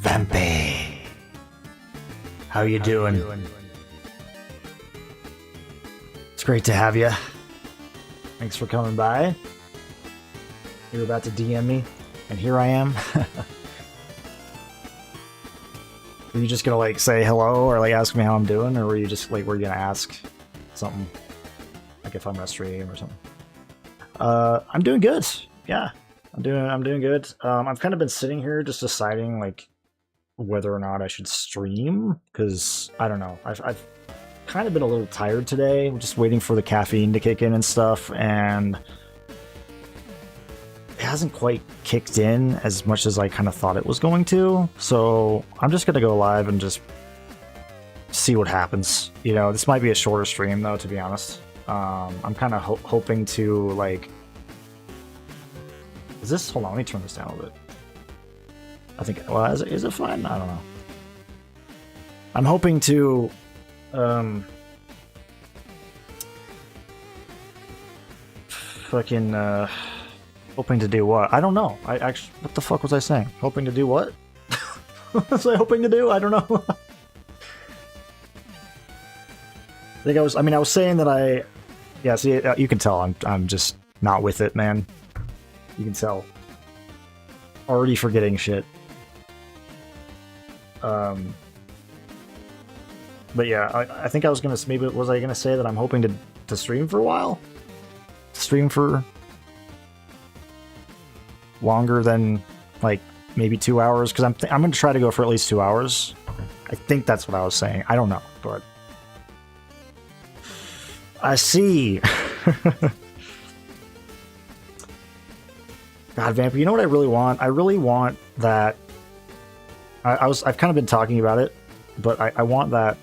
Vampy. How you doing? It's great to have you. Thanks for coming by. You were about to DM me, and here I am. Were you just gonna like say hello or like ask me how I'm doing, or were you just like were you gonna ask something like if I'm on a stream or something? I'm doing good. Yeah, I'm doing good. I've kind of been sitting here just deciding like whether or not I should stream because I don't know. I've kind of been a little tired today. I'm just waiting for the caffeine to kick in and stuff, and it hasn't quite kicked in as much as I kind of thought it was going to. So I'm just gonna go live and just see what happens. You know, this might be a shorter stream though, to be honest. I'm kind of hoping to like. Is this? Hold on, let me turn this down a little bit. I think. Well, is it fine? I don't know. I'm hoping to. Hoping to do what? I don't know. I actually. What the fuck was I saying? Hoping to do what? What was I hoping to do? I don't know. I think I was. I mean, I was saying that I. Yeah. See, you can tell I'm just not with it, man. You can tell. Already forgetting shit. But yeah, I think I was gonna maybe was I gonna say that I'm hoping to stream for a while, stream for longer than like maybe 2 hours because I'm gonna try to go for at least 2 hours. I think that's what I was saying. I don't know, but I see. God, Vamp, you know what I really want? I really want that. I've kind of been talking about it, but I want that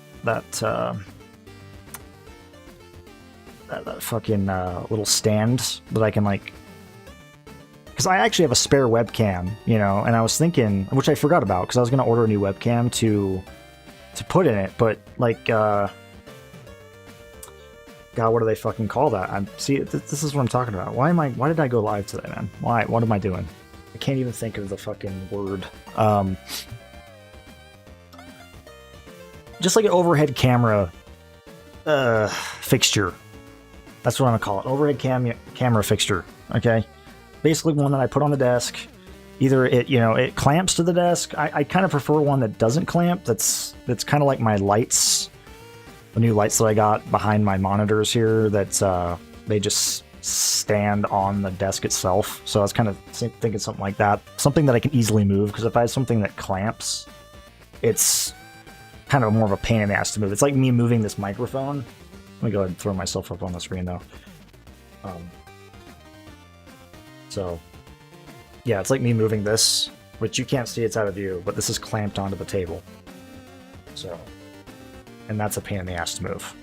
fucking little stand that I can like. Because I actually have a spare webcam, you know, and I was thinking, which I forgot about, because I was gonna order a new webcam to put in it, but like, God, what do they fucking call that? See, this is what I'm talking about. Why did I go live today, man? Why? What am I doing? I can't even think of the fucking word. Just like an overhead camera fixture. That's what I'm gonna call it. Overhead camera fixture. Okay, basically one that I put on the desk. Either it clamps to the desk. I kind of prefer one that doesn't clamp. That's kind of like my lights. The new lights that I got behind my monitors here. That they just stand on the desk itself. So I was kind of thinking something like that. Something that I can easily move. Because if I have something that clamps, it's kind of more of a pain in the ass to move. It's like me moving this microphone. Let me go ahead and throw myself up on the screen though. So yeah, it's like me moving this, which you can't see, it's out of view, but this is clamped onto the table. So, and that's a pain in the ass to move.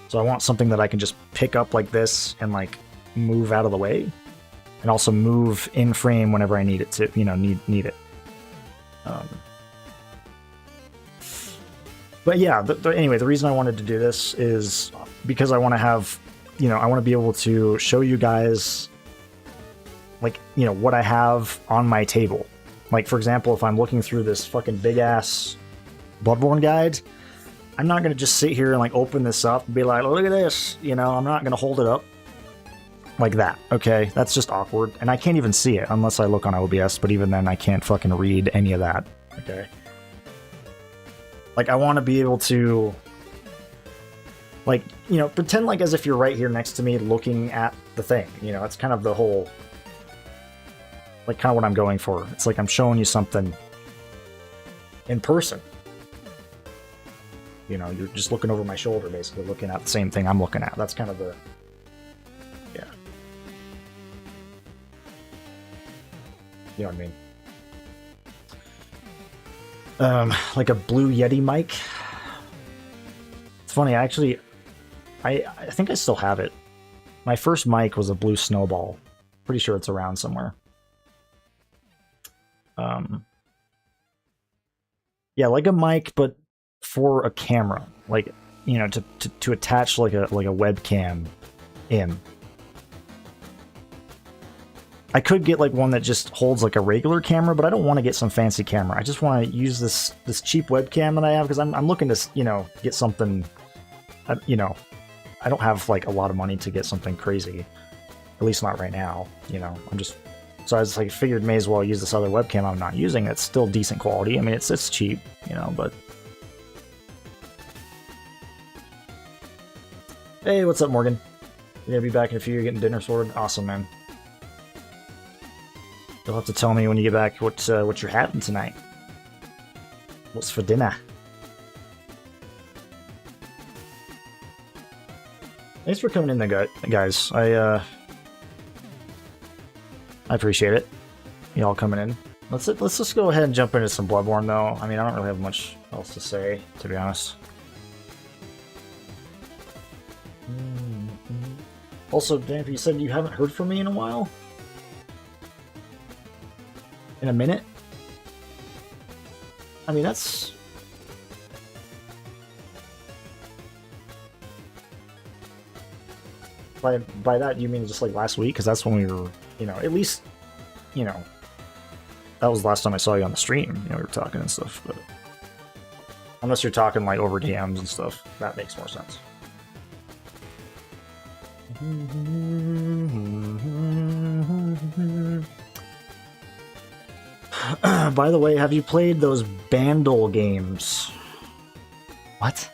So I want something that I can just pick up like this and like move out of the way, and also move in frame whenever I need it to, need it. But yeah, anyway, the reason I wanted to do this is because I want to have, I want to be able to show you guys, like, what I have on my table. Like, for example, if I'm looking through this fucking big-ass Bloodborne guide, I'm not going to just sit here and, like, open this up and be like, look at this, I'm not going to hold it up like that, okay? That's just awkward, and I can't even see it unless I look on OBS, but even then I can't fucking read any of that, okay? Like, I want to be able to, like, pretend like as if you're right here next to me looking at the thing. It's kind of the whole, like, kind of what I'm going for. It's like I'm showing you something in person. You're just looking over my shoulder, basically, looking at the same thing I'm looking at. That's kind of the, yeah. You know what I mean? Like a Blue Yeti mic. It's funny, I think I still have it. My first mic was a Blue Snowball. Pretty sure it's around somewhere. Yeah, like a mic, but for a camera. Like, to attach like a webcam in. I could get like one that just holds like a regular camera, but I don't want to get some fancy camera. I just want to use this cheap webcam that I have because I'm looking to, you know, get something, you know, I don't have like a lot of money to get something crazy, at least not right now. You know, so I was like figured may as well use this other webcam I'm not using. That's still decent quality. I mean, it's cheap, you know, but. Hey, what's up, Morgan? You're gonna be back in a few. You're getting dinner sorted. Awesome, man. You'll have to tell me when you get back what you're having tonight. What's for dinner? Thanks for coming in there, guys. I appreciate it. Y'all coming in. Let's just go ahead and jump into some Bloodborne, though. I mean, I don't really have much else to say, to be honest. Also, Dan, you said you haven't heard from me in a while? In a minute? I mean, that's... By that, you mean just like last week? Because that's when we were, you know, at least, you know, that was the last time I saw you on the stream. You know, we were talking and stuff, but... Unless you're talking like over DMs and stuff, that makes more sense. By the way, have you played those Bandle games? What?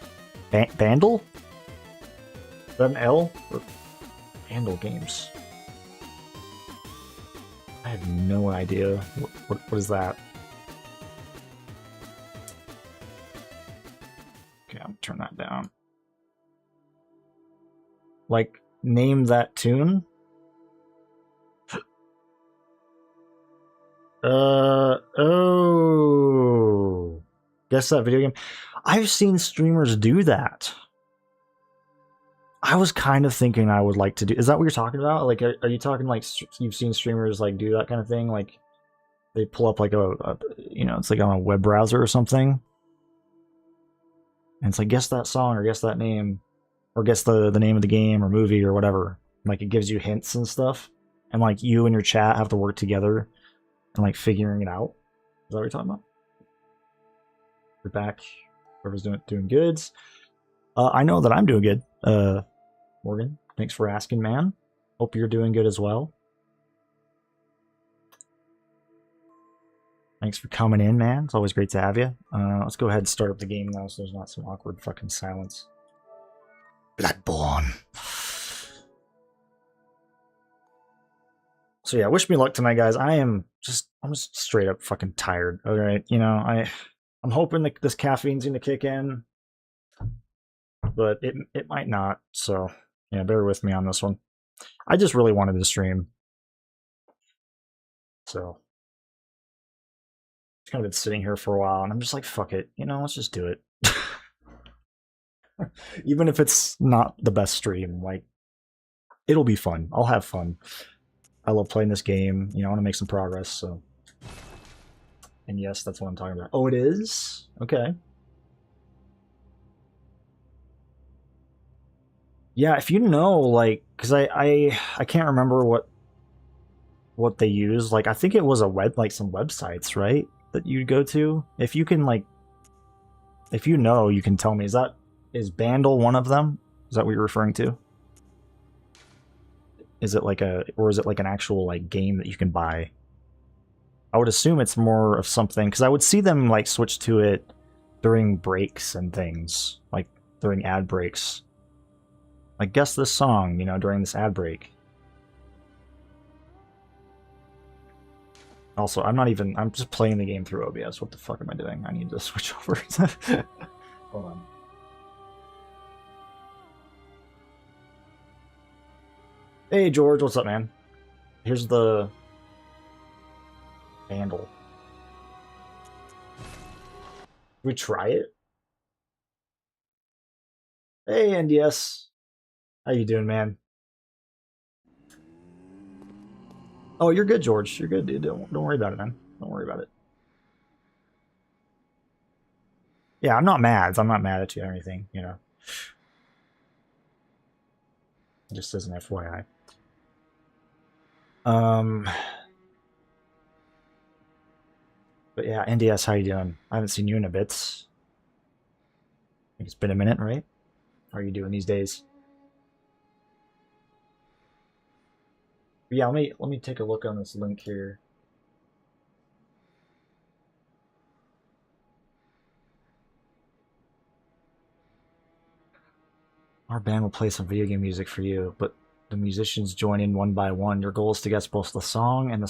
Bandle? Is that an L? Or Bandle games? I have no idea. What is that? Okay, I'll turn that down. Like, name that tune? Oh. Guess that video game. I've seen streamers do that. I was kind of thinking I would like to do... Is that what you're talking about? Like, are you talking like you've seen streamers like do that kind of thing? Like, they pull up like a you know, it's like on a web browser or something. And it's like, guess that song or guess that name. Or guess the name of the game or movie or whatever. Like, it gives you hints and stuff. And like, you and your chat have to work together and like figuring it out. Is that what you're talking about? We're back. Whoever's doing goods. I know that I'm doing good. Morgan, thanks for asking, man. Hope you're doing good as well. Thanks for coming in, man. It's always great to have you. Let's go ahead and start up the game now so there's not some awkward fucking silence. Bloodborne. So yeah, wish me luck tonight, guys. I'm just straight up fucking tired. All right, you know, I'm hoping that this caffeine's gonna kick in, but it might not. So yeah, bear with me on this one. I just really wanted to stream, so I've kind of been sitting here for a while, and I'm just like, fuck it, you know, let's just do it. Even if it's not the best stream, like, it'll be fun. I'll have fun. I love playing this game. You know, I want to make some progress, so. And yes, that's what I'm talking about. Oh, it is? Okay. Yeah, if you know, like, because I can't remember what they use. Like, I think it was some websites, right, that you'd go to. If you can, like, if you know, you can tell me. Is Bandle one of them? Is that what you're referring to? Is it like or is it like an actual like game that you can buy? I would assume it's more of something, because I would see them like switch to it during breaks and things, like during ad breaks. Like, guess this song, you know, during this ad break. Also, I'm just playing the game through OBS. What the fuck am I doing? I need to switch over. Hold on. Hey, George, what's up, man? Here's the handle. We try it? Hey, and yes. How you doing, man? Oh, you're good, George. You're good, dude. Don't worry about it, man. Don't worry about it. Yeah, I'm not mad. I'm not mad at you or anything, you know. Just as an FYI. But yeah, NDS, how you doing? I haven't seen you in a bit. I think it's been a minute, right? How are you doing these days? But yeah, let me take a look on this link here. Our band will play some video game music for you, but the musicians join in one by one. Your goal is to guess both the song and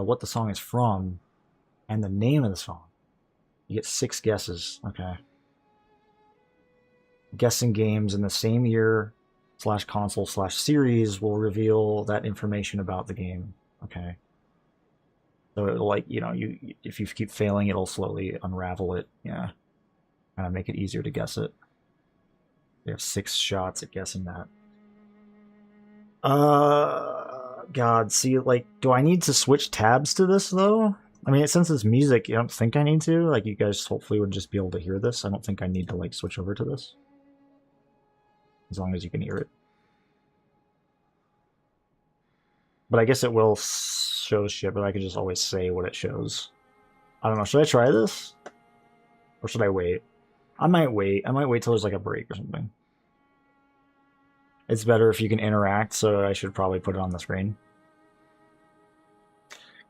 what the song is from, and the name of the song. You get 6 guesses. Okay. Guessing games in the same year slash console slash series will reveal that information about the game. Okay. So it'll like, you if you keep failing, it'll slowly unravel it. Yeah. Kind of make it easier to guess it. You have 6 shots at guessing that. God, see, like, do I need to switch tabs to this though? I mean, since it's music, you don't think I need to? Like, you guys hopefully would just be able to hear this. I don't think I need to, like, switch over to this. As long as you can hear it. But I guess it will show shit, but I could just always say what it shows. I don't know. Should I try this? Or should I wait? I might wait. I might wait till there's, like, a break or something. It's better if you can interact, so I should probably put it on the screen.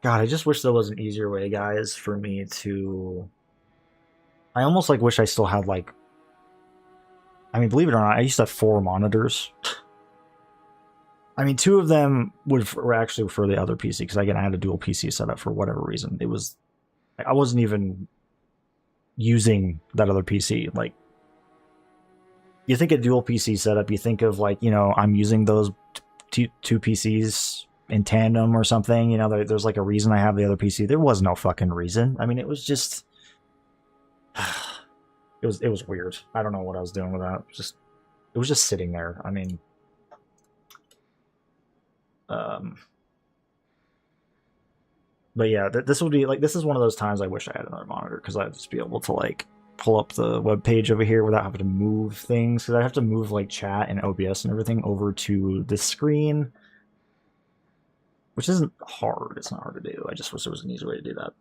God, I just wish there was an easier way, guys, for me to... I almost, like, wish I still had, like... I mean, believe it or not, I used to have 4 monitors. I mean, 2 of them were actually for the other PC, because again, I had a dual PC setup for whatever reason. It was... I wasn't even using that other PC. Like, you think a dual PC setup, you think of, like, I'm using those two PCs in tandem or something. There's like a reason I have the other PC. There was no fucking reason. I mean, it was just... it was weird. I don't know what I was doing with that. It was just sitting there. I mean, but yeah, this would be like, this is one of those times I wish I had another monitor, because I'd just be able to, like, pull up the web page over here without having to move things, because I have to move, like, chat and OBS and everything over to this screen, which isn't hard. It's not hard to do. I just wish there was an easier way to do that.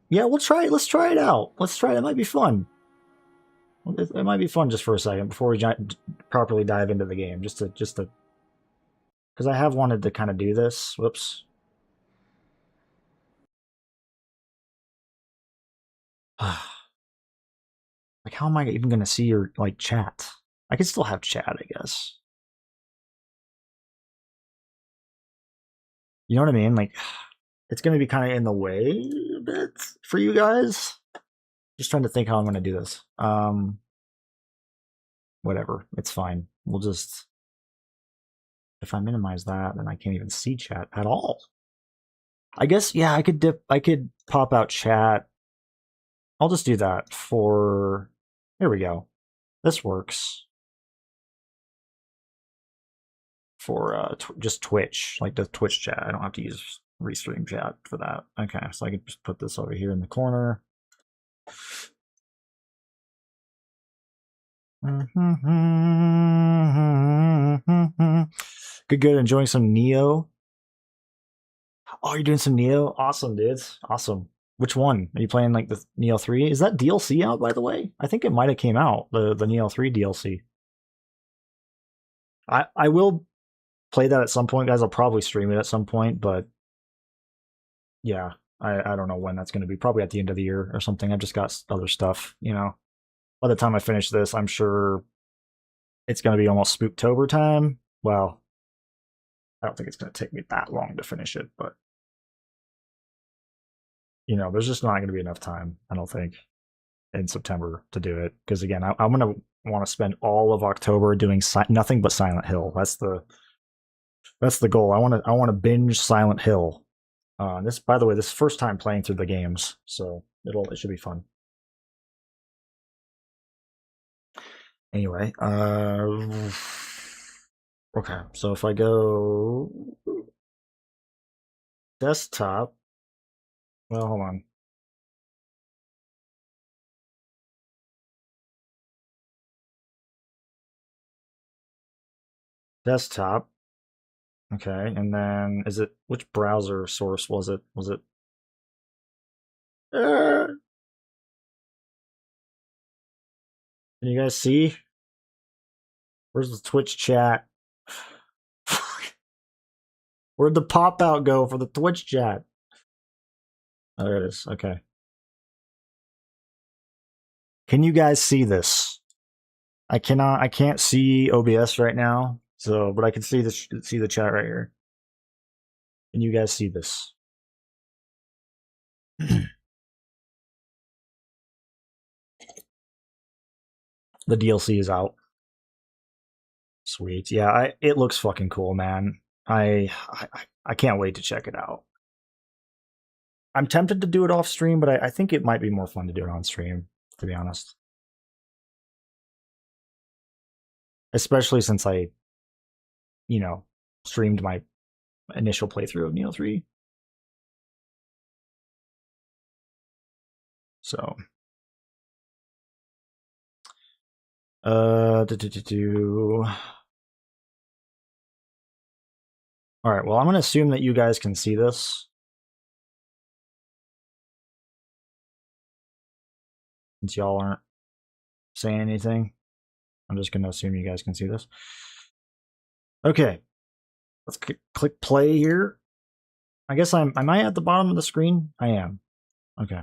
Yeah, we'll try it. Let's try it out. Let's try it. It might be fun. It might be fun just for a second before we properly dive into the game. Just to, because I have wanted to kind of do this. Whoops. Like, how am I even going to see your, like, chat? I can still have chat, I guess. You know what I mean? Like, it's going to be kind of in the way a bit for you guys. Just trying to think how I'm going to do this. Whatever. It's fine. We'll just... If I minimize that, then I can't even see chat at all. I guess, yeah, I could pop out chat. I'll just do that for... There we go. This works. For just Twitch, like the Twitch chat. I don't have to use Restream chat for that. Okay, so I can just put this over here in the corner. Good, good. Enjoying some Neo. Oh, you're doing some Neo? Awesome, dudes. Awesome. Which one? Are you playing, like, the Neo 3? Is that DLC out, by the way? I think it might have came out, the Neo 3 DLC. I will play that at some point, guys. I'll probably stream it at some point, but yeah, I don't know when that's going to be. Probably at the end of the year or something. I've just got other stuff, By the time I finish this, I'm sure it's going to be almost Spooktober time. Well, I don't think it's going to take me that long to finish it, but there's just not going to be enough time, I don't think, in September to do it. Because again, I'm going to want to spend all of October doing nothing but Silent Hill. That's the goal. I want to binge Silent Hill. This, by the way, this is first time playing through the games, so it should be fun. Anyway, okay. So if I go desktop, well, hold on. Desktop. Okay, and then is it which browser source was it? Was it? Uh, can you guys see? Where's the Twitch chat? Where'd the pop out go for the Twitch chat? Oh, there it is. Okay. Can you guys see this? I cannot. I can't see OBS right now. So, but I can see the chat right here. Can you guys see this? The DLC is out. Sweet. Yeah, it looks fucking cool, man. I can't wait to check it out. I'm tempted to do it off stream, but I think it might be more fun to do it on stream, to be honest. Especially since I, streamed my initial playthrough of Neo 3. So, do. All right, well, I'm going to assume that you guys can see this. Since y'all aren't saying anything, I'm just going to assume you guys can see this. Okay, let's click play here. I guess am I at the bottom of the screen? I am. Okay.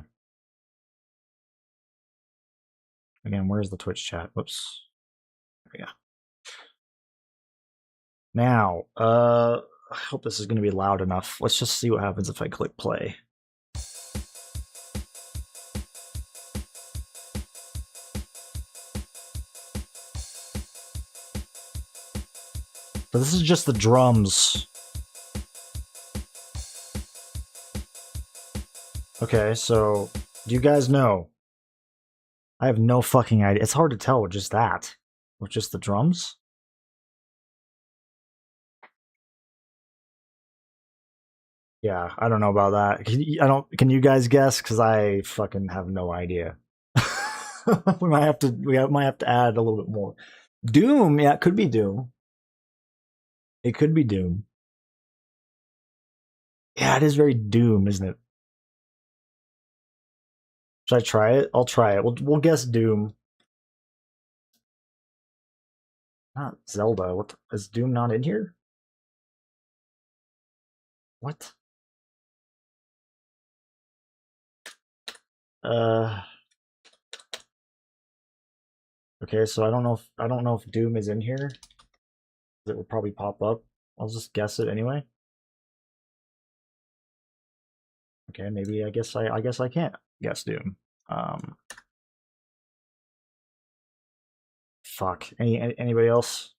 Again, where's the Twitch chat? Whoops. There we go. Now, I hope this is going to be loud enough. Let's just see what happens if I click play. So this is just the drums. Okay, so do you guys know? I have no fucking idea. It's hard to tell with just that. With just the drums? Yeah, I don't know about that. Can you guys guess? Because I fucking have no idea. we might have to add a little bit more. Doom, yeah, it could be Doom. It could be Doom. Yeah, it is very Doom, isn't it? Should I try it? I'll try it. We'll guess Doom. Not Zelda. What is Doom not in here? What? Okay, so I don't know if Doom is in here. It will probably pop up. I'll just guess it anyway. Okay, maybe I guess I can't guess Doom. Fuck. Anybody else?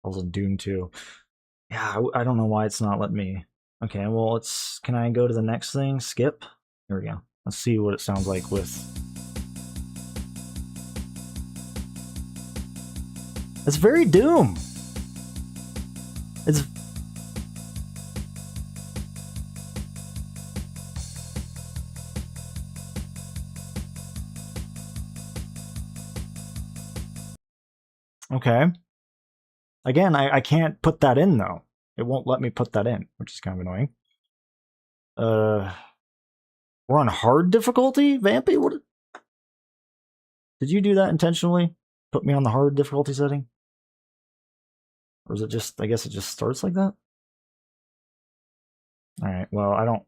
Also Doom 2. Yeah, I don't know why it's not letting me. Okay, well can I go to the next thing? Skip? Here we go. Let's see what it sounds like with. It's very Doom. It's okay. Again, I can't put that in though. It won't let me put that in, which is kind of annoying. We're on hard difficulty, Vampy. What? Did you do that intentionally? Put me on the hard difficulty setting, or is it just? I guess it just starts like that. All right. Well, I don't.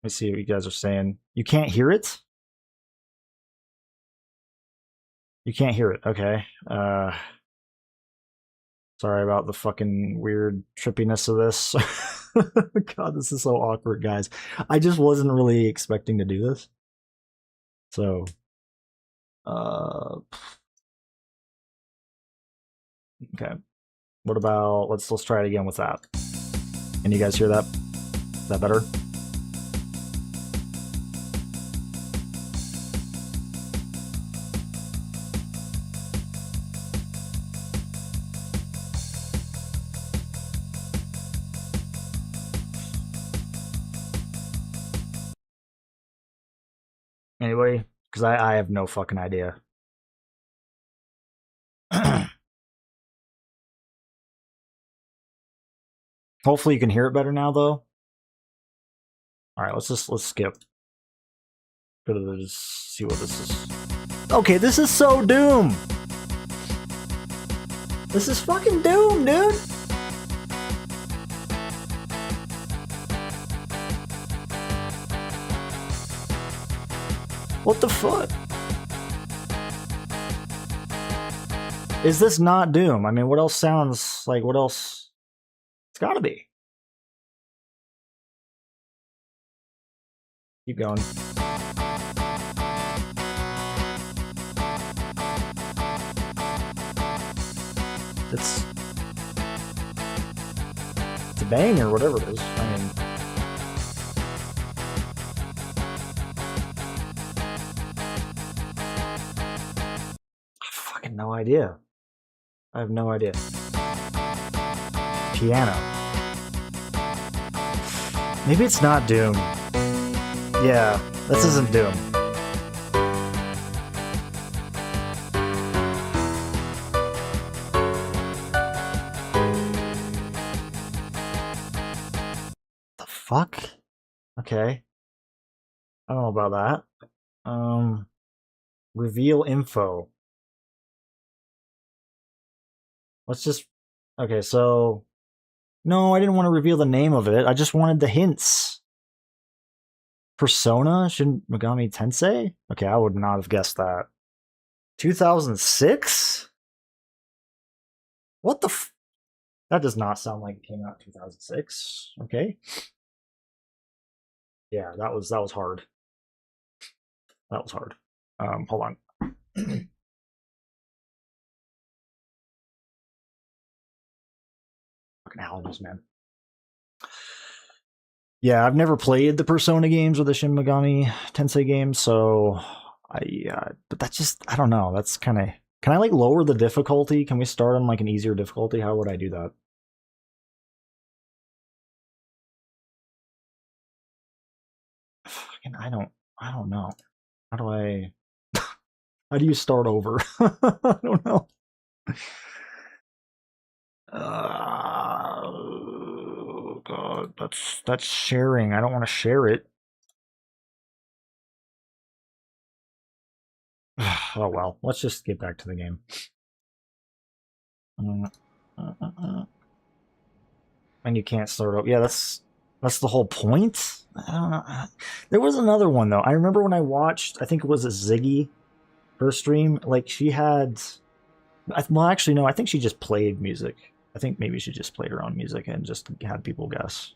Let me see what you guys are saying. You can't hear it. You can't hear it. Okay. Sorry about the fucking weird trippiness of this. God, this is so awkward, guys. I just wasn't really expecting to do this. So, okay. What about let's try it again with that. Can you guys hear that? Is that better? Anybody? Because I have no fucking idea. Hopefully you can hear it better now, though. All right, let's skip. Go to this, see what this is. Okay, this is so Doom. This is fucking Doom, dude. What the fuck? Is this not Doom? I mean, what else sounds like, what else? It's gotta be. Keep going. It's a bang or whatever it is. I mean, fucking no idea. I have no idea. Piano. Maybe it's not Doom. Yeah, this isn't Doom. The fuck? Okay. I don't know about that. Reveal info. Let's just... Okay, so... No, I didn't want to reveal the name of it. I just wanted the hints. Persona? Shin Megami Tensei? Okay, I would not have guessed that. 2006? What the f... That does not sound like it came out in 2006. Okay. Yeah, that was hard. That was hard. Hold on. Fucking allergies, man. Yeah, I've never played the Persona games or the Shin Megami Tensei games, so but that's just, I don't know. That's kind of, can I like lower the difficulty? Can we start on like an easier difficulty? How would I do that? Fucking, I don't know. How do I, how do you start over? I don't know. Oh god, that's sharing. I don't want to share it. Oh well, let's just get back to the game. And you can't start up. Yeah, that's the whole point. I don't know. There was another one though. I remember when I watched, I think it was a Ziggy, her stream. Like she had, well, actually no, I think she just played music. I think maybe she just played her own music and just had people guess.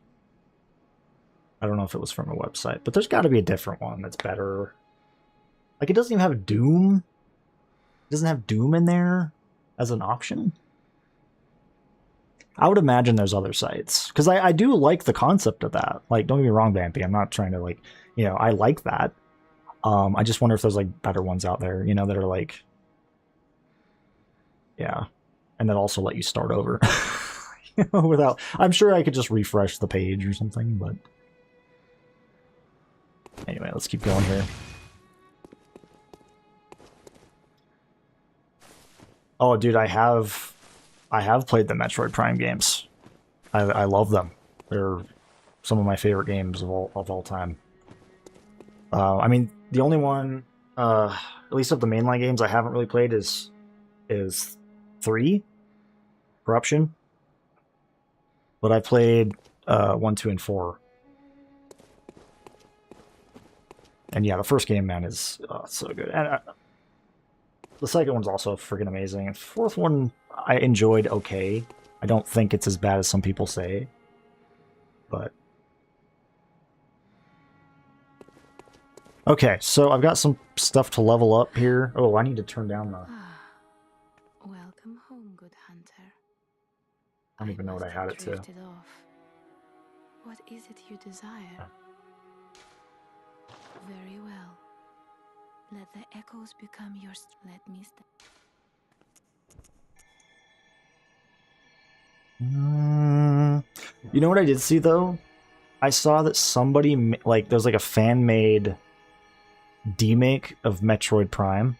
I don't know if it was from a website, but there's got to be a different one that's better. Like it doesn't even have Doom. It doesn't have Doom in there as an option. I would imagine there's other sites because I do like the concept of that. Like, don't get me wrong, Vampy. I'm not trying to like, you know, I like that. I just wonder if there's like better ones out there, you know, that are like, yeah, and that also let you start over. You know, without. I'm sure I could just refresh the page or something, but anyway, let's keep going here. Oh, dude, I have played the Metroid Prime games. I love them. They're some of my favorite games of all time. I mean, the only one, at least of the mainline games, I haven't really played is 3, Corruption. But I played 1, 2, and 4. And yeah, the first game, man, is so good. And the second one's also freaking amazing. And the fourth one, I enjoyed okay. I don't think it's as bad as some people say. But... Okay, so I've got some stuff to level up here. Oh, I need to turn down the... Welcome home, good hunter. I don't even know what I had it to. What is it you desire? Very well. Let the echoes become yours. Let me You know what I did see, though? I saw that somebody, like, there's like a fan-made demake of Metroid Prime.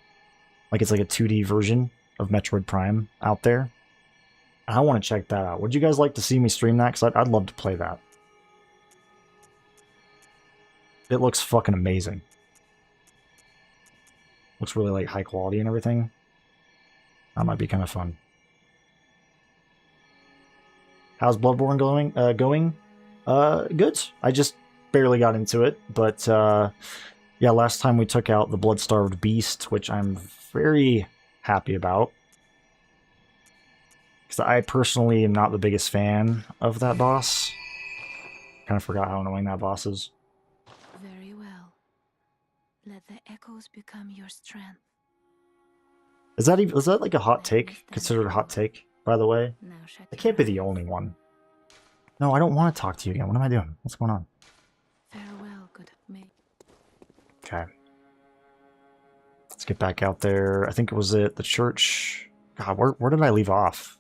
Like, it's like a 2D version of Metroid Prime out there. I want to check that out. Would you guys like to see me stream that? Because I'd love to play that. It looks fucking amazing. Looks really like high quality and everything. That might be kind of fun. How's Bloodborne going? Good. I just barely got into it, but yeah, last time we took out the blood-starved beast, which I'm very happy about. Because I personally am not the biggest fan of that boss. Kind of forgot how annoying that boss is. Very well. Let the echoes become your strength. Is that like a hot take? Considered a hot take, by the way? I can't be the only one. No, I don't want to talk to you again. What am I doing? What's going on? Farewell, good mate. Okay. Let's get back out there. I think it was at the church. God, where did I leave off?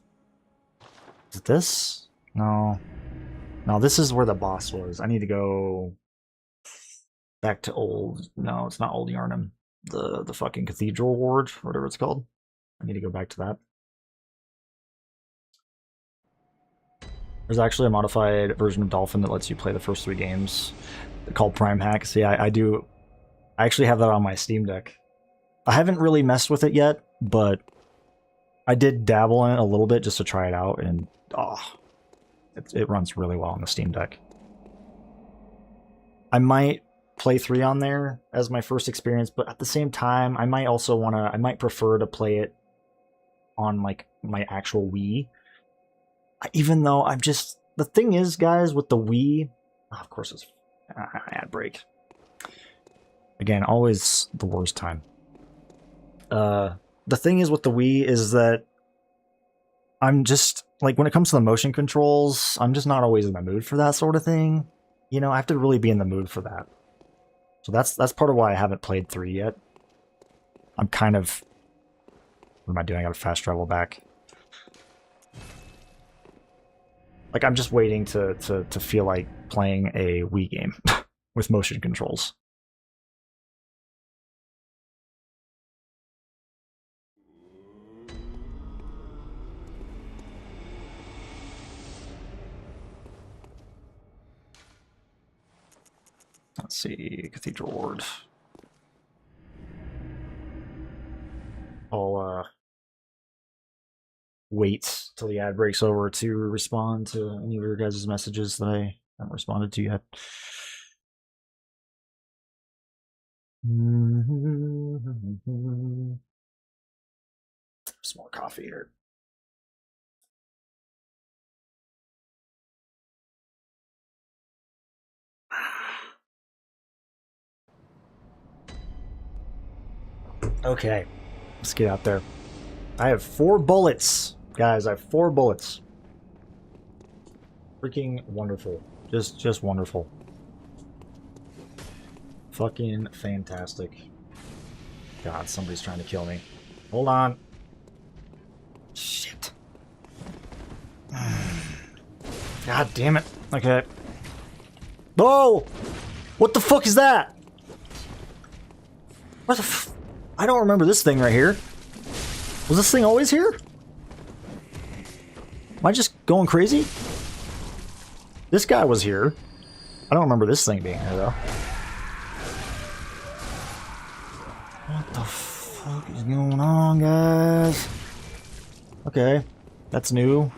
Is it this? No. No, this is where the boss was. I need to go back to old... No, it's not Old Yarnum. The fucking Cathedral Ward, or whatever it's called. I need to go back to that. There's actually a modified version of Dolphin that lets you play the first 3 games called Prime Hack. See, I do... I actually have that on my Steam Deck. I haven't really messed with it yet, but I did dabble in it a little bit just to try it out, and it runs really well on the Steam Deck. I might play 3 on there as my first experience, but at the same time, I might prefer to play it on like my actual Wii. Even though the thing is, guys, with the Wii, of course it's ad break. Again, always the worst time. The thing is with the Wii is that I'm just, like, when it comes to the motion controls, I'm just not always in the mood for that sort of thing. You know, I have to really be in the mood for that. So that's part of why I haven't played 3 yet. I'm kind of... What am I doing? I gotta fast travel back. Like, I'm just waiting to feel like playing a Wii game with motion controls. Let's see, Cathedral Ward. I'll wait till the ad breaks over to respond to any of your guys' messages that I haven't responded to yet. Some more coffee here. Okay, let's get out there. I have 4 bullets. Guys, I have 4 bullets. Freaking wonderful. Just wonderful. Fucking fantastic. God, somebody's trying to kill me. Hold on. Shit. God damn it. Okay. Oh! What the fuck is that? What the f... I don't remember this thing right here. Was this thing always here? Am I just going crazy? This guy was here. I don't remember this thing being here, though. What the fuck is going on, guys? Okay. That's new.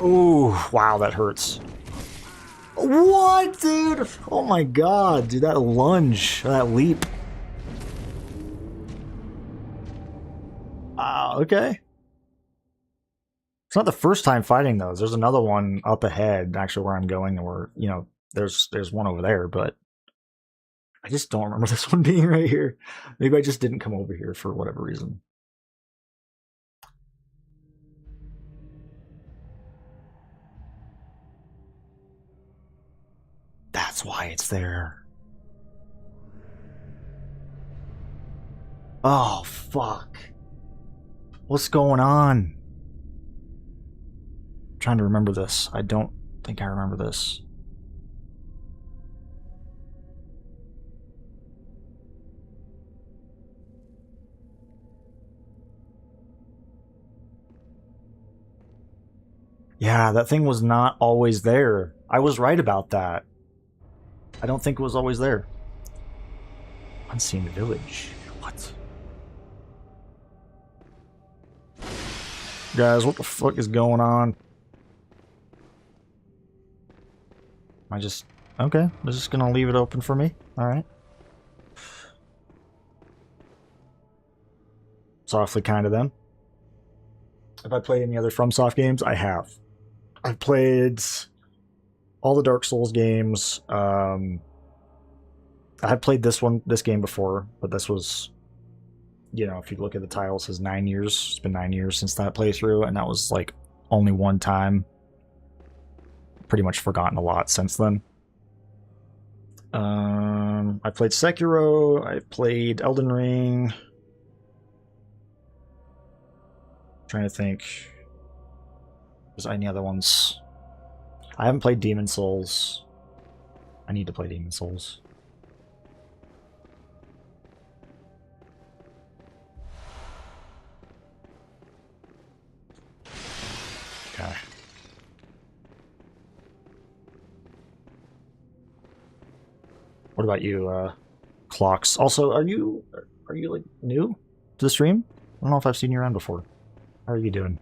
Ooh, wow, that hurts. What, dude? Oh my god, dude, that lunge, that leap. Okay. It's not the first time fighting those. There's another one up ahead, actually, where I'm going, or, you know, there's one over there, but I just don't remember this one being right here. Maybe I just didn't come over here for whatever reason. That's why it's there. Oh, fuck. What's going on? I'm trying to remember this. I don't think I remember this. Yeah, that thing was not always there. I was right about that. I don't think it was always there. Unseen village. What? Guys, what the fuck is going on? Am I just... Okay, I'm just gonna leave it open for me. Alright. Softly kind of them. Have I played any other FromSoft games? I have. I've played all the Dark Souls games. I have played this game before, but this was, you know, if you look at the title, it says 9 years. It's been 9 years since that playthrough, and that was like only one time. Pretty much forgotten a lot since then. I played Sekiro. I played Elden Ring. Trying to think. There's any other ones? I haven't played Demon Souls. I need to play Demon Souls. Okay. What about you, Clocks? Also, are you like new to the stream? I don't know if I've seen you around before. How are you doing?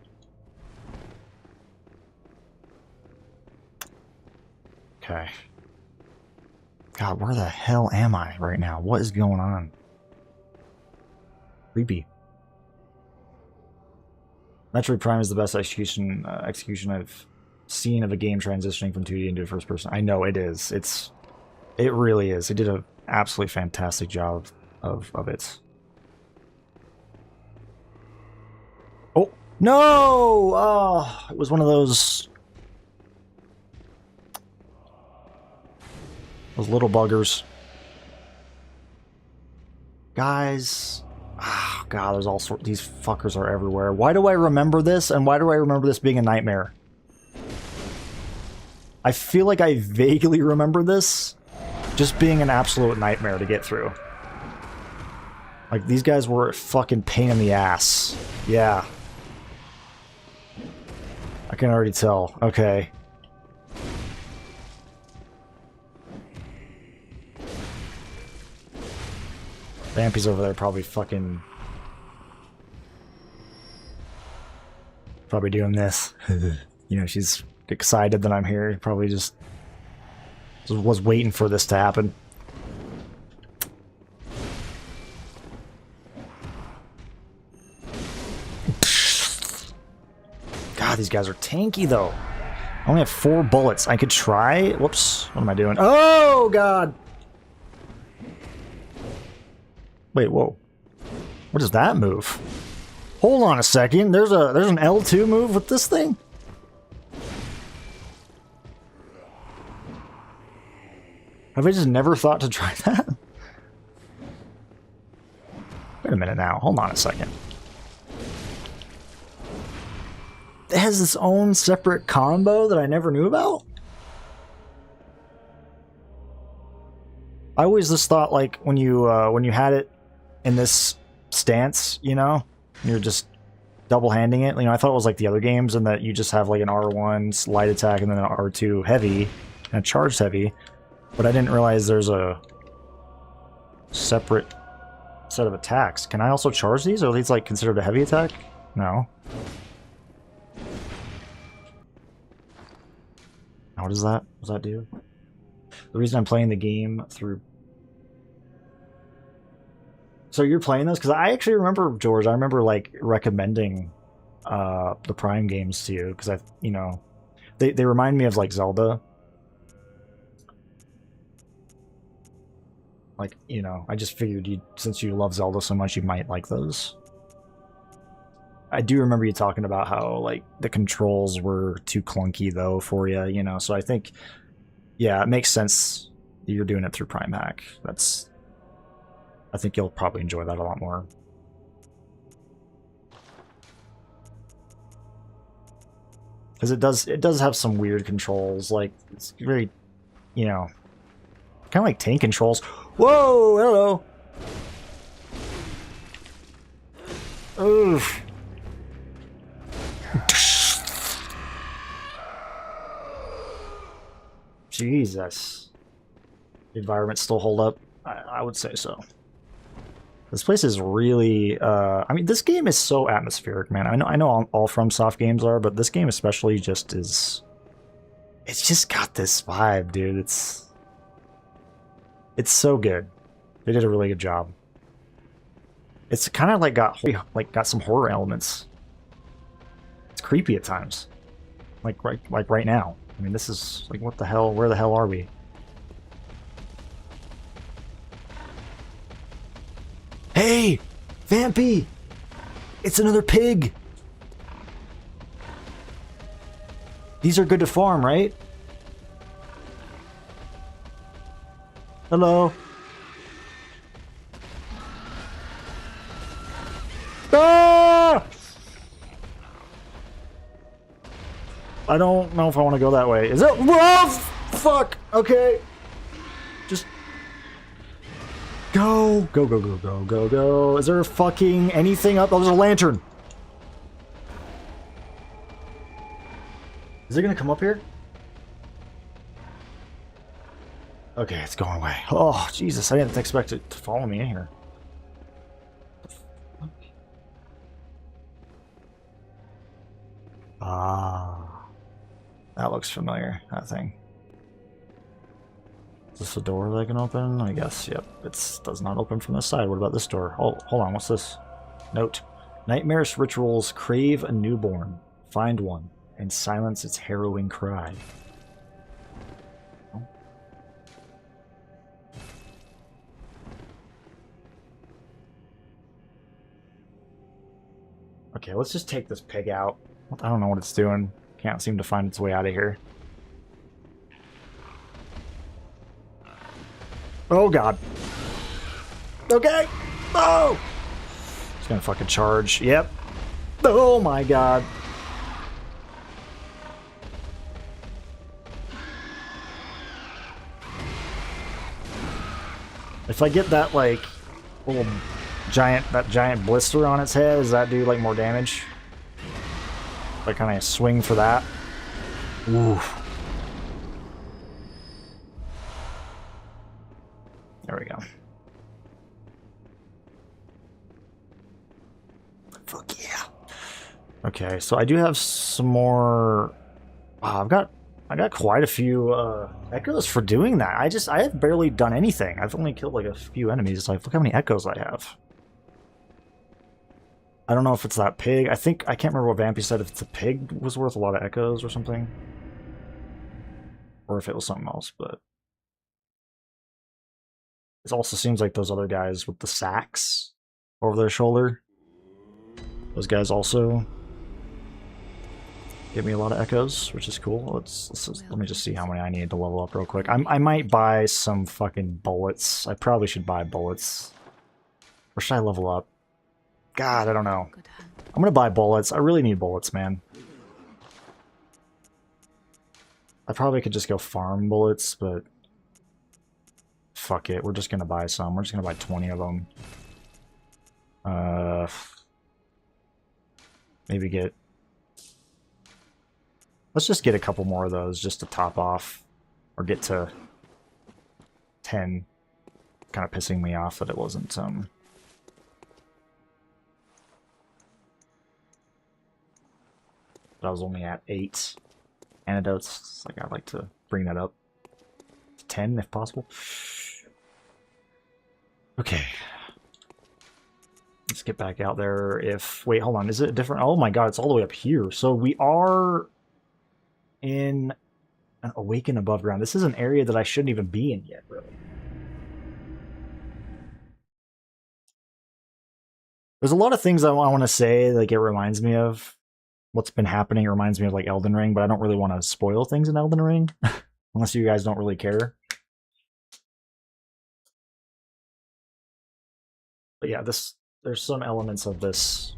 Okay. God, where the hell am I right now? What is going on? Creepy. Metroid Prime is the best execution I've seen of a game transitioning from 2D into first person. I know it is. It really is. It did an absolutely fantastic job of it. Oh no! Oh, it was one of those little buggers. Guys, oh god, there's all sorts. These fuckers are everywhere. Why do I remember this? And why do I remember this being a nightmare? I feel like I vaguely remember this just being an absolute nightmare to get through. Like, these guys were a fucking pain in the ass. Yeah. I can already tell. Okay. Vampy's over there probably fucking... Probably doing this. You know, she's excited that I'm here. Probably just was waiting for this to happen. God, these guys are tanky, though. I only have 4 bullets. I could try... Whoops. What am I doing? Oh, God! Wait, whoa. What does that move? Hold on a second. There's an L2 move with this thing? Have I just never thought to try that? Wait a minute now. Hold on a second. It has its own separate combo that I never knew about? I always just thought, like, when you had it in this stance, you know, you're just double-handing it. You know, I thought it was like the other games in that you just have like an R1 light attack and then an R2 heavy and a charged heavy. But I didn't realize there's a separate set of attacks. Can I also charge these? Or are these like considered a heavy attack? No. What does that do? The reason I'm playing the game through... So you're playing this? Because I actually remember, George, I remember like recommending the Prime games to you. Because you know, they remind me of like Zelda. Like, you know, I just figured since you love Zelda so much, you might like those. I do remember you talking about how, like, the controls were too clunky, though, for you, you know, so I think, yeah, it makes sense that you're doing it through Prime Hack. I think you'll probably enjoy that a lot more. Because it does have some weird controls, like, it's very, you know, kind of like tank controls. Whoa, hello! Oof. Jesus. The environment still hold up? I would say so. This place is really, I mean, this game is so atmospheric, man. I know all FromSoft games are, but this game especially just is... It's just got this vibe, dude. It's so good. They did a really good job. It's kind of like got some horror elements. It's creepy at times. Like right now. I mean, this is like, what the hell? Where the hell are we? Hey, Vampy! It's another pig. These are good to farm, right? Hello. Ah! I don't know if I want to go that way. Is it? Whoa! Fuck! Okay. Just... Go! Go, go, go, go, go, go. Is there fucking anything up? Oh, there's a lantern. Is it gonna come up here? Okay, it's going away. Oh, Jesus, I didn't expect it to follow me in here. Ah. That looks familiar, that thing. Is this a door that I can open? I guess, yep. It does not open from this side. What about this door? Oh, hold on, what's this? Note. Nightmares rituals crave a newborn. Find one and silence its harrowing cry. Oh. Okay, let's just take this pig out. I don't know what it's doing. Can't seem to find its way out of here. Oh god. Okay. Oh! It's gonna fucking charge. Yep. Oh my god. If I get that, like, little giant blister on its head, does that do, like, more damage? If I kind of swing for that. Oof. There we go. Fuck yeah. Okay, so I do have some more... Wow, I got quite a few echoes for doing that. I have barely done anything. I've only killed like a few enemies. It's like, look how many echoes I have. I don't know if it's that pig. I can't remember what Vampy said, if it's a pig was worth a lot of echoes or something. Or if it was something else, but... It also seems like those other guys with the sacks over their shoulder. Those guys also give me a lot of echoes, which is cool. Let me just see how many I need to level up real quick. I might buy some fucking bullets. I probably should buy bullets. Or should I level up? God, I don't know. I'm gonna buy bullets. I really need bullets, man. I probably could just go farm bullets, but... Fuck it, we're just gonna buy some. We're just gonna buy 20 of them. Maybe get... Let's just get a couple more of those just to top off. Or get to 10. Kind of pissing me off that it wasn't, that I was only at 8 antidotes. Like, I'd like to bring that up to 10 if possible. Okay. Let's get back out there. Wait, hold on. Is it different? Oh my god, it's all the way up here. So we are in an Awaken above ground. This is an area that I shouldn't even be in yet, really. There's a lot of things I want to say, like, it reminds me of what's been happening. It reminds me of, like, Elden Ring, but I don't really want to spoil things in Elden Ring. Unless you guys don't really care. But yeah, there's some elements of this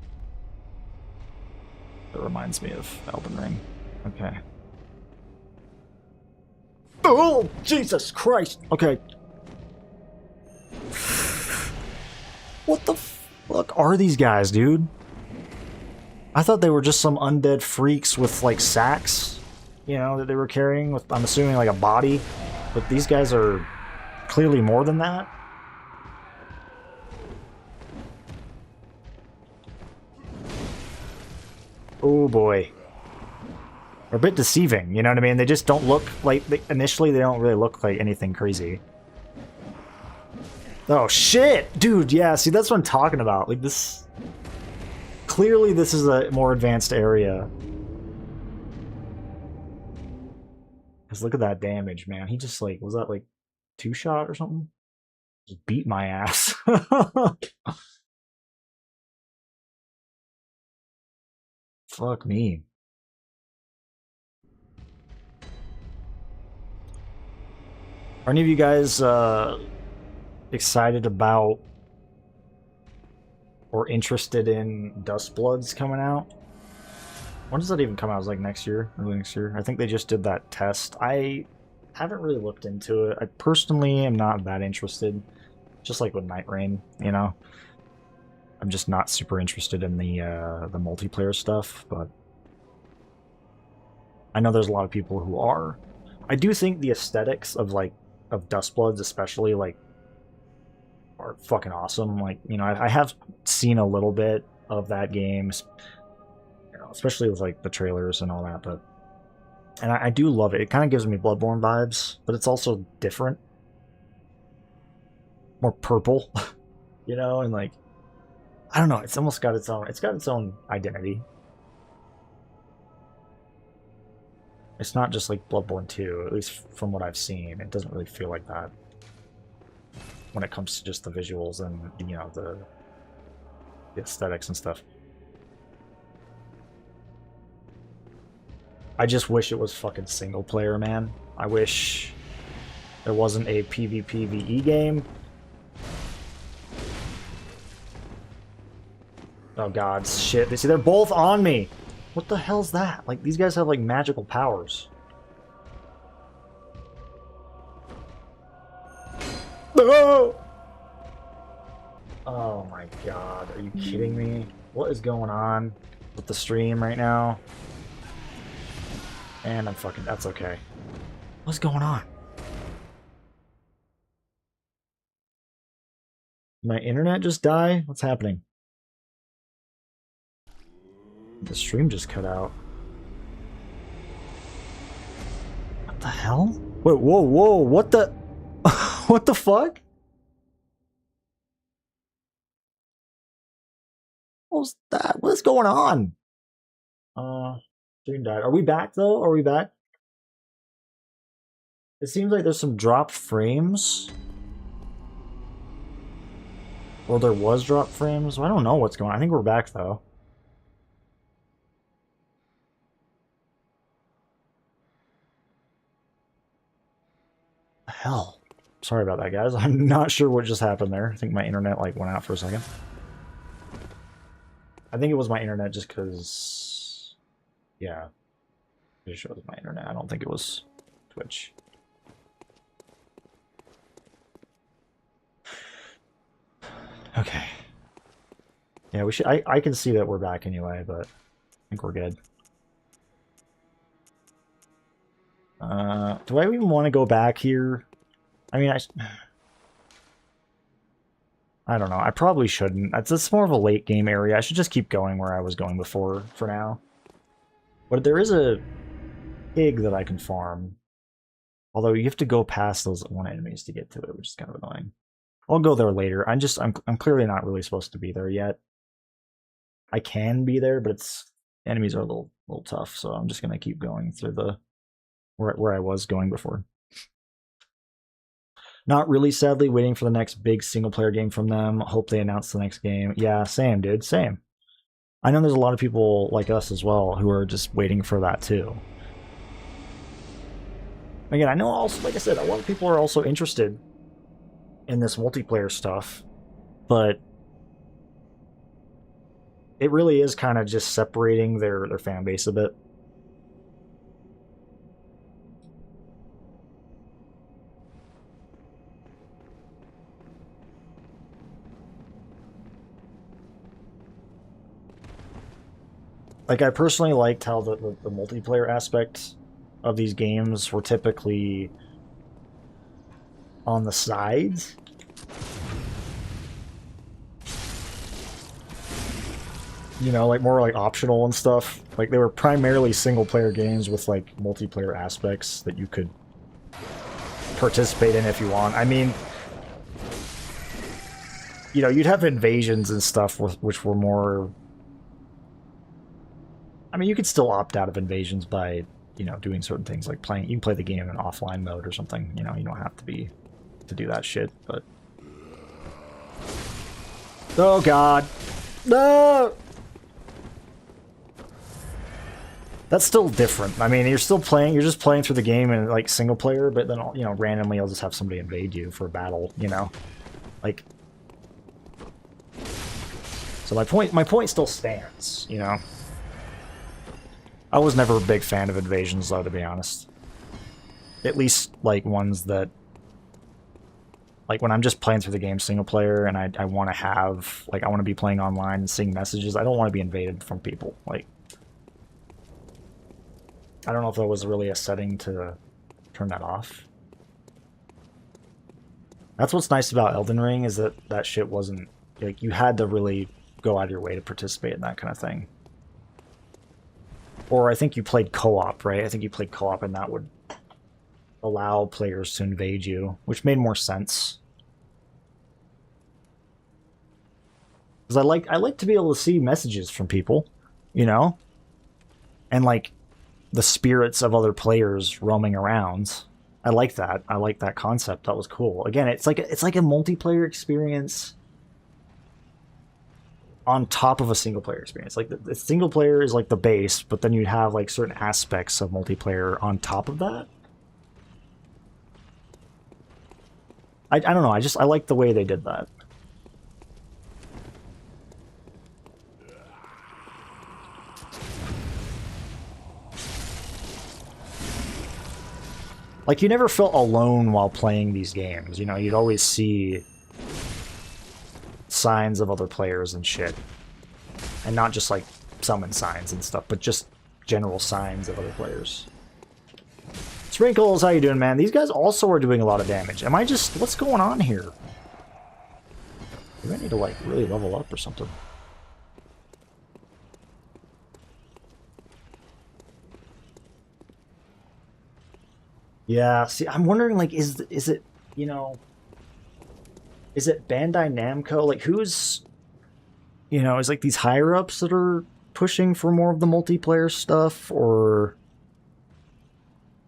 that reminds me of Elden Ring. Okay. Oh, Jesus Christ! Okay. What the fuck are these guys, dude? I thought they were just some undead freaks with, like, sacks. you know, that they were carrying with, I'm assuming, like a body. But these guys are clearly more than that. Oh boy. They're a bit deceiving, you know what I mean? They just don't look like, initially they don't really look like anything crazy. Oh shit! Dude, yeah, see, that's what I'm talking about. Like, this... Clearly this is a more advanced area. Because look at that damage, man. He just, like, was that, like, 2-shot or something? Just beat my ass. Fuck me. Are any of you guys, excited about or interested in Dustbloods coming out? When does that even come out? Is it like next year? Early next year? I think they just did that test. I haven't really looked into it. I personally am not that interested. Just like with Night Rain, you know? I'm just not super interested in the multiplayer stuff, but I know there's a lot of people who are. I do think the aesthetics of like of Dustbloods especially like are fucking awesome. Like, you know, I have seen a little bit of that game, you know, especially with like the trailers and all that, but and I do love it. It kind of gives me Bloodborne vibes, but it's also different, more purple, you know, and like I don't know, it's almost got its own identity. It's not just like Bloodborne 2, at least from what I've seen. It doesn't really feel like that when it comes to just the visuals and, you know, the aesthetics and stuff. I just wish it was fucking single player, man. I wish there wasn't a PvPvE game. Oh god, shit. They see they're both on me. What the hell's that? Like, these guys have like magical powers. Oh! Oh my god, are you kidding me? What is going on with the stream right now? And I'm fucking... that's okay. What's going on? Did my internet just die? What's happening? The stream just cut out. What the hell? Wait, whoa, whoa, what the... what the fuck? What was that? What is going on? Stream died. Are we back though? Are we back? It seems like there's some dropped frames. Or there was dropped frames. I don't know what's going on. I think we're back though. Hell. Sorry about that, guys. I'm not sure what just happened there. I think my internet like went out for a second. I think it was my internet just because... yeah. It shows my internet. I don't think it was Twitch. Okay. Yeah, we should... I can see that we're back anyway, but I think we're good. Do I even want to go back here? I mean, I don't know. I probably shouldn't. It's more of a late game area. I should just keep going where I was going before for now. But there is a pig that I can farm. Although you have to go past those one enemies to get to it, which is kind of annoying. I'll go there later. I'm clearly not really supposed to be there yet. I can be there, but enemies are a little tough, so I'm just gonna keep going through the where I was going before. Not really, sadly, waiting for the next big single-player game from them. Hope they announce the next game. Yeah, same, dude, same. I know there's a lot of people like us as well who are just waiting for that too. Again, I know also, like I said, a lot of people are also interested in this multiplayer stuff, but it really is kind of just separating their fan base a bit. Like, I personally liked how the multiplayer aspect of these games were typically on the sides. You know, like more like optional and stuff. Like they were primarily single player games with like multiplayer aspects that you could participate in if you want. I mean, you know, you'd have invasions and stuff which were more... I mean, you could still opt out of invasions by, you know, doing certain things like playing... You can play the game in offline mode or something. You know, you don't have to do that shit, but... Oh, God. No! That's still different. I mean, you're just playing through the game in, like, single player, but then, you know, randomly you'll just have somebody invade you for a battle, you know? Like... So my point still stands, you know? I was never a big fan of invasions, though, to be honest. At least, like, ones that... Like, when I'm just playing through the game single player and I want to have... Like, I want to be playing online and seeing messages, I don't want to be invaded from people. Like... I don't know if there was really a setting to turn that off. That's what's nice about Elden Ring, is that that shit wasn't... Like, you had to really go out of your way to participate in that kind of thing. Or I think you played co-op, right? I think you played co-op and that would allow players to invade you, which made more sense. Because I like to be able to see messages from people, you know? And like the spirits of other players roaming around. I like that. I like that concept. That was cool. Again, it's like a multiplayer experience on top of a single player experience. Like the single player is like the base, but then you'd have like certain aspects of multiplayer on top of that. I don't know. I like the way they did that. Like you never felt alone while playing these games. You know, you'd always see signs of other players and shit. And not just like summon signs and stuff, but just general signs of other players. Sprinkles, how you doing, man? These guys also are doing a lot of damage. Am I just... What's going on here? Do I need to like really level up or something? Yeah, see, I'm wondering, like, is it, you know... Is it Bandai Namco? Like, who's... You know, is like these higher-ups that are pushing for more of the multiplayer stuff, or...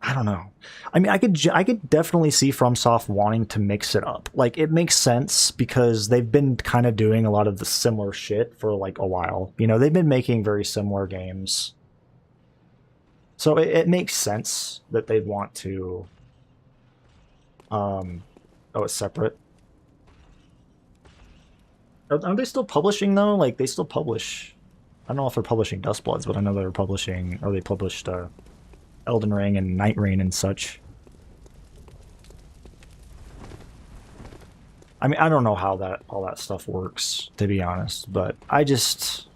I don't know. I mean, I could definitely see FromSoft wanting to mix it up. Like, it makes sense because they've been kind of doing a lot of the similar shit for, like, a while. You know, they've been making very similar games. So it makes sense that they'd want to... Oh, it's separate. Aren't they still publishing, though? Like, they still publish... I don't know if they're publishing Dustbloods, but I know they're publishing... Or they published Elden Ring and Night Rain and such. I mean, I don't know how all that stuff works, to be honest, but I just...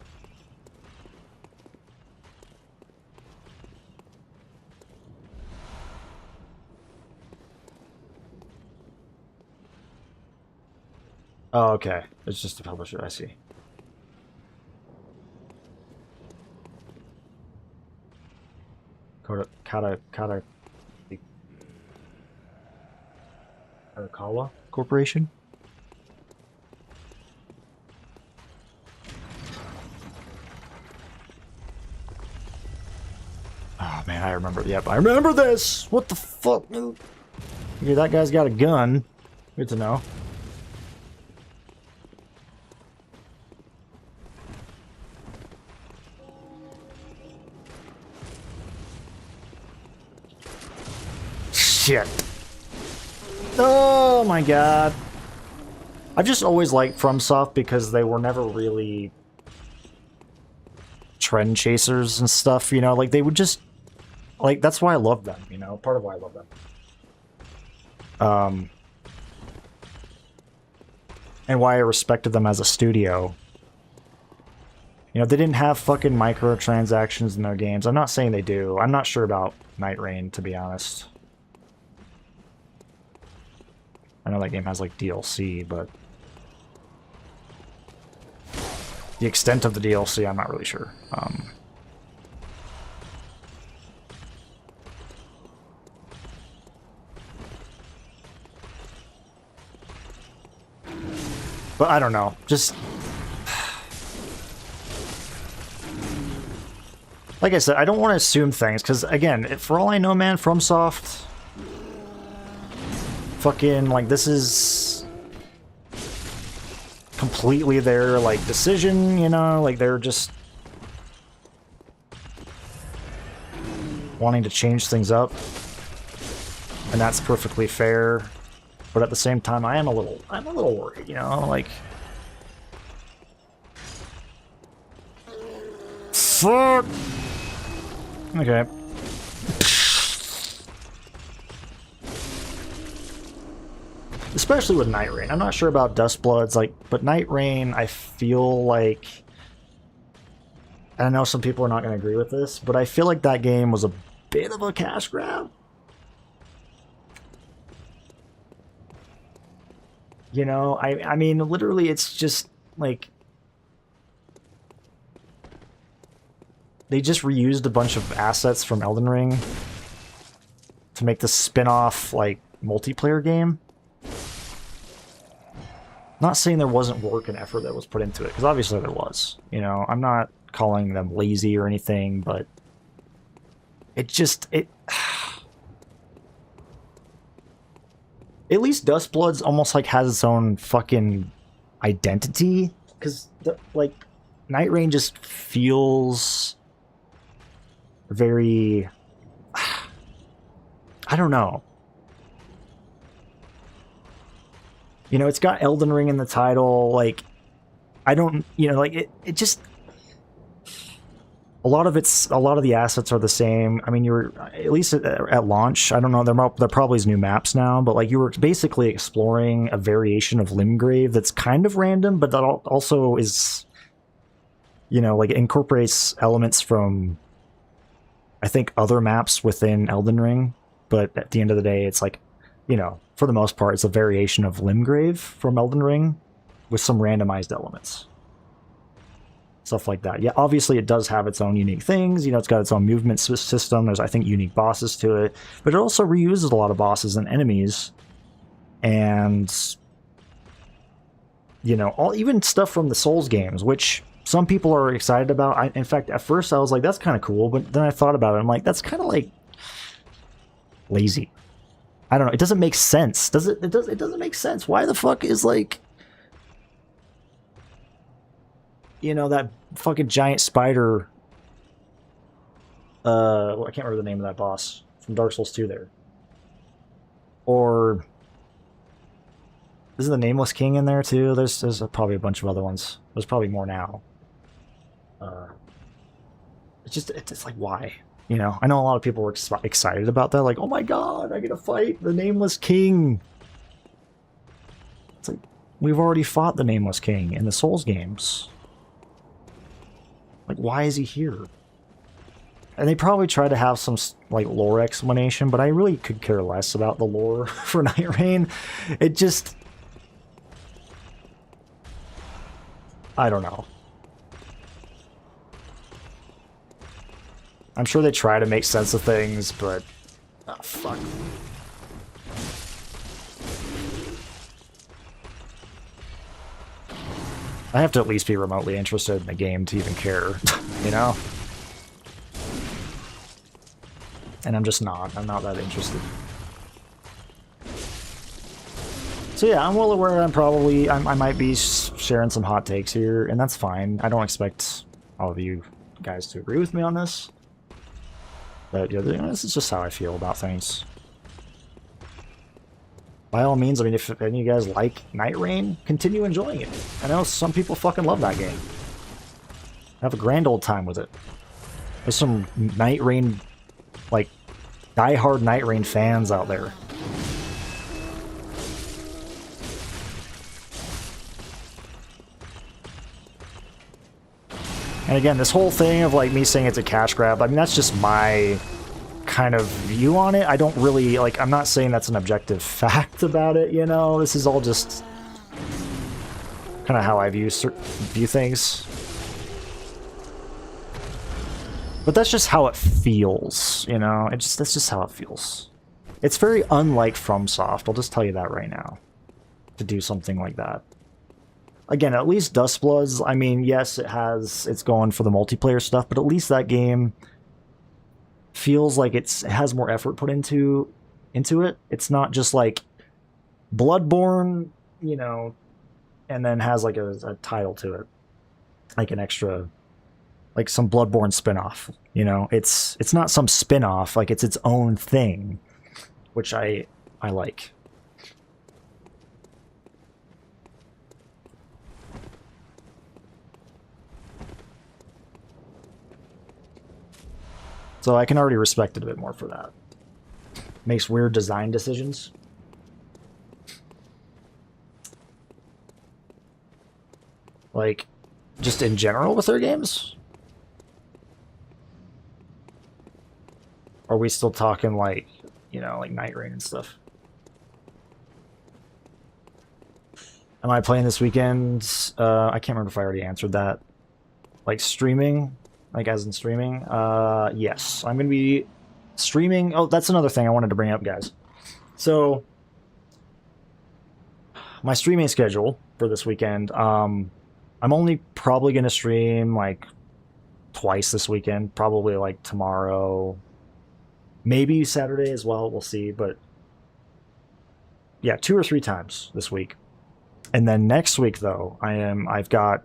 Oh, okay. It's just a publisher, I see. Arakawa Corporation? Oh man, I remember. Yep, I remember this! What the fuck, dude? Yeah, that guy's got a gun. Good to know. Shit. Oh my god. I've just always liked FromSoft because they were never really trend chasers and stuff, you know? Like, they would just... Like, that's why I love them, you know? Part of why I love them. And why I respected them as a studio. You know, they didn't have fucking microtransactions in their games. I'm not saying they do. I'm not sure about Night Rain, to be honest. I know that game has, like, DLC, but... the extent of the DLC, I'm not really sure. But I don't know. Just... like I said, I don't want to assume things, because, again, for all I know, man, FromSoft... fucking, like, this is... completely their, like, decision, you know? Like, they're just... wanting to change things up. And that's perfectly fair. But at the same time, I'm a little worried, you know? Like... fuck! Okay. Especially with Night Rain. I'm not sure about Dustbloods, like, but Night Rain, I feel like... I know some people are not going to agree with this, but I feel like that game was a bit of a cash grab. You know, I mean, literally, it's just, like... they just reused a bunch of assets from Elden Ring to make this spin-off, like, multiplayer game. Not saying there wasn't work and effort that was put into it, because obviously there was. You know, I'm not calling them lazy or anything, but it just... it... at least Dustbloods almost, like, has its own fucking identity, because, like, Night Rain just feels... very... I don't know. You know, it's got Elden Ring in the title, like, I don't, you know, like, it just... a lot of the assets are the same. I mean, you were, at least at launch, I don't know, there probably is new maps now, but, like, you were basically exploring a variation of Limgrave that's kind of random, but that also is, you know, like, it incorporates elements from... I think other maps within Elden Ring, but at the end of the day, it's like, you know, for the most part, it's a variation of Limgrave from Elden Ring with some randomized elements. Stuff like that. Yeah, obviously it does have its own unique things. You know, it's got its own movement system. There's, I think, unique bosses to it, but it also reuses a lot of bosses and enemies. And, you know, even stuff from the Souls games, which... some people are excited about. In fact, at first I was like, that's kind of cool, but then I thought about it. I'm like, that's kind of like lazy. I don't know. It doesn't make sense. Does it? It doesn't make sense. Why the fuck is, like, you know, that fucking giant spider? I can't remember the name of that boss from Dark Souls 2 there. Or isn't the Nameless King in there too? There's probably a bunch of other ones. There's probably more now. It's like, why? You know, I know a lot of people were excited about that, like, oh my god, I get to fight the Nameless King. It's like, we've already fought the Nameless King in the Souls games. Like, why is he here? And they probably try to have some, like, lore explanation, but I really could care less about the lore for Night Rain. It just... I don't know. I'm sure they try to make sense of things, but... oh, fuck. I have to at least be remotely interested in the game to even care, you know? And I'm just not. I'm not that interested. So yeah, I'm well aware I might be sharing some hot takes here, and that's fine. I don't expect all of you guys to agree with me on this. But yeah, this is just how I feel about things. By all means, I mean, if any of you guys like Night Rain, continue enjoying it. I know some people fucking love that game. Have a grand old time with it. There's some Night Rain, like, die-hard Night Rain fans out there. And again, this whole thing of like me saying it's a cash grab, I mean, that's just my kind of view on it. I don't really, like, I'm not saying that's an objective fact about it, you know? This is all just kind of how I view things. But that's just how it feels, you know? That's just how it feels. It's very unlike FromSoft, I'll just tell you that right now, to do something like that. Again, at least Dustbloods, I mean, yes, it's going for the multiplayer stuff, but at least that game feels like it has more effort put into it. It's not just like Bloodborne, you know, and then has like a title to it, like an extra, like some Bloodborne spin-off, you know? It's not some spin-off, like it's its own thing, which I like. So I can already respect it a bit more for that. Makes weird design decisions. Like, just in general with their games? Or are we still talking like, you know, like Night Rain and stuff? Am I playing this weekend? I can't remember if I already answered that. Like streaming? Like as in streaming? Yes. I'm going to be streaming. Oh, that's another thing I wanted to bring up, guys. So, my streaming schedule for this weekend, I'm only probably going to stream like twice this weekend. Probably like tomorrow. Maybe Saturday as well. We'll see. But yeah, 2 or 3 times this week. And then next week, though, I've got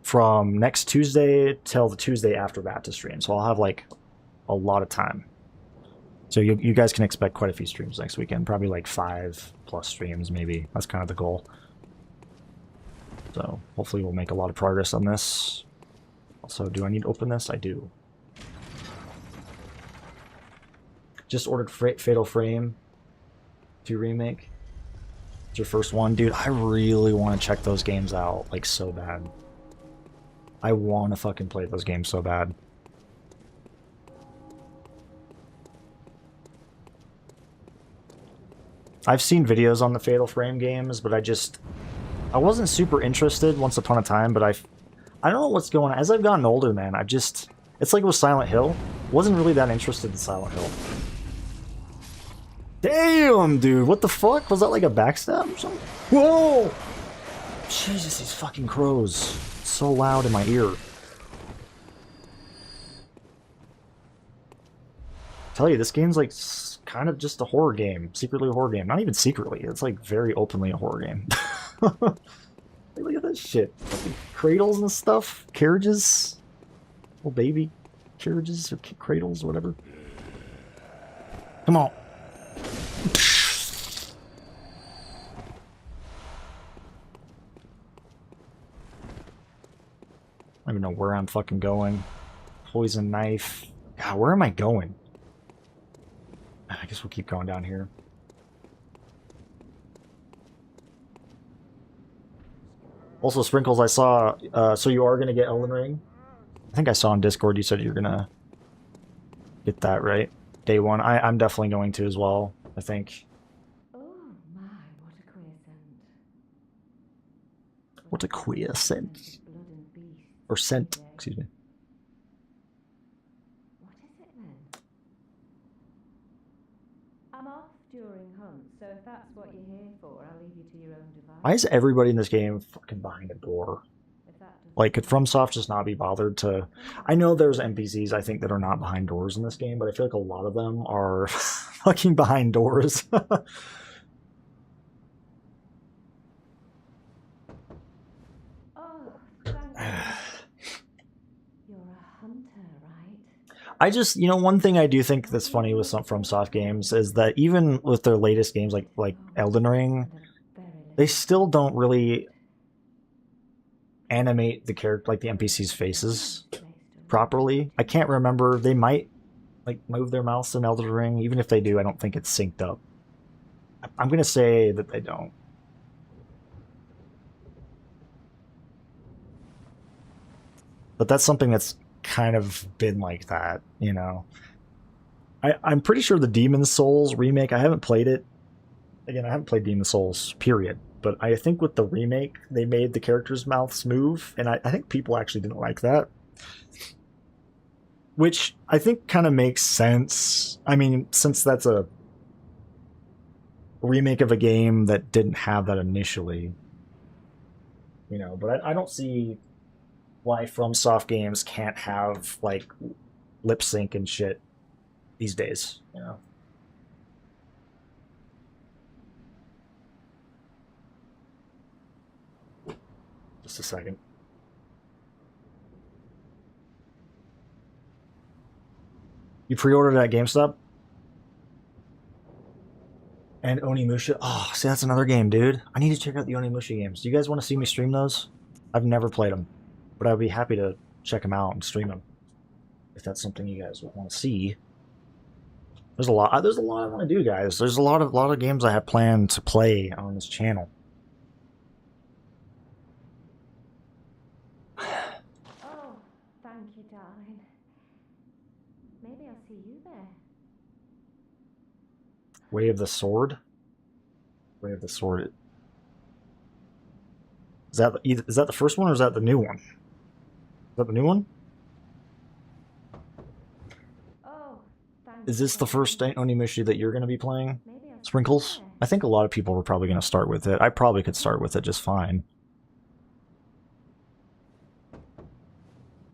from next Tuesday till the Tuesday after that to stream. So I'll have like a lot of time. So you guys can expect quite a few streams next weekend. Probably like 5+ streams, maybe. That's kind of the goal. So hopefully we'll make a lot of progress on this. Also, do I need to open this? I do. Just ordered Fatal Frame 2 Remake. It's your first one. Dude, I really want to check those games out, like, so bad. I want to fucking play those games so bad. I've seen videos on the Fatal Frame games, but I wasn't super interested once upon a time, but I don't know what's going on. As I've gotten older, man, it's like with Silent Hill. Wasn't really that interested in Silent Hill. Damn, dude, what the fuck? Was that like a backstab or something? Whoa! Jesus, these fucking crows. So loud in my ear. Tell you, this game's like kind of just a horror game. Secretly a horror game. Not even secretly. It's like very openly a horror game. Look at that shit. Fucking cradles and stuff. Carriages. Little baby carriages or cradles or whatever. Come on. I don't even know where I'm fucking going. Poison knife. God, where am I going? I guess we'll keep going down here. Also, Sprinkles, I saw, so you are going to get Elden Ring? I think I saw on Discord you said you're going to get that, right? Day one. I'm definitely going to as well, I think. Oh my, what a queer scent. What a queer scent. Or scent, excuse me. What is it then? I'm off during hunt, so if that's what you're here for, I'll leave you to your own device. Why is everybody in this game fucking behind a door? Like, could FromSoft just not be bothered to... I know there's NPCs, I think, that are not behind doors in this game, but I feel like a lot of them are fucking behind doors. Oh, thank you. You're a hunter, right? I just, you know, one thing I do think that's funny with some FromSoft games is that even with their latest games like Elden Ring, they still don't really animate the character, like the NPCs' faces properly. I can't remember. They might like move their mouths in Elden Ring. Even if they do, I don't think it's synced up. I'm gonna say that they don't. But that's something that's kind of been like that, you know. I'm pretty sure the Demon Souls remake, I haven't played it. Again, I haven't played Demon Souls, period. But I think with the remake, they made the characters' mouths move, and I think people actually didn't like that. Which I think kind of makes sense. I mean, since that's a remake of a game that didn't have that initially, you know, but I don't see why FromSoft games can't have, like, lip sync and shit these days, you know. Just a second. You pre-ordered at GameStop? And Onimusha. Oh, see, that's another game, dude. I need to check out the Onimusha games. Do you guys want to see me stream those? I've never played them, but I'd be happy to check them out and stream them if that's something you guys want to see. There's a lot. There's a lot I want to do, guys. There's a lot of games I have planned to play on this channel. Oh, thank you, darling. Maybe I'll see you there. Way of the Sword. Way of the Sword. Is that the first one or is that the new one? Is that the new one? Oh, thank Is this the first Onimusha that you're going to be playing? Maybe I'll see Sprinkles? you there. I think a lot of people were probably going to start with it. I probably could start with it just fine.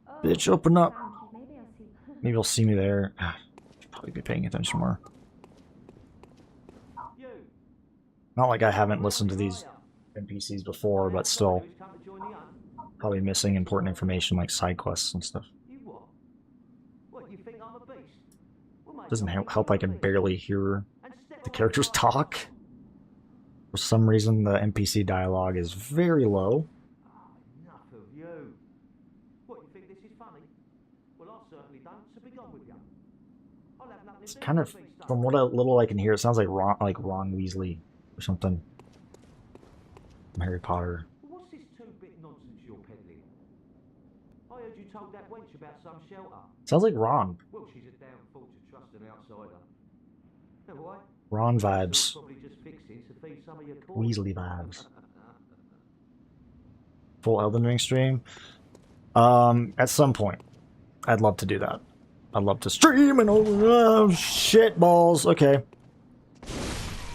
Oh, Bitch, open up. thank you. Maybe I'll see. Maybe you'll see me there. Should probably be paying attention more. Not like I haven't listened to these NPCs before, but still probably missing important information like side quests and stuff. Doesn't help I can barely hear the characters talk. For some reason, the NPC dialogue is very low. Enough of you. What, you think this is funny? Well, I certainly don't, so be gone with you. I'll have nothing It's to kind do of, with these from what little I can hear, it sounds like Ron Weasley or something from Harry Potter. What's this two-bit nonsense you're peddling? I heard you told that wench about some shelter. Sounds like Ron. Well, she's a damn fool to trust an outsider. Never mind. Ron vibes. Probably just fixing to feed some of your coin. Weasley vibes. Full Elden Ring stream? At some point. I'd love to do that. I'd love to stream and shit balls. Okay.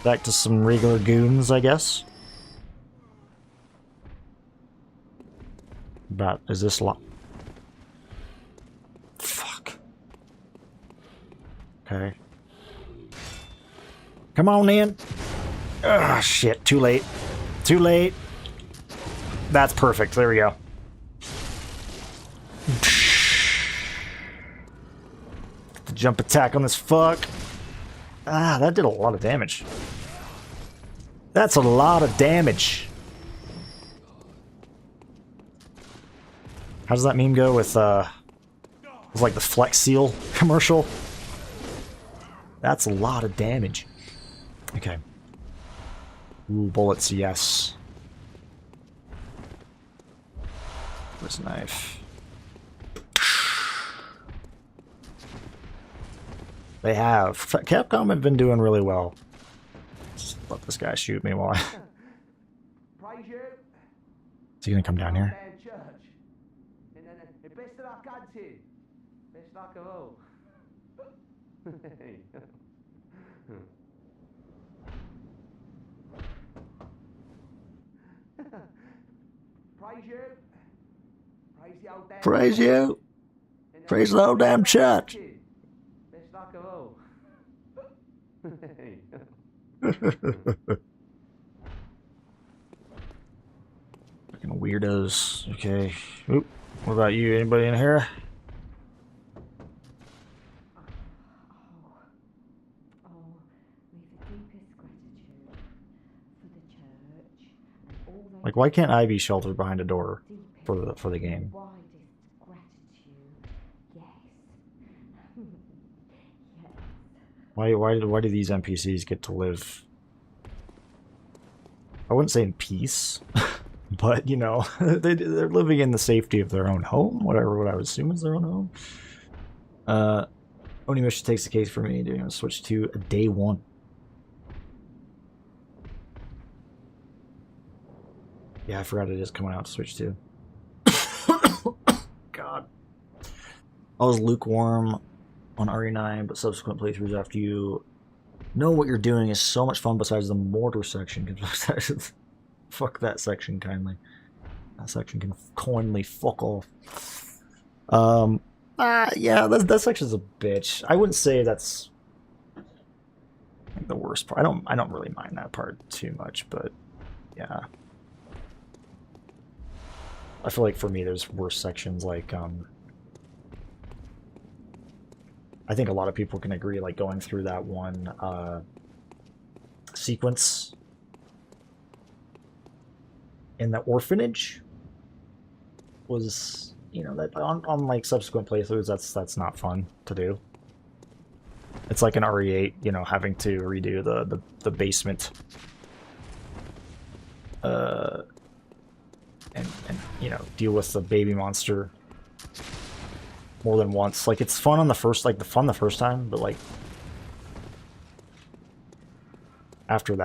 Back to some regular goons, I guess. But is this fuck. Okay. Come on in. Ah, shit. Too late. Too late. That's perfect. There we go. The jump attack on this fuck. Ah, that did a lot of damage. That's a lot of damage. How does that meme go with like the Flex Seal commercial? That's a lot of damage. Okay. Ooh, bullets, yes. This knife. They have. Capcom have been doing really well. Just let this guy shoot me while I... Praise you. Is he gonna come down here? Damn church. And best of luck hunting. Best luck of all. Praise you. Praise the old damn Praise you. And Praise the old damn church. Best luck of all. Fucking weirdos. Okay. Oop. What about you? Anybody in here? Oh, we've the deepest gratitude for the church and all they Like, why can't I be sheltered behind a door for the game? widest gratitude. Yes. Yes. Why do these NPCs get to live? I wouldn't say in peace, But, you know, they're living in the safety of their own home, whatever what I would assume is their own home. Onimusha takes the case for me. Doing a switch to day one. Yeah, I forgot it is coming out to Switch 2. God. I was lukewarm on RE9, but subsequent playthroughs after you know what you're doing is so much fun besides the mortar section. Fuck that section kindly. That section can kindly fuck off. Yeah, that section's a bitch. I wouldn't say that's like the worst part. I don't really mind that part too much, but yeah. I feel like for me there's worse sections like I think a lot of people can agree like going through that one sequence in the orphanage was, you know, that on like subsequent playthroughs that's not fun to do. It's like an RE8, you know, having to redo the basement and you know, deal with the baby monster more than once. Like it's fun on the first the first time, but like after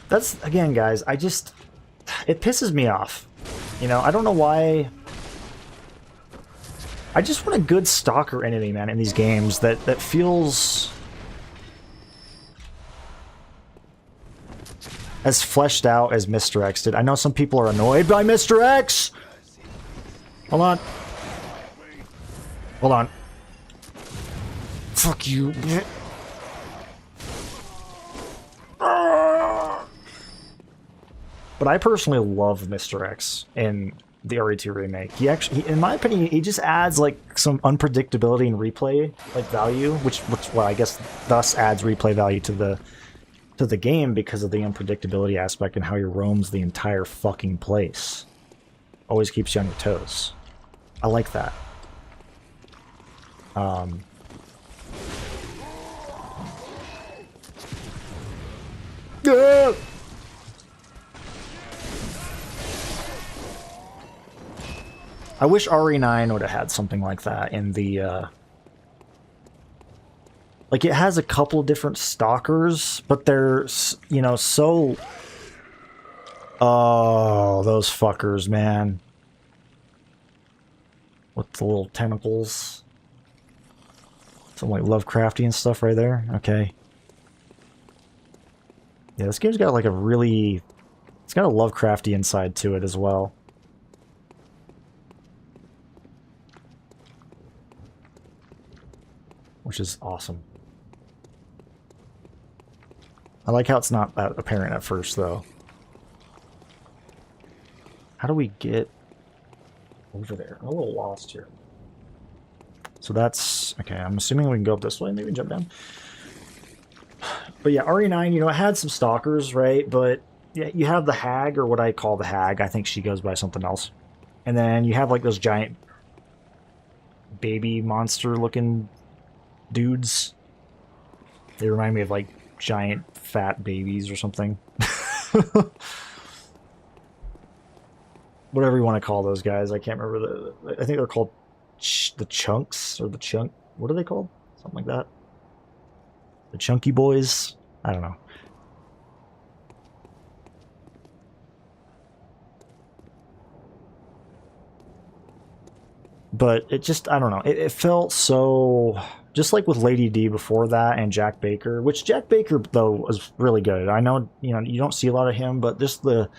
that's again, guys, it pisses me off. You know, I don't know why. I just want a good stalker enemy, man, in these games that feels as fleshed out as Mr. X did. I know some people are annoyed by Mr. X. Hold on. Hold on. Fuck you. But I personally love Mr. X in the RE2 remake. He actually, in my opinion, he just adds like some unpredictability and replay like value, which well, I guess thus adds replay value to the game because of the unpredictability aspect and how he roams the entire fucking place. Always keeps you on your toes. I like that. Yeah! I wish RE9 would have had something like that in the, like, it has a couple different stalkers, but they're, you know, so... Oh, those fuckers, man. With the little tentacles. Some, like, Lovecraftian stuff right there. Okay. Yeah, this game's got, like, a really... It's got a Lovecraftian side to it as well. Which is awesome. I like how it's not that apparent at first, though. How do we get over there? I'm a little lost here. So that's... Okay, I'm assuming we can go up this way, maybe jump down. But yeah, RE9, you know, it had some stalkers, right? But yeah, you have the Hag, or what I call the Hag. I think she goes by something else. And then you have, like, those giant baby monster-looking dudes. They remind me of like giant fat babies or something. Whatever you want to call those guys. I can't remember I think they're called the chunks or the chunk. What are they called? Something like that. The chunky boys. I don't know. But it just, I don't know. It felt so... Just like with Lady D before that and Jack Baker, which Jack Baker, though, was really good. I know, you know, you don't see a lot of him, but just the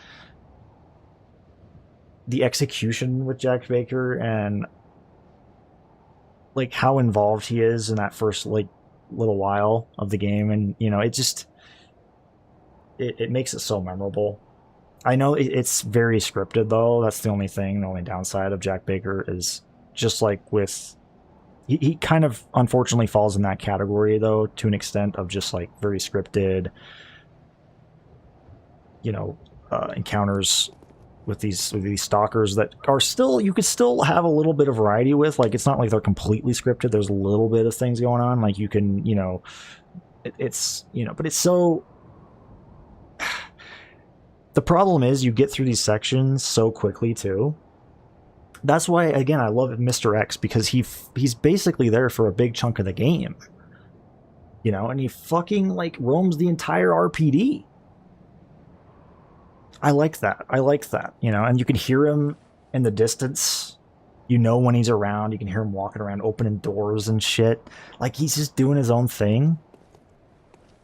execution with Jack Baker and like how involved he is in that first like little while of the game, and you know, it just it makes it so memorable. I know it's very scripted though. That's the only thing. The only downside of Jack Baker is just like with... He kind of, unfortunately, falls in that category, though, to an extent of just, like, very scripted, you know, encounters with these stalkers that are still... You could still have a little bit of variety with. Like, it's not like they're completely scripted. There's a little bit of things going on. Like, you can, you know... It's, you know, but it's so... The problem is you get through these sections so quickly too. That's why, again, I love Mr. X, because he's basically there for a big chunk of the game. You know, and he fucking, like, roams the entire RPD. I like that. I like that, you know, and you can hear him in the distance. You know when he's around. You can hear him walking around, opening doors and shit. Like, he's just doing his own thing.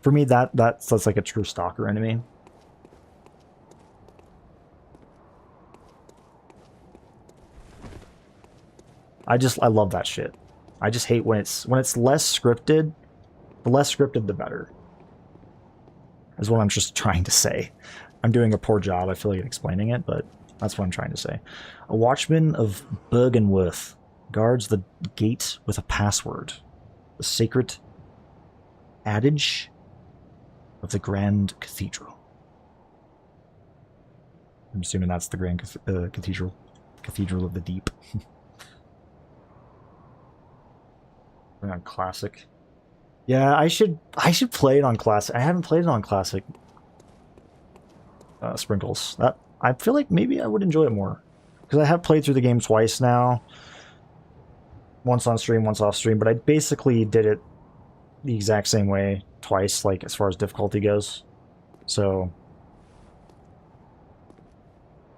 For me, that's like a true stalker enemy. I love that shit. I just hate when it's less scripted. The less scripted, the better. Is what I'm just trying to say. I'm doing a poor job, I feel like, explaining it, but that's what I'm trying to say. A watchman of Bergenworth guards the gate with a password. The sacred adage of the Grand Cathedral. I'm assuming that's the Grand Cathedral. Cathedral of the Deep. On Classic. Yeah, I should play it on Classic. I haven't played it on Classic. Sprinkles. That I feel like maybe I would enjoy it more, because I have played through the game twice now. Once on stream, once off stream, but I basically did it the exact same way twice, like as far as difficulty goes. So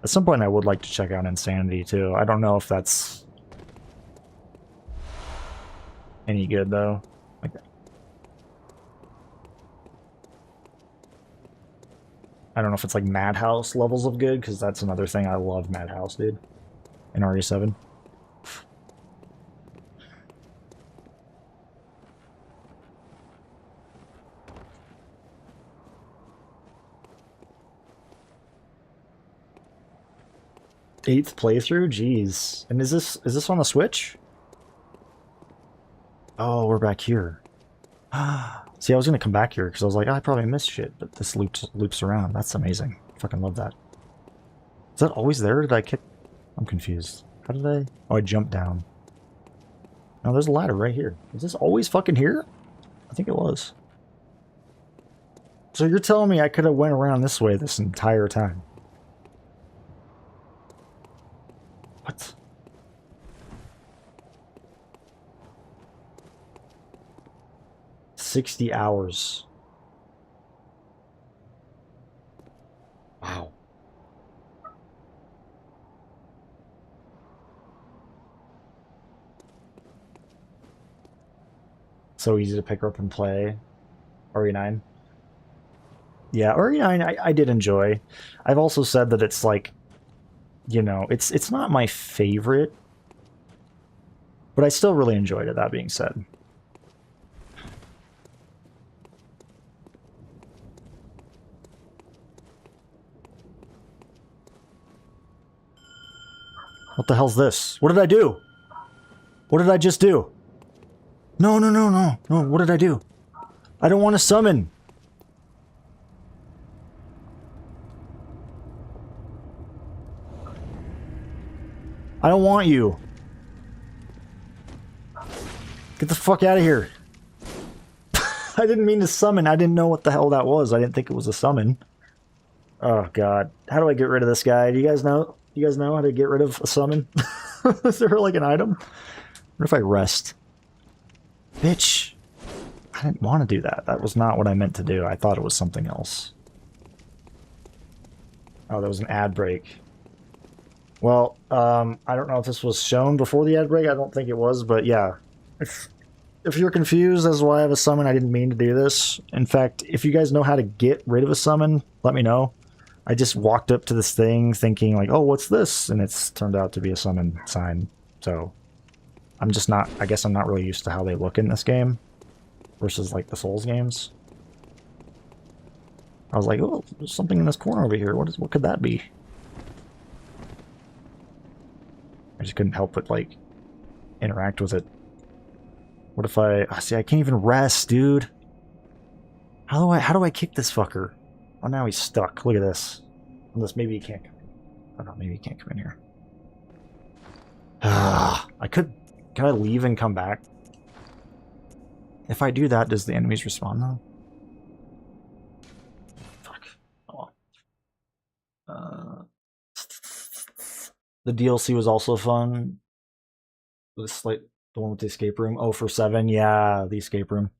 at some point I would like to check out Insanity too. I don't know if that's any good though. Like, I don't know if it's like Madhouse levels of good, because that's another thing. I love Madhouse, dude. In RE7. Eighth playthrough? Jeez. And is this on the Switch? Oh, we're back here. See, I was gonna come back here because I was like, oh, I probably missed shit, but this loops around. That's amazing. Fucking love that. Is that always there? Did I kick? I'm confused. How did I? Oh, I jumped down. No, there's a ladder right here. Is this always fucking here? I think it was. So you're telling me I could have went around this way this entire time? What? $60 hours. Wow. So easy to pick up and play. RE9. Yeah, RE9 I did enjoy. I've also said that it's like, you know, it's not my favorite, but I still really enjoyed it, that being said. What the hell's this? What did I do? What did I just do? No, no, no, no. No, what did I do? I don't want to summon. I don't want you. Get the fuck out of here. I didn't mean to summon. I didn't know what the hell that was. I didn't think it was a summon. Oh god. How do I get rid of this guy? Do you guys know? You guys know how to get rid of a summon? Is there like an item? What if I rest? Bitch. I didn't want to do that. That was not what I meant to do. I thought it was something else. Oh, that was an ad break. Well, I don't know if this was shown before the ad break. I don't think it was, but yeah. If you're confused as to why I have a summon, I didn't mean to do this. In fact, if you guys know how to get rid of a summon, let me know. I just walked up to this thing thinking like, oh, what's this? And it's turned out to be a summon sign. So I'm just not, I guess I'm not really used to how they look in this game versus like the Souls games. I was like, oh, there's something in this corner over here. What could that be? I just couldn't help but like interact with it. What if I see? I can't even rest, dude. How do I kick this fucker? Oh, now he's stuck. Look at this. Unless maybe he can't come in. Oh no, maybe he can't come in here. Can I leave and come back? If I do that, does the enemies respawn though? The DLC was also fun. The one with the escape room. Oh, for 7, yeah, the escape room.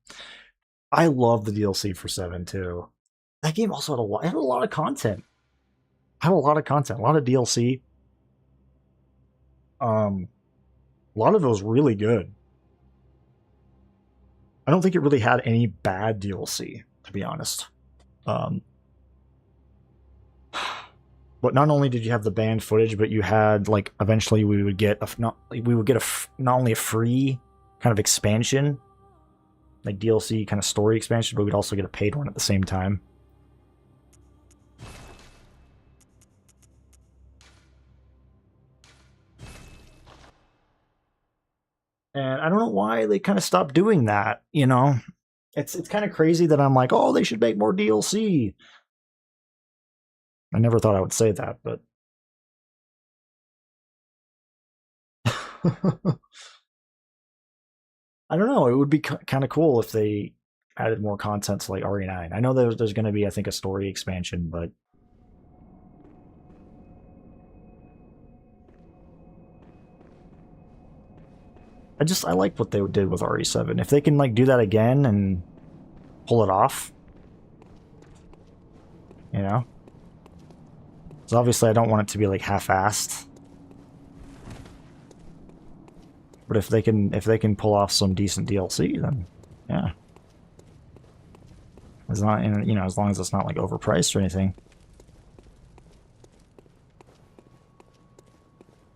I love the DLC for 7 too. That game also had a lot of content. Had a lot of content, a lot of DLC. A lot of it was really good. I don't think it really had any bad DLC, to be honest. But not only did you have the banned footage, but you had like eventually we would get not only a free kind of expansion, like DLC kind of story expansion, but we'd also get a paid one at the same time. And I don't know why they kind of stopped doing that, you know? It's kind of crazy that I'm like, oh, they should make more DLC. I never thought I would say that, but I don't know. It would be kind of cool if they added more content to like RE9. I know there's going to be, I think, a story expansion, but I like what they did with RE7. If they can like do that again and pull it off, you know. So obviously, I don't want it to be like half-assed. But if they can pull off some decent DLC, then yeah. As long, you know, as long as it's not like overpriced or anything.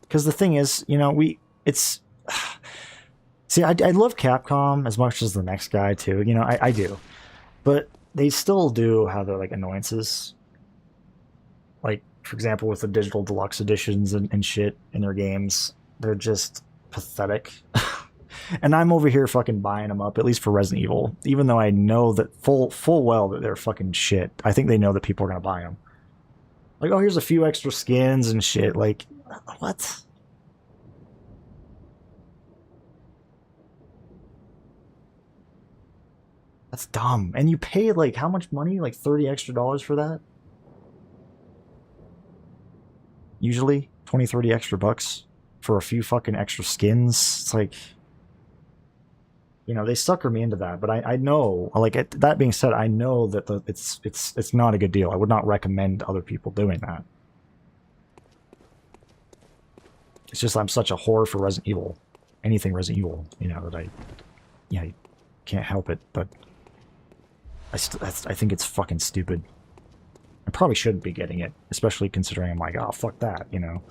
Because the thing is, you know, see, I love Capcom as much as the next guy too. You know, I do, but they still do have their like annoyances. Like, for example, with the digital deluxe editions and shit in their games, they're just pathetic. And I'm over here fucking buying them up, at least for Resident Evil, even though I know that full well that they're fucking shit. I think they know that people are gonna buy them. Like, oh, here's a few extra skins and shit. Like, what? That's dumb. And you pay like how much money? Like $30 extra for that? Usually 20, 30 extra bucks for a few fucking extra skins. It's like, you know, they sucker me into that, but I know, like, that being said, I know that it's not a good deal. I would not recommend other people doing that. It's just I'm such a whore for Resident Evil, anything Resident Evil, you know, that I can't help it. But I think it's fucking stupid. I probably shouldn't be getting it, especially considering I'm like, oh fuck that, you know.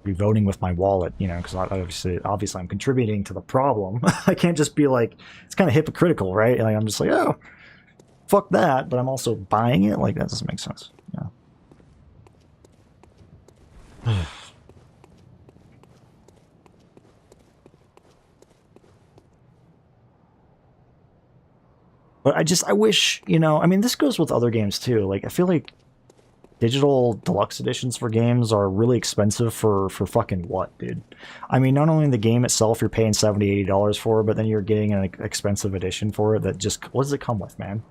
Be voting with my wallet, you know, because obviously I'm contributing to the problem. I can't just be like, it's kind of hypocritical, right? Like, I'm just like, oh, fuck that, but I'm also buying it. Like, that doesn't make sense. Yeah. But I wish, you know, I mean, this goes with other games too. Like, I feel like digital deluxe editions for games are really expensive for fucking what, dude? I mean, not only the game itself you're paying $70, $80 for, but then you're getting an expensive edition for it that just, what does it come with, man?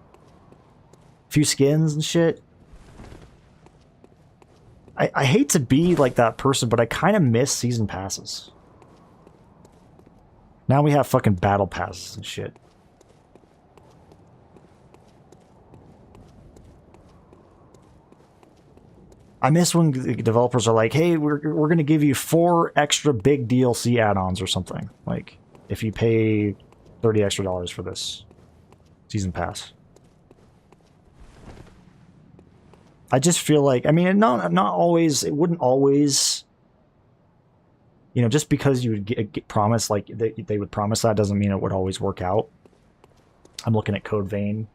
A few skins and shit? I hate to be like that person, but I kind of miss season passes. Now we have fucking battle passes and shit. I miss when developers are like, hey, we're going to give you 4 extra big DLC add-ons or something. Like, if you pay $30 extra for this season pass. I just feel like, I mean, not always, it wouldn't always, you know, just because you would get promised, like, they would promise that doesn't mean it would always work out. I'm looking at Code Vein.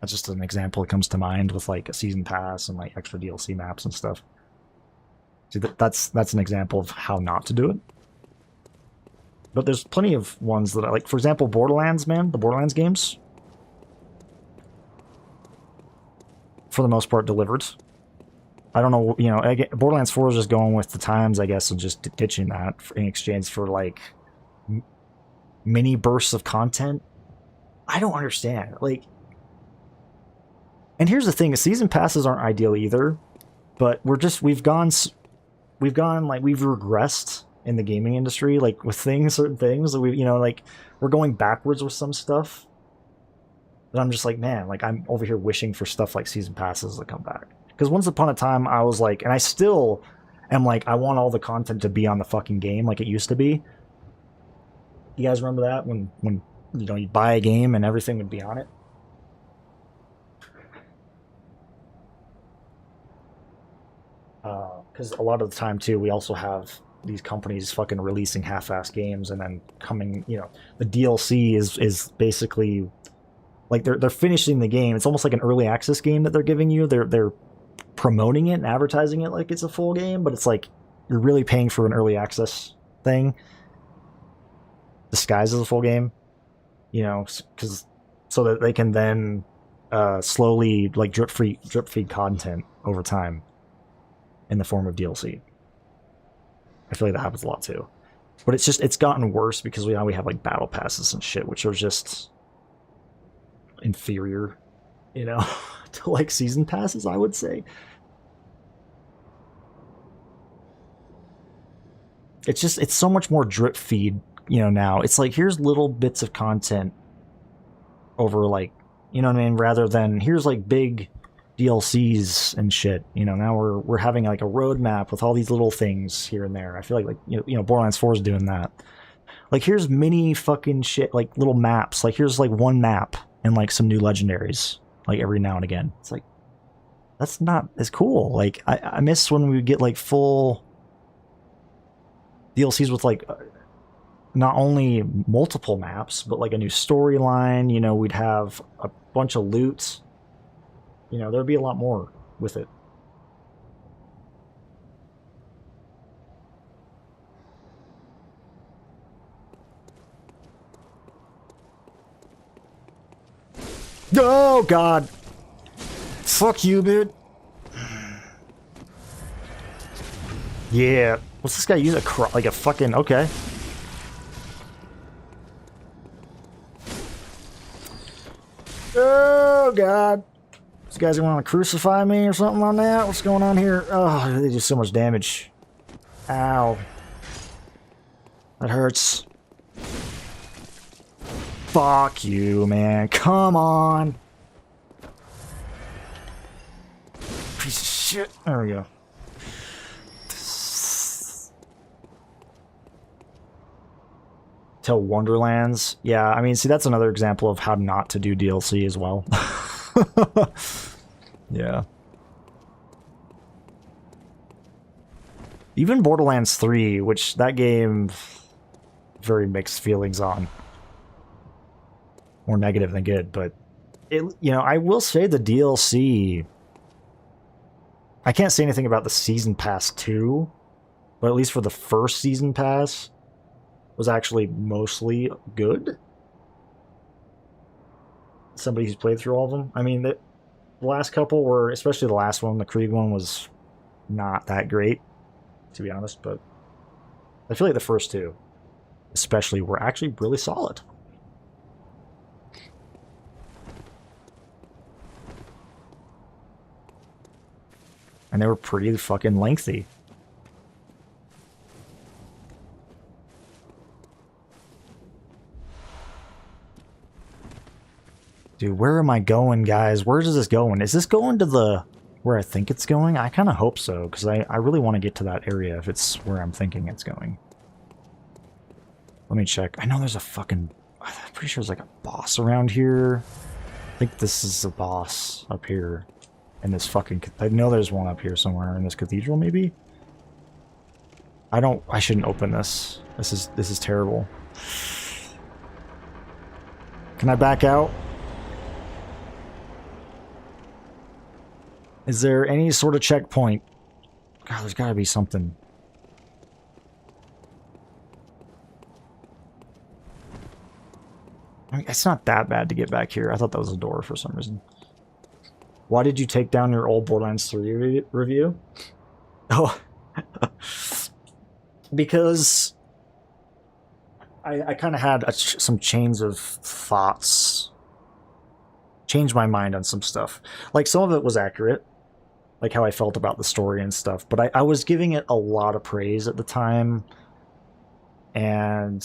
That's just an example that comes to mind with like a season pass and like extra DLC maps and stuff. See, that's an example of how not to do it. But there's plenty of ones that I like. For example, Borderlands, man, the Borderlands games, for the most part, delivered. I don't know, you know, Borderlands 4 is just going with the times, I guess, and just ditching that in exchange for like mini bursts of content. I don't understand, like. And here's the thing, season passes aren't ideal either, but we've gone we've gone like we've regressed in the gaming industry, like with certain things that we, like we're going backwards with some stuff. And I'm just like, man, like I'm over here wishing for stuff like season passes to come back. Because once upon a time, I was like, and I still am like, I want all the content to be on the fucking game like it used to be. You guys remember that when you'd buy a game and everything would be on it? Because a lot of the time too, we also have these companies fucking releasing half-ass games and then coming, the DLC is basically like they're finishing the game. It's almost like an early access game that they're giving you. They're promoting it and advertising it like it's a full game, but it's like you're really paying for an early access thing disguised as a full game, because so that they can then slowly like drip feed content over time in the form of DLC. I feel like that happens a lot too, but it's gotten worse because now we have like battle passes and shit, which are just inferior, to like season passes, I would say. It's so much more drip feed, now. It's like, here's little bits of content over like, you know what I mean? Rather than here's like big DLCs and shit. Now we're having like a roadmap with all these little things here and there. I feel like Borderlands 4 is doing that. Like here's mini fucking shit, like little maps. Like here's like one map and like some new legendaries, like every now and again. It's like, that's not as cool. Like I miss when we would get like full DLCs with like not only multiple maps, but like a new storyline. We'd have a bunch of loot. There'd be a lot more with it. Oh, God. Fuck you, dude. Yeah. What's this guy use? Like a fucking... Okay. Oh, God. These guys want to crucify me or something on that? What's going on here? Oh, they do so much damage. Ow. That hurts. Fuck you, man. Come on. Piece of shit. There we go. Tell Wonderlands. Yeah, I mean, see, that's another example of how not to do DLC as well. Yeah. Even Borderlands 3, which that game, very mixed feelings on. More negative than good, but it, I will say the DLC, I can't say anything about the Season Pass 2, but at least for the first Season Pass, was actually mostly good. Somebody who's played through all of them. I mean, the last couple were, especially the last one, the Krieg one, was not that great, to be honest, but I feel like the first two, especially, were actually really solid. And they were pretty fucking lengthy. Dude, where am I going, guys? Where is this going? Is this going to where I think it's going? I kind of hope so, because I really want to get to that area if it's where I'm thinking it's going. Let me check. I know there's a fucking... I'm pretty sure there's like a boss around here. I think this is the boss up here. In this fucking... I know there's one up here somewhere in this cathedral, maybe? I shouldn't open this. This is terrible. Can I back out? Is there any sort of checkpoint? God, there's gotta be something. I mean, it's not that bad to get back here. I thought that was a door for some reason. Why did you take down your old Borderlands 3 review? Oh. Because I kind of had some chains of thoughts. Changed my mind on some stuff. Like, some of it was accurate. like how I felt about the story and stuff, but I was giving it a lot of praise at the time, and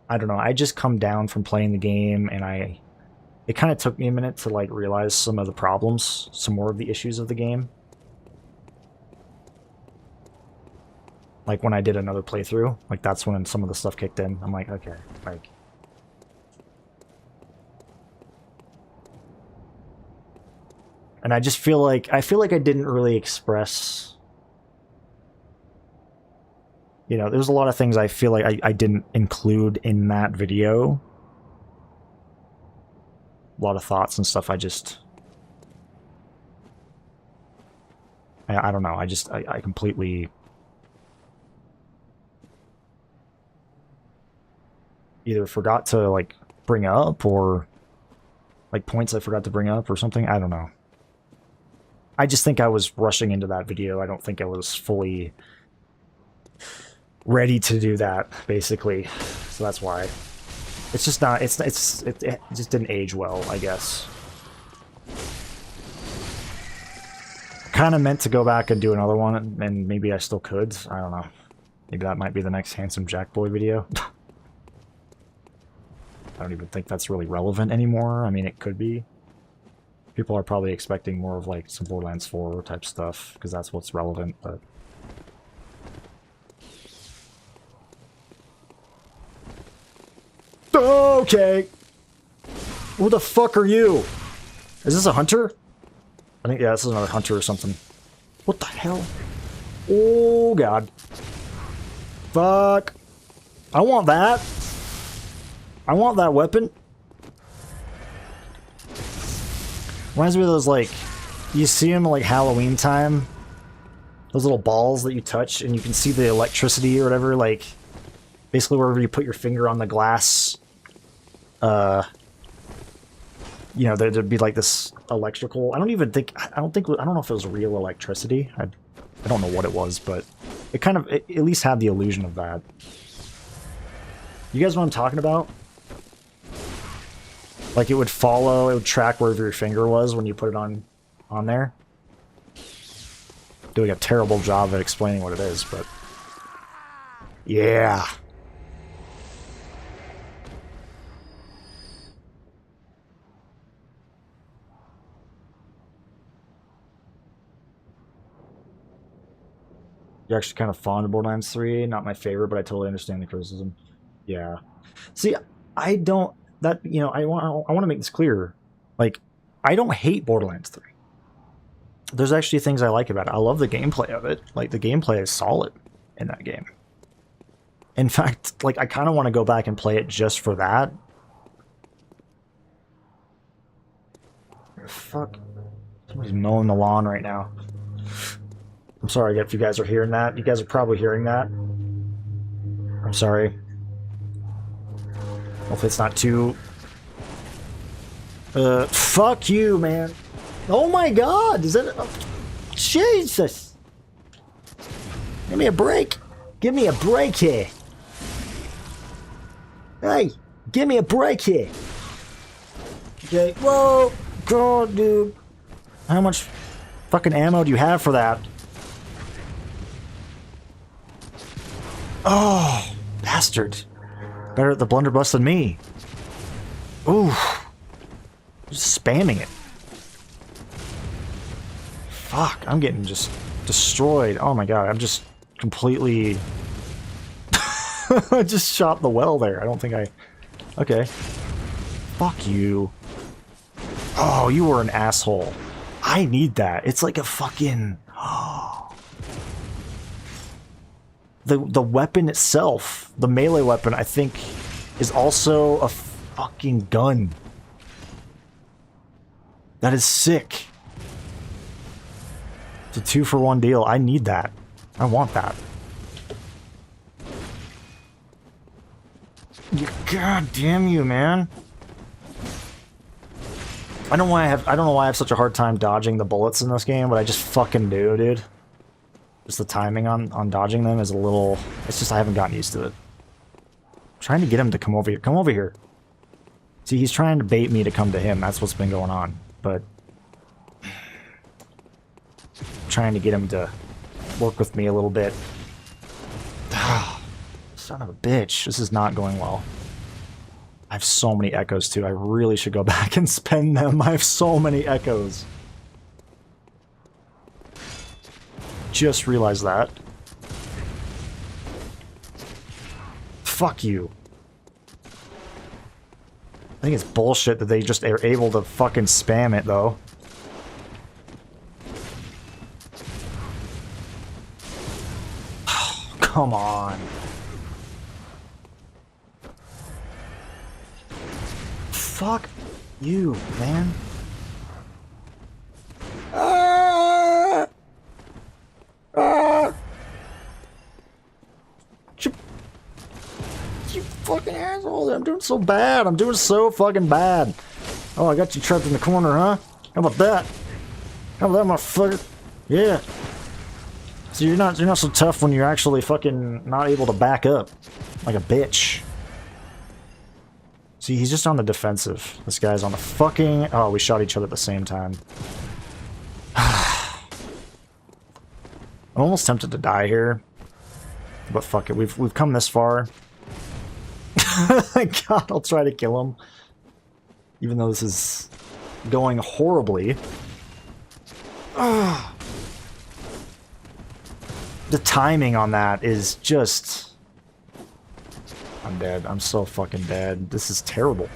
I don't know, I just come down from playing the game, and it kind of took me a minute to like realize some of the problems, some more of the issues of the game. Like when I did another playthrough, like that's when some of the stuff kicked in. I'm like, okay, like... And I just feel like I didn't really express, you know, there's a lot of things I feel like I didn't include in that video. A lot of thoughts and stuff I don't know, I completely either forgot to like bring up, or like points I forgot to bring up or something. I don't know. I just think I was rushing into that video. I don't think I was fully ready to do that, basically. So that's why. It's just not, it just didn't age well, I guess. Kind of meant to go back and do another one, and maybe I still could. I don't know. Maybe that might be the next Handsome Jack Boy video. I don't even think that's really relevant anymore. I mean, it could be. People are probably expecting more of like some Borderlands 4 type stuff, because that's what's relevant, but... Okay! Who the fuck are you? Is this a hunter? I think, yeah, this is another hunter or something. What the hell? Oh, God. Fuck. I want that. I want that weapon. Reminds me of those, like, you see them like Halloween time. Those little balls that you touch and you can see the electricity or whatever, like, basically wherever you put your finger on the glass, you know, there'd be like this electrical, I don't know if it was real electricity. I don't know what it was, but it kind of, it at least had the illusion of that. You guys know what I'm talking about? Like it would track wherever your finger was when you put it on there. Doing a terrible job at explaining what it is, but... Yeah! You're actually kind of fond of Borderlands 3. Not my favorite, but I totally understand the criticism. Yeah. See, I don't... That, you know, I want to make this clear. Like, I don't hate Borderlands 3. There's actually things I like about it. I love the gameplay of it. Like, the gameplay is solid in that game. In fact, like, I kind of want to go back and play it just for that. Fuck. Somebody's mowing the lawn right now. I'm sorry if you guys are hearing that. You guys are probably hearing that. I'm sorry. Hopefully it's not too... fuck you, man. Oh my god, is that... Jesus! Give me a break. Give me a break here. Hey, give me a break here. Okay, whoa, god, dude. How much fucking ammo do you have for that? Oh, bastard. Better at the blunderbuss than me. Ooh. Just spamming it. Fuck, I'm getting just destroyed. Oh my god, I'm just completely... I just shot the well there. I don't think I... Okay. Fuck you. Oh, you were an asshole. I need that. It's like a fucking... The weapon itself, the melee weapon, I think, is also a fucking gun. That is sick. It's a 2-for-1 deal. I need that. I want that. God damn you, man. I don't know why I have such a hard time dodging the bullets in this game, but I just fucking do, dude. Just the timing on dodging them is a little... It's just I haven't gotten used to it. I'm trying to get him to come over here. Come over here. See, he's trying to bait me to come to him. That's what's been going on. But... trying to get him to work with me a little bit. Son of a bitch. This is not going well. I have so many echoes, too. I really should go back and spend them. I have so many echoes. Just realized that. Fuck you. I think it's bullshit that they just are able to fucking spam it, though. Oh, come on. Fuck you, man. You fucking asshole. I'm doing so bad. I'm doing so fucking bad. Oh, I got you trapped in the corner, huh? How about that? How about that, motherfucker? Yeah. So you're not so tough when you're actually fucking not able to back up. Like a bitch. See, he's just on the defensive. This guy's on the fucking... Oh, we shot each other at the same time. I'm almost tempted to die here. But fuck it, we've come this far. God, I'll try to kill him. Even though this is going horribly. The timing on that is just... I'm dead. I'm so fucking dead. This is terrible.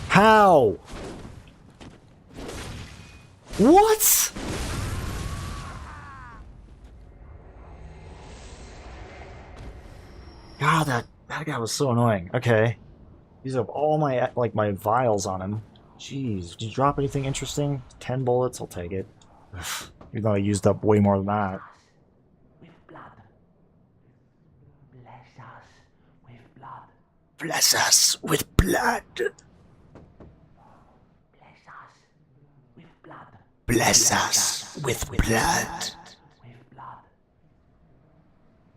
How? What? God, that guy was so annoying. Okay. These have all my, like, my vials on him. Jeez. Did you drop anything interesting? 10 bullets? I'll take it. Even though I used up way more than that. Bless us with blood. Bless us with blood.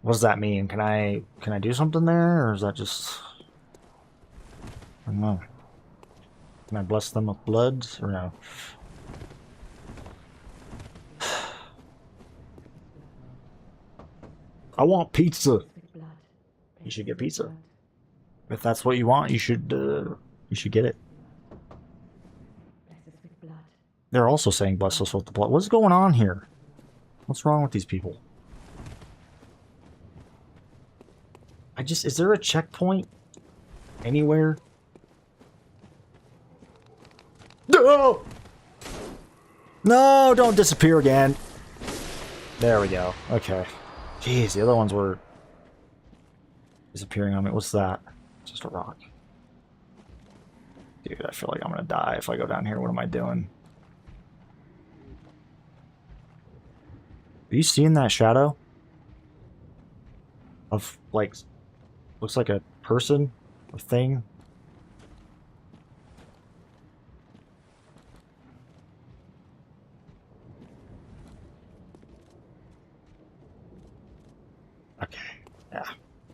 What does that mean? Can I do something there, or is that just... I don't know. Can I bless them with blood, or no? I want pizza. You should get pizza. If that's what you want, you should get it. They're also saying bless us with the blood. What's going on here? What's wrong with these people? Is there a checkpoint anywhere? No! No, don't disappear again. There we go. Okay. Jeez, the other ones were disappearing on me. What's that? Just a rock. Dude, I feel like I'm gonna die if I go down here. What am I doing? Are you seeing that shadow? Of, like, looks like a person? A thing? Okay. Yeah.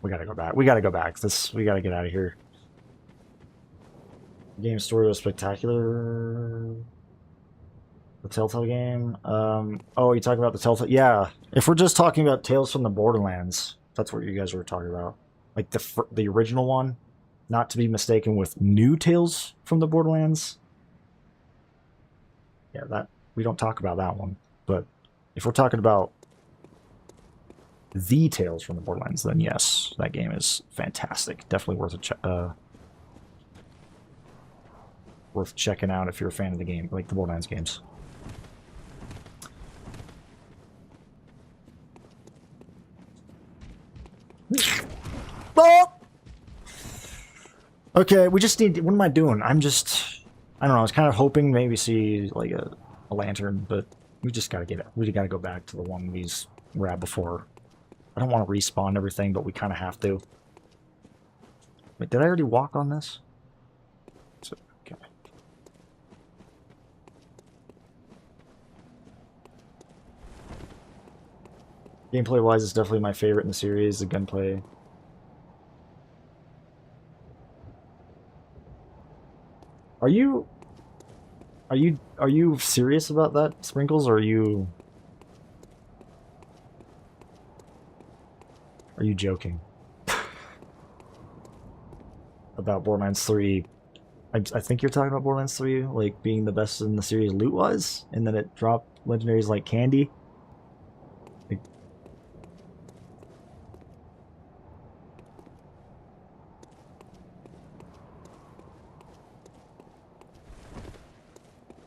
We gotta go back. We gotta go back. We gotta get out of here. The game story was spectacular. The Telltale game. Oh, you talking about the Telltale? Yeah. If we're just talking about Tales from the Borderlands, that's what you guys were talking about. Like the original one, not to be mistaken with new Tales from the Borderlands. Yeah, that we don't talk about that one. But if we're talking about the Tales from the Borderlands, then yes, that game is fantastic. Definitely worth checking out if you're a fan of the game, like the Borderlands games. Oh! Okay, we just need... What am I doing? I don't know, I was kind of hoping maybe see, like, a lantern, but we just gotta get it. We gotta go back to the one we were at before. I don't want to respawn everything, but we kind of have to. Wait, did I already walk on this? Okay. Gameplay-wise, it's definitely my favorite in the series, the gunplay. Are you Are you serious about that, Sprinkles, or are you joking about Borderlands 3? I think you're talking about Borderlands 3 like being the best in the series loot-wise, and then it dropped legendaries like candy. Like,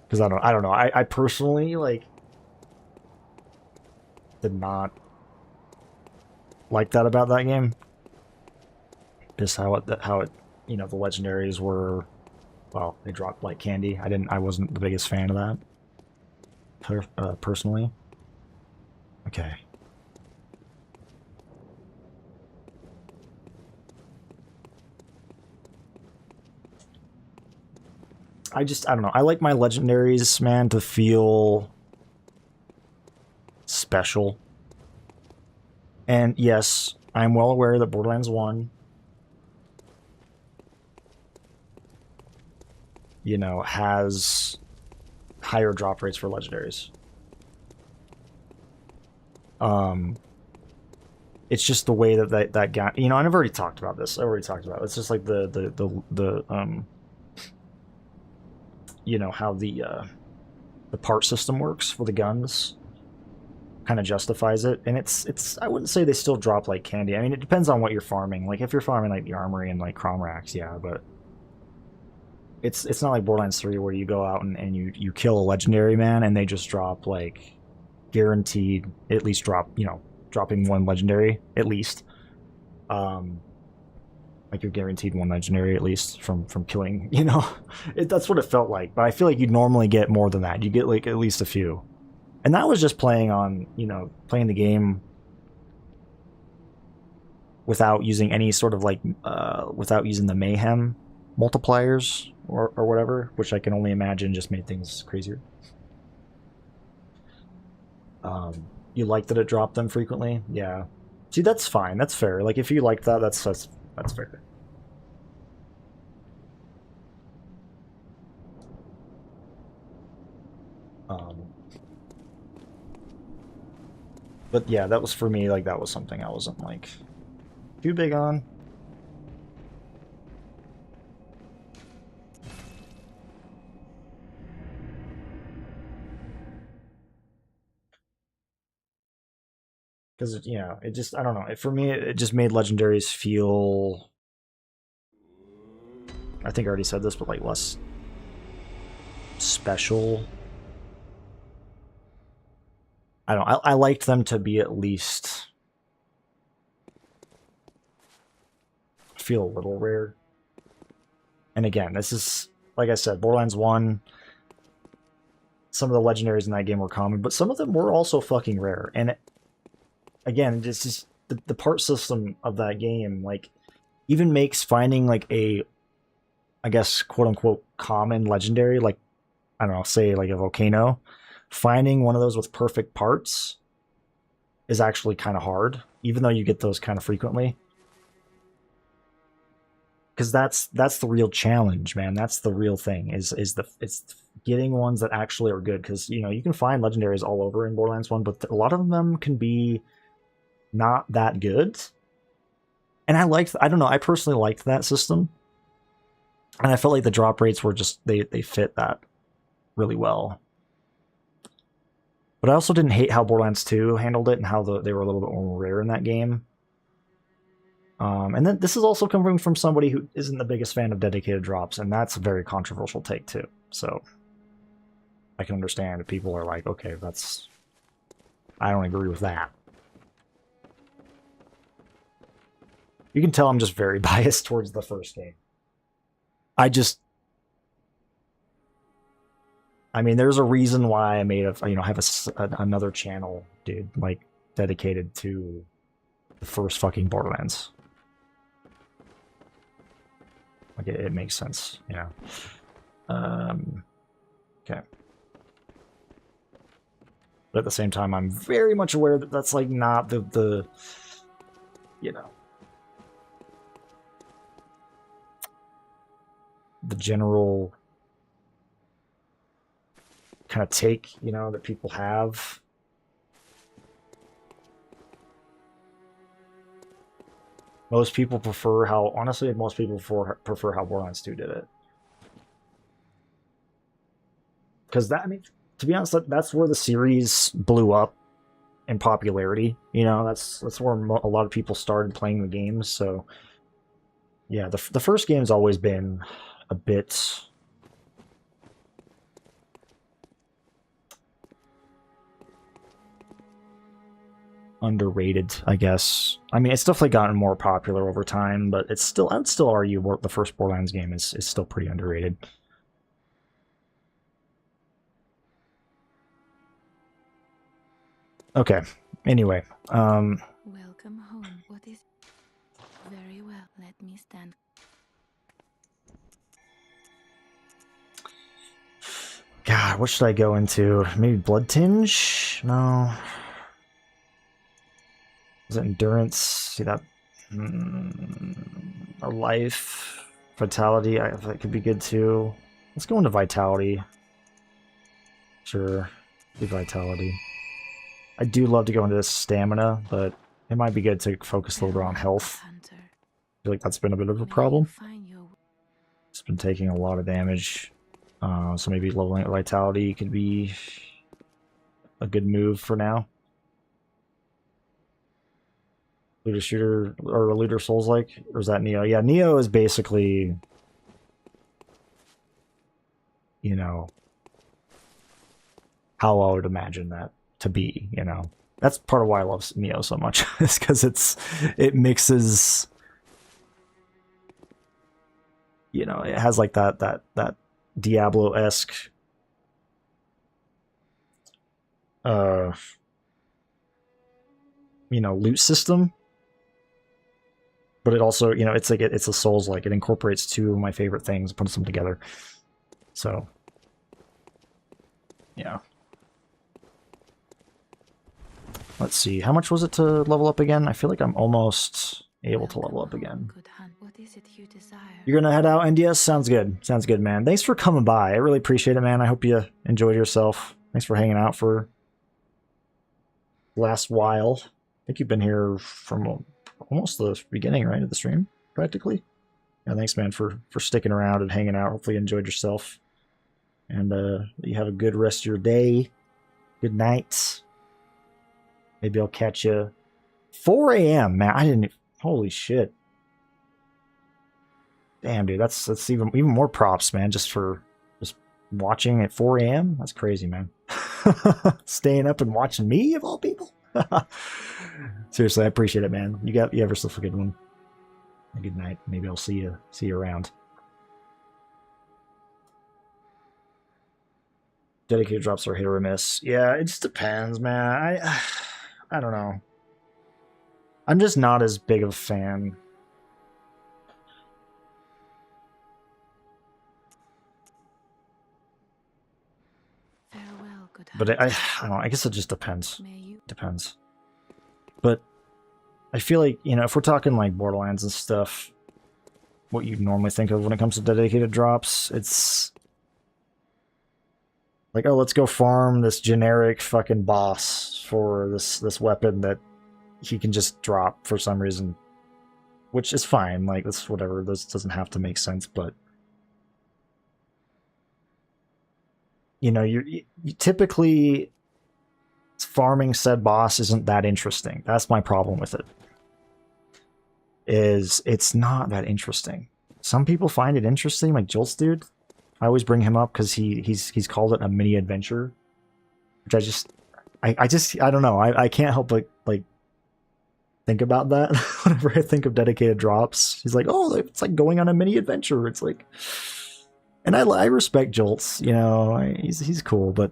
because I don't know. I personally like did not like that about that game. Just how it the legendaries were, well, they dropped like candy. I wasn't the biggest fan of that personally. Okay. I don't know. I like my legendaries, man, to feel special. And yes, I'm well aware that Borderlands 1, has higher drop rates for legendaries. Um, it's just the way that guy, and I've already talked about this. I already talked about it. It's just like the how the part system works for the guns kind of justifies it. And it's I wouldn't say they still drop like candy. I mean, it depends on what you're farming. Like if you're farming like the armory and like chrome racks, yeah, but it's not like Borderlands 3 where you go out and you kill a legendary, man, and they just drop like guaranteed at least dropping one legendary at least. Um like you're guaranteed one legendary at least from killing, that's what it felt like. But I feel like you'd normally get more than that. You get like at least a few. And that was just playing the game without using any sort of without using the mayhem multipliers or whatever, which I can only imagine just made things crazier. You like that it dropped them frequently? Yeah. See, that's fine. That's fair. Like if you like that, that's fair. Um, but yeah, that was for me. Like that was something I wasn't like too big on. Because it just I don't know. For me, it just made legendaries feel. I think I already said this, but like less special. I don't. I liked them to be at least feel a little rare. And again, this is like I said, Borderlands 1. Some of the legendaries in that game were common, but some of them were also fucking rare. And again, it's just the part system of that game, like, even makes finding like I guess, quote unquote, common legendary, like, I don't know, say like a volcano, finding one of those with perfect parts is actually kind of hard, even though you get those kind of frequently. Because that's the real challenge, man. That's the real thing. It's getting ones that actually are good. Because you can find legendaries all over in Borderlands 1, but a lot of them can be not that good. And I don't know, I personally liked that system, and I felt like the drop rates were just they fit that really well. But I also didn't hate how Borderlands 2 handled it and how they were a little bit more rare in that game. And then this is also coming from somebody who isn't the biggest fan of dedicated drops, and that's a very controversial take too. So I can understand if people are like, okay, I don't agree with that. You can tell I'm just very biased towards the first game. I mean, there's a reason why I made have another channel, dude, like dedicated to the first fucking Borderlands. Like it makes sense, Okay. But at the same time, I'm very much aware that that's like not the the general kind of take, you know, that people have. Most people prefer how, honestly, most people prefer how Borderlands 2 did it. Because that, I mean, to be honest, that's where the series blew up in popularity. You know, that's where a lot of people started playing the games. So, yeah, the first game's always been a bit underrated, I guess. I mean, it's definitely gotten more popular over time, but it's still, I'd still argue the first Borderlands game is still pretty underrated. Okay. Anyway, Welcome home. What is? Very well. Let me stand. God, what should I go into? Maybe Blood Tinge? No. Is it Endurance? See that? Or Life? Vitality? That could be good too. Let's go into Vitality. Sure. Do Vitality. I do love to go into Stamina, but it might be good to focus a little bit on health. Hunter. I feel like that's been a bit of a May problem. you find your It's been taking a lot of damage. So maybe leveling Vitality could be a good move for now. Looter Shooter, or Looter Souls-like? Or is that Neo? Yeah, Neo is basically, you know, how I would imagine that to be, you know. That's part of why I love Neo so much, is because it mixes, you know, it has like that Diablo-esque you know, loot system, but it also, you know, it's like it's a Souls like, it incorporates two of my favorite things, puts them together. So yeah. Let's see, how much was it to level up again? I feel like I'm almost able to level up again. good hunt. What is it you desire? You're gonna head out, NDS? Sounds good. Sounds good, man. Thanks for coming by. I really appreciate it, man. I hope you enjoyed yourself. Thanks for hanging out for last while. I think you've been here from almost the beginning, right, of the stream, practically. Yeah, thanks, man, for sticking around and hanging out. Hopefully you enjoyed yourself. And you have a good rest of your day. Good night. Maybe I'll catch you 4 a.m., man. I didn't... Holy shit. Damn, dude, that's even more props, man, just for just watching at 4 a.m. That's crazy, man. Staying up and watching me, of all people. Seriously, I appreciate it, man. You have yourself a good one. A good night. Maybe I'll see you around. Dedicated drops are hit or miss. Yeah, it just depends, man. I don't know. I'm just not as big of a fan. Farewell, good But hunter. I don't know. I guess it just depends. May you Depends. But I feel like, you know, if we're talking like Borderlands and stuff, what you normally think of when it comes to dedicated drops, it's like, oh, let's go farm this generic fucking boss for this weapon that he can just drop for some reason, which is fine. Like, that's whatever. This doesn't have to make sense, but you know, you typically farming said boss isn't that interesting. That's my problem with it. Is it's not that interesting. Some people find it interesting, like Jolts dude. I always bring him up because he's called it a mini adventure, which I don't know. I can't help but like think about that whenever I think of dedicated drops. He's like, oh, it's like going on a mini adventure. It's like, and I respect Jolts. You know, he's cool, but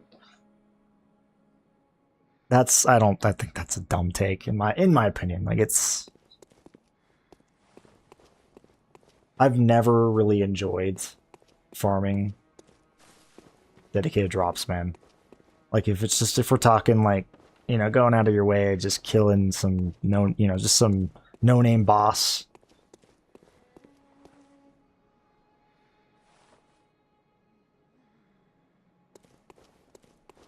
I think that's a dumb take in my opinion. Like, I've never really enjoyed farming dedicated drops, man. Like, if we're talking like, you know, going out of your way, just killing some just some no-name boss.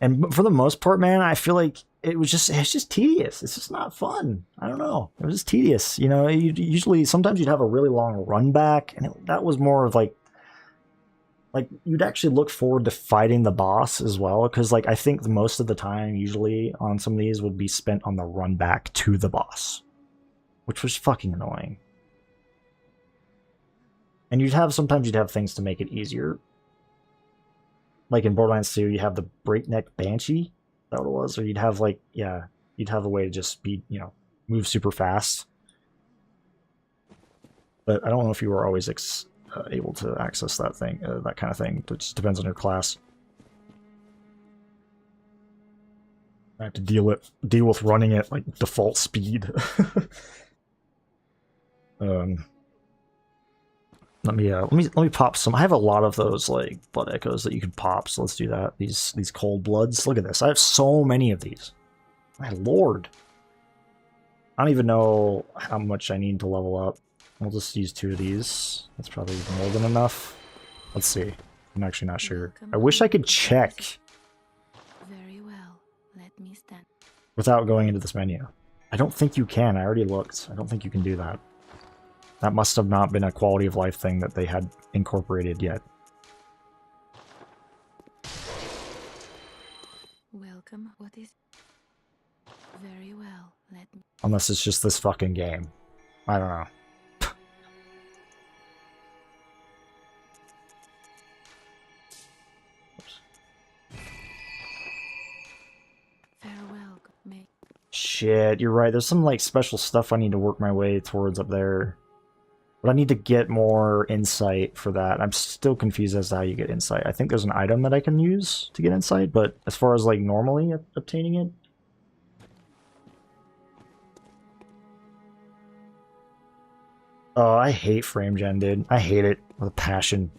And for the most part, man, I feel like it's just tedious. It's just not fun. I don't know. It was just tedious. You know, usually sometimes you'd have a really long run back, and that was more of like you'd actually look forward to fighting the boss as well, because like I think most of the time usually on some of these would be spent on the run back to the boss, which was fucking annoying. And sometimes you'd have things to make it easier. Like in Borderlands 2, you have the breakneck banshee. Is that what it was? Or you'd have like, yeah, you'd have a way to just move super fast. But I don't know if you were always able to access that kind of thing. It just depends on your class. I have to deal with running at like default speed. Let me pop some. I have a lot of those like blood echoes that you can pop, so let's do that. These cold bloods. Look at this. I have so many of these. My lord. I don't even know how much I need to level up. I'll just use 2 of these. That's probably more than enough. Let's see. I'm actually not sure. I wish I could check Very well. Let me stand. without going into this menu. I don't think you can. I already looked. I don't think you can do that. That must have not been a quality of life thing that they had incorporated yet. Welcome. What is? Very well. Let me. Unless it's just this fucking game. I don't know. Farewell. May. Shit, you're right. There's some like special stuff I need to work my way towards up there. But I need to get more insight for that. I'm still confused as to how you get insight. I think there's an item that I can use to get insight, but as far as like normally obtaining it, oh, I hate frame gen, dude. I hate it with a passion.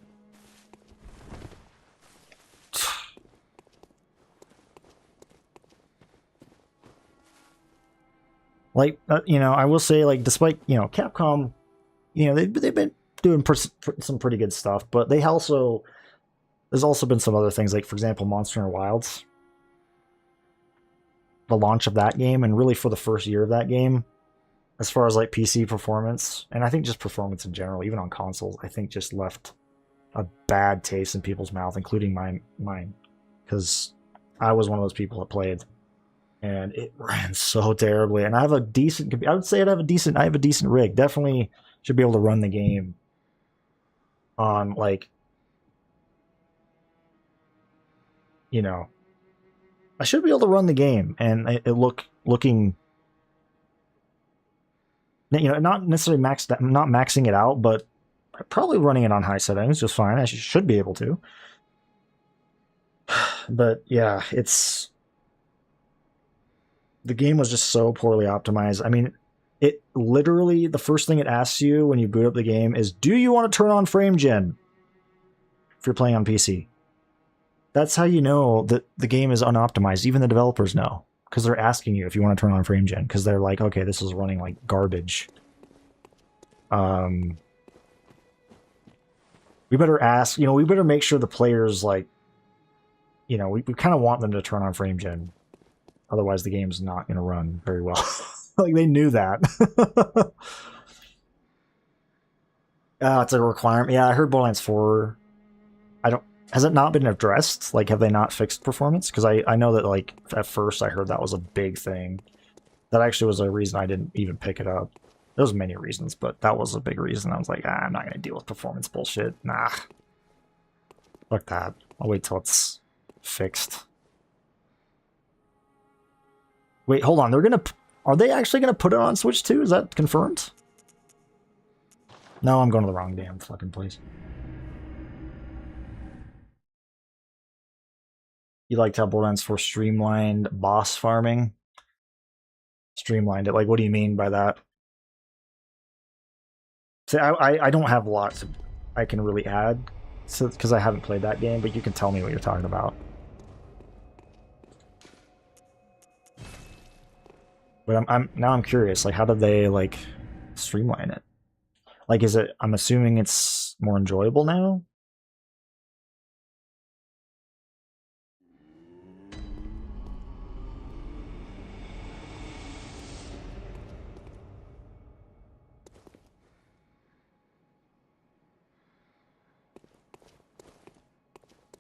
Like, I will say, like, despite, Capcom, they've been doing some pretty good stuff, but there's also been some other things, like, for example, Monster Hunter Wilds. The launch of that game, and really for the first year of that game, as far as, like, PC performance, and I think just performance in general, even on consoles, I think just left a bad taste in people's mouth, including mine, because I was one of those people that played. And it ran so terribly. And I have a decent. I would say I have a decent rig. Definitely should be able to run the game on like, I should be able to run the game and looking, not necessarily not maxing it out, but probably running it on high settings just fine. I should be able to. But yeah, the game was just so poorly optimized. I mean, it literally, the first thing it asks you when you boot up the game is, do you want to turn on frame gen? If you're playing on PC. That's how you know that the game is unoptimized. Even the developers know. Because they're asking you if you want to turn on frame gen. Because they're like, okay, this is running like garbage. We better ask, we better make sure the players like, we kind of want them to turn on frame gen. Otherwise, the game's not going to run very well. Like, they knew that. It's a requirement. Yeah, I heard Borderlands 4... Has it not been addressed? Like, have they not fixed performance? Because I know that, like, at first I heard that was a big thing. That actually was a reason I didn't even pick it up. There's many reasons, but that was a big reason. I was like, I'm not going to deal with performance bullshit. Nah. Fuck that. I'll wait till it's fixed. Wait, hold on. Are they actually gonna put it on Switch too? Is that confirmed? No, I'm going to the wrong damn fucking place. You liked how Borderlands 4 streamlined boss farming? Streamlined it. Like, what do you mean by that? See, I don't have lots I can really add, because I haven't played that game. But you can tell me what you're talking about. But I'm curious, like, how did they, like, streamline it? Like, I'm assuming it's more enjoyable now?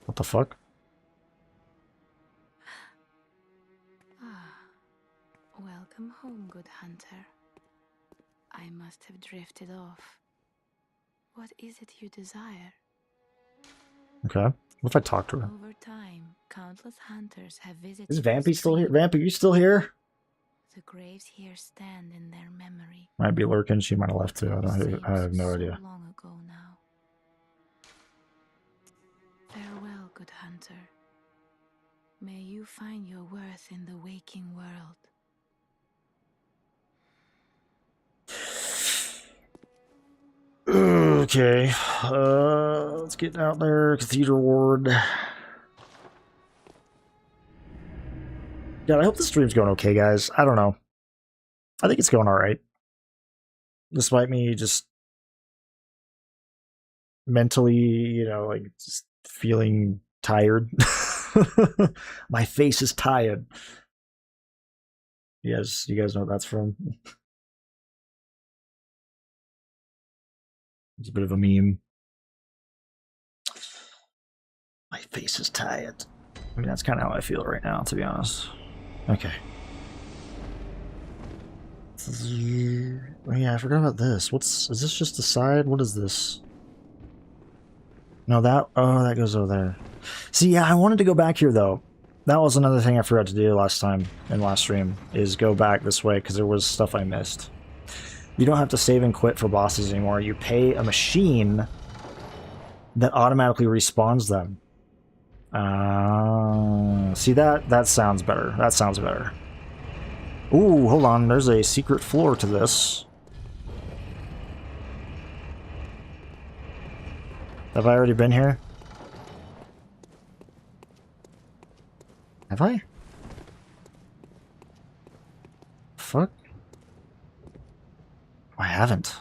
What the fuck? Ah, welcome home, good hunter. I must have drifted off. What is it you desire? Okay. What if I talk to her? Over time, countless hunters have visited. Is the Vampy still here? stream. Vamp, are you still here? The graves here stand in their memory. Might be lurking. She might have left too. I have no So idea. long ago now. Farewell, good hunter. May you find your worth in the waking world. Okay. Let's get out there. Cathedral Ward. God, I hope the stream's going okay, guys. I don't know. I think it's going alright. Despite me just mentally, you know, like just feeling tired. My face is tired. You guys know what that's from? It's a bit of a meme. My face is tired. I mean, that's kind of how I feel right now, to be honest. Okay. Oh yeah, I forgot about this. Is this just the side? What is this? No, that goes over there. See, yeah, I wanted to go back here, though. That was another thing I forgot to do last time, in last stream, is go back this way, because there was stuff I missed. You don't have to save and quit for bosses anymore. You pay a machine that automatically respawns them. See, that sounds better. That sounds better. Ooh, hold on. There's a secret floor to this. Have I already been here? Have I? Fuck. I haven't.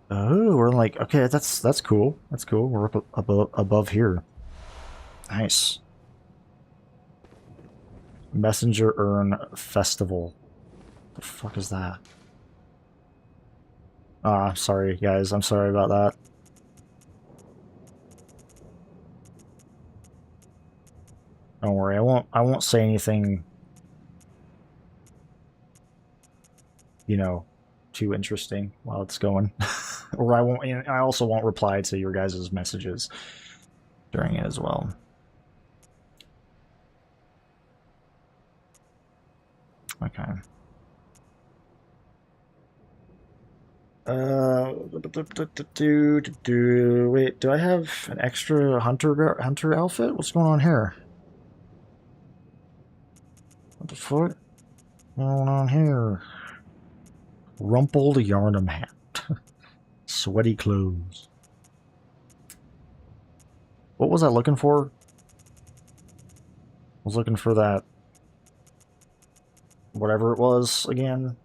Oh, we're like, okay, that's cool. That's cool. We're up above here. Nice. Messenger Urn Festival. The fuck is that? Ah, sorry guys. I'm sorry about that. Don't worry. I won't say anything, you know, too interesting while it's going. Or I also won't reply to your guys' messages during it as well. Okay. Wait, do I have an extra hunter outfit? What's going on here? What the fuck? What's going on here? Rumpled Yarnum hat. Sweaty clothes. What was I looking for? I was looking for that, whatever it was again.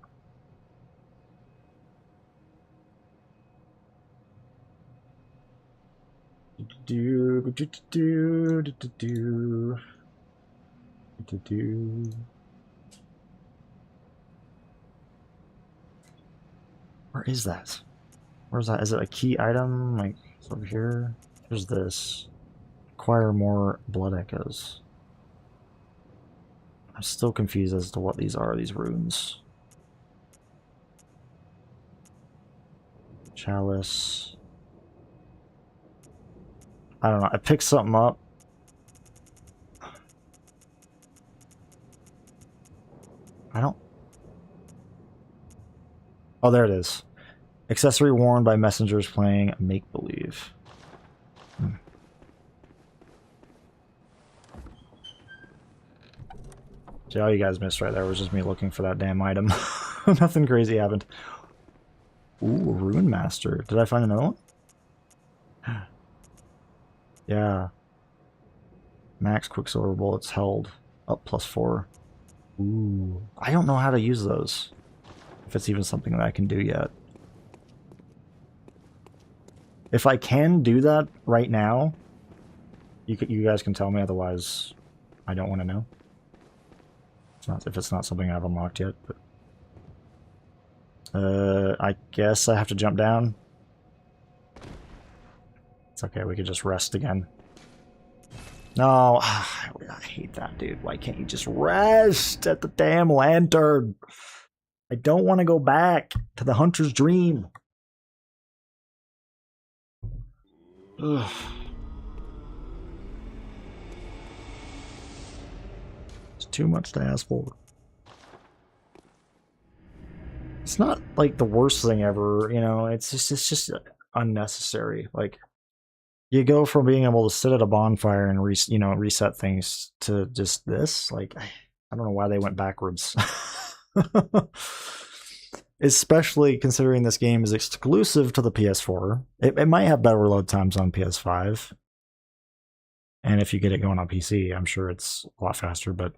Where is that? Where's that? Is it a key item? Like, it's over here? There's this. Acquire more blood echoes. I'm still confused as to what these are, these runes. Chalice. I don't know. I picked something up. I don't... Oh, there it is. Accessory worn by messengers playing make-believe. See, all you guys missed right there was just me looking for that damn item. Nothing crazy happened. Ooh, Rune Master. Did I find another one? Yeah. Max Quicksilver bullets held. Up +4. Ooh. I don't know how to use those. If it's even something that I can do yet. If I can do that right now, you guys can tell me, otherwise I don't want to know. If it's not something I've unlocked yet, but I guess I have to jump down. It's okay, we could just rest again. No, I hate that, dude. Why can't you just rest at the damn lantern? I don't want to go back to the hunter's dream. Ugh. It's too much to ask for. It's not like the worst thing ever, you know, it's just unnecessary. Like, you go from being able to sit at a bonfire and reset things to just this. Like, I don't know why they went backwards. Especially considering this game is exclusive to the PS4. It might have better load times on PS5. And if you get it going on PC, I'm sure it's a lot faster, but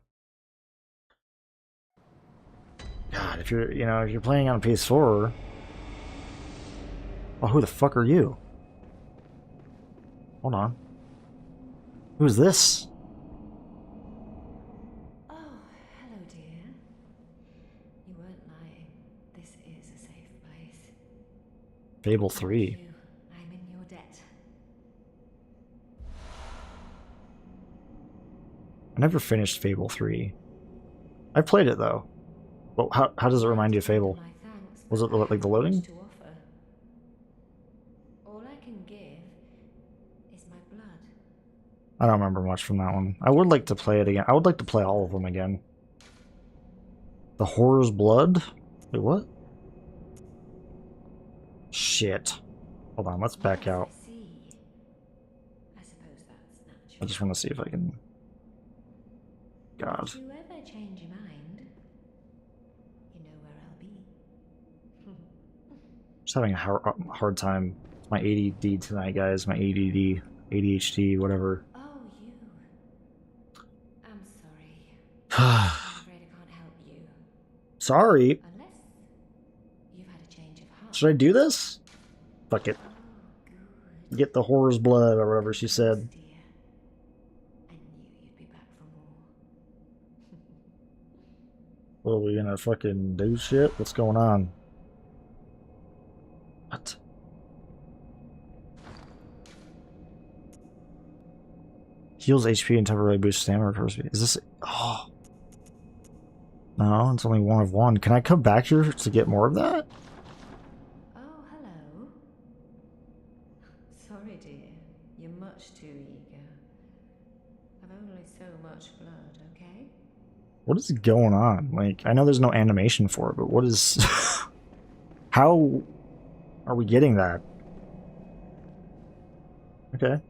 God, if you're playing on PS4, oh, who the fuck are you? Hold on. Who's this? Oh, hello, dear. You weren't lying. This is a safe place. Fable 3. Thank you. I'm in your debt. I never finished Fable 3. I played it though. Well, how does it remind you of Fable? My thanks, Was it but I like the have loading? much to offer. All I can give is my blood. I don't remember much from that one. I would like to play it again. I would like to play all of them again. The Horror's Blood? Wait, what? Shit. Hold on, let's back out. I see. I suppose that's natural. I just want to see if I can... God. If you ever change your mind, you know where I'll be. Just having a hard time. My ADD tonight, guys. My ADD, ADHD, whatever. Oh, you. I'm sorry. I'm afraid I can't help you. Sorry. Unless you've had a change of heart. Should I do this? Fuck it. Oh, good. Get the Horror's Blood, or whatever she said. Dear. I knew you'd be back for more. Well, are we gonna fucking do shit? What's going on? What? Heals HP and temporarily boosts stamina for speed. Is this... Oh. No, it's only one of one. Can I come back here to get more of that? Oh, hello. Sorry, dear. You're much too eager. I've only so much blood, okay? What is going on? Like, I know there's no animation for it, but what is... How are we getting that? Okay.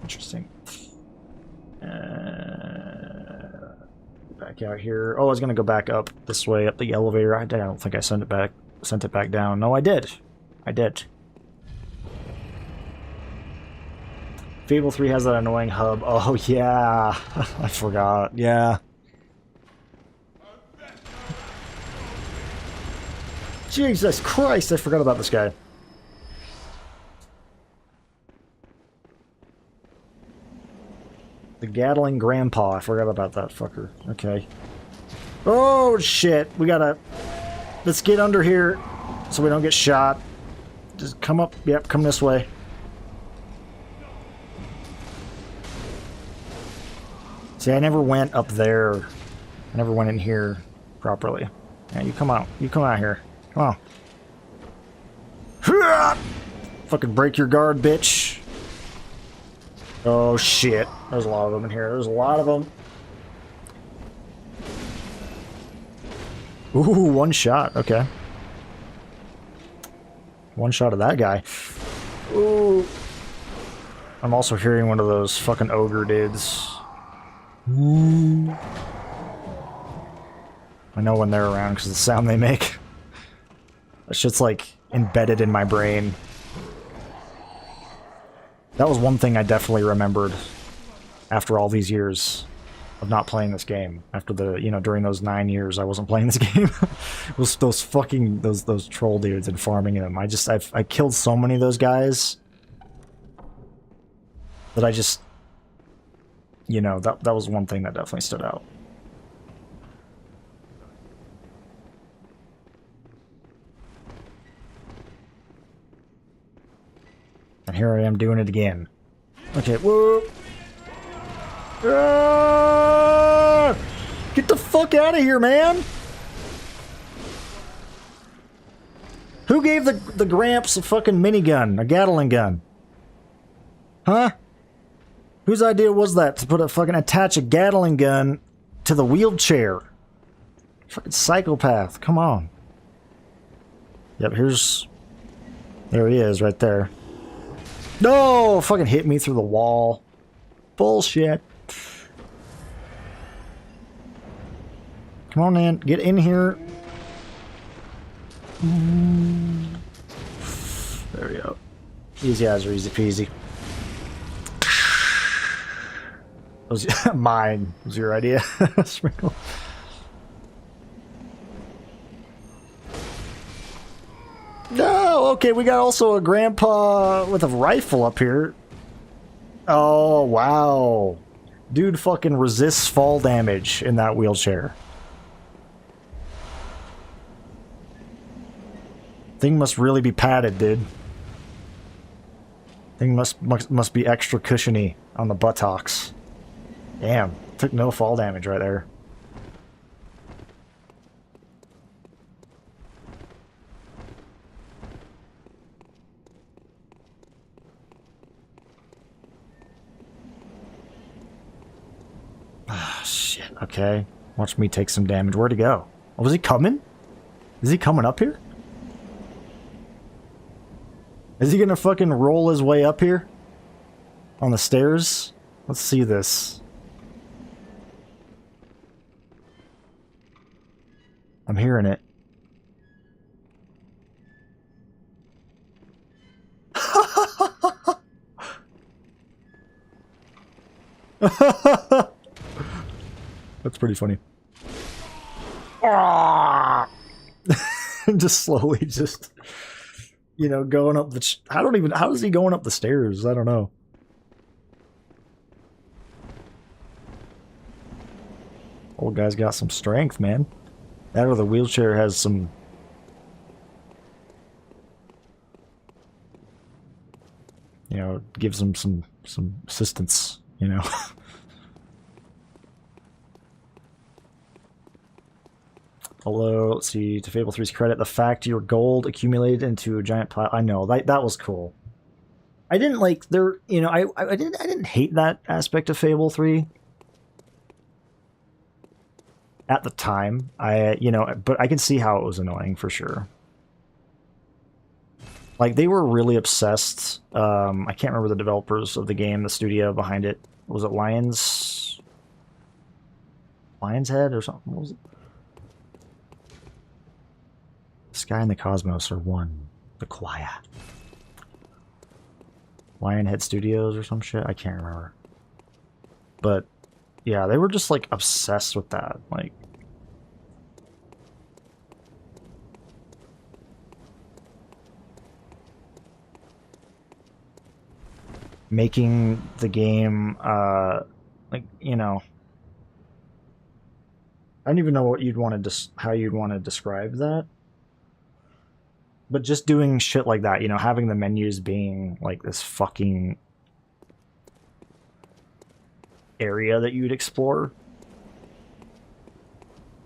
Interesting. Back out here. Oh, I was gonna go back up this way, up the elevator. I don't think I sent it back down. No, I did. I did. Fable 3 has that annoying hub. Oh, yeah. I forgot. Yeah. Jesus Christ, I forgot about this guy. The Gatling Grandpa. I forgot about that fucker. Okay. Oh, shit. We gotta... Let's get under here so we don't get shot. Just come up. Yep, come this way. See, I never went up there. I never went in here properly. Yeah, you come out. You come out here. Come on. Fucking break your guard, bitch. Oh, shit. There's a lot of them in here. There's a lot of them. Ooh, one shot. Okay. One shot of that guy. Ooh. I'm also hearing one of those fucking ogre dudes. Ooh. I know when they're around because of the sound they make. That shit's like embedded in my brain. That was one thing I definitely remembered after all these years of not playing this game. After the, during those 9 years I wasn't playing this game. It was those fucking, those troll dudes and farming them. I killed so many of those guys that I just, that was one thing that definitely stood out. And here I am doing it again. Okay, whoa. Ah! Get the fuck out of here, man! Who gave the Gramps a fucking minigun? A Gatling gun? Huh? Whose idea was that to put a fucking attach a Gatling gun to the wheelchair? Fucking psychopath, come on. Yep, here's... There he is, right there. No! Fucking hit me through the wall. Bullshit. Come on, man. Get in here. There we go. Easy as or easy peasy. Was mine was your idea. Sprinkle. No, okay, we got also a grandpa with a rifle up here. Oh, wow. Dude fucking resists fall damage in that wheelchair. Thing must really be padded, dude. Thing must be extra cushiony on the buttocks. Damn, took no fall damage right there. Ah, shit. Okay. Watch me take some damage. Where'd he go? Oh, was he coming? Is he coming up here? Is he gonna fucking roll his way up here? On the stairs? Let's see this. I'm hearing it. That's pretty funny. Just slowly, just, you know, going up the... how is he going up the stairs? I don't know. Old guy's got some strength, man. That or the wheelchair has some... You know, gives him some assistance, you know. Although, let's see, to Fable 3's credit, the fact your gold accumulated into a giant pile... I know, that was cool. I didn't like, you know, I didn't hate that aspect of Fable 3. At the time, you know, but I can see how it was annoying for sure. Like, they were really obsessed. I can't remember the developers of the game, the studio behind it. Was it Lion's Head or something? What was it? Sky and the Cosmos are one. The Quiet. Lionhead Studios or some shit? I can't remember. But, yeah, they were just, like, obsessed with that. Like, making the game, like, you know... I don't even know what you'd want to how you'd want to describe that. But just doing shit like that, you know, having the menus being like this fucking area that you'd explore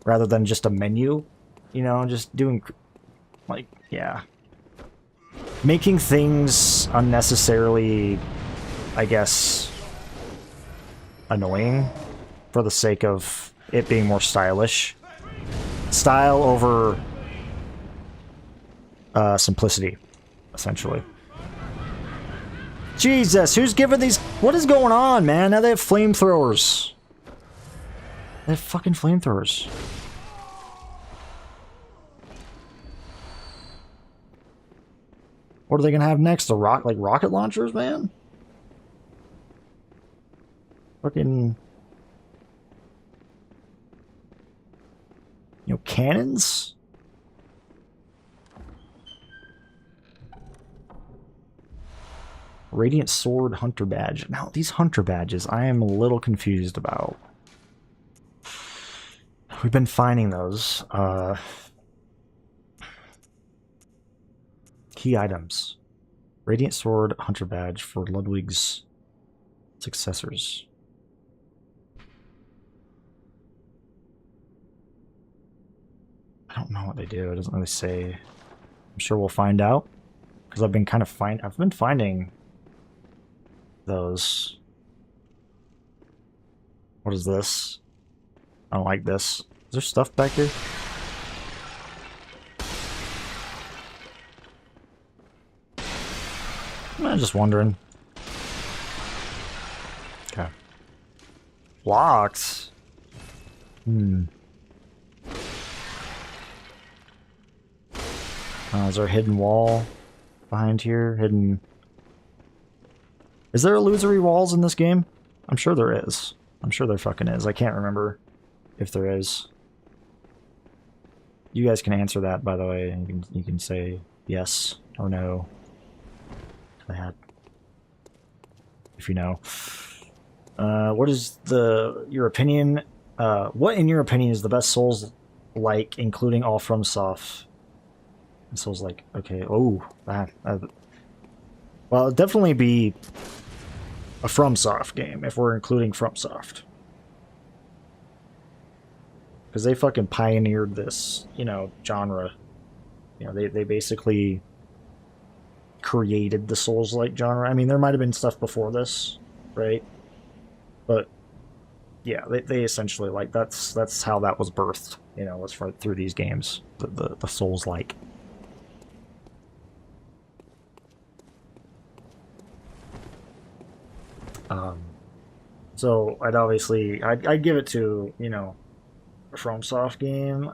rather than just a menu, you know, just doing like, yeah. Making things unnecessarily, I guess, annoying for the sake of it being more stylish. Style over simplicity, essentially. Jesus, who's giving these... What is going on, man? Now they have flamethrowers. They have fucking flamethrowers. What are they gonna have next? The rocket launchers, man? Fucking... You know, cannons? Radiant Sword Hunter Badge. Now, these Hunter Badges, I am a little confused about. We've been finding those. Key items. Radiant Sword Hunter Badge for Ludwig's successors. I don't know what they do. It doesn't really say. I'm sure we'll find out because I've been finding those. What is this? I don't like this. Is there stuff back here? I'm just wondering. Okay. Locked. Is there a hidden wall behind here? Hidden. Is there illusory walls in this game? I'm sure there is. I'm sure there fucking is. I can't remember if there is. You guys can answer that, by the way. You can say yes or no to that, if you know. What is your opinion? What, in your opinion, is the best Souls-like, including all FromSoft? Souls-like, okay. Oh, well, it'd definitely be a FromSoft game if we're including FromSoft, because they fucking pioneered this, genre. They basically created the Souls-like genre. I mean, there might have been stuff before this, right? But yeah, they essentially, like, that's how that was birthed. Was right through these games, the Souls-like. So I'd give it to, a FromSoft game.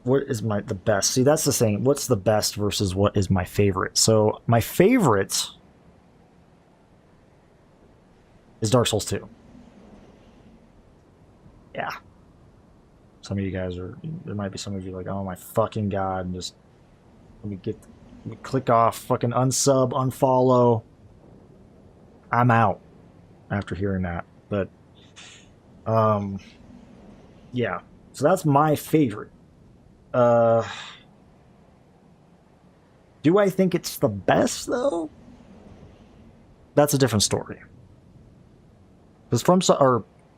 What is the best? See, that's the thing. What's the best versus what is my favorite? So my favorite is Dark Souls 2. Yeah. Some of you guys there might be some of you like, oh my fucking god, just let me click off, fucking unsub, unfollow. I'm out after hearing that. But yeah. So that's my favorite. Do I think it's the best though? That's a different story. Because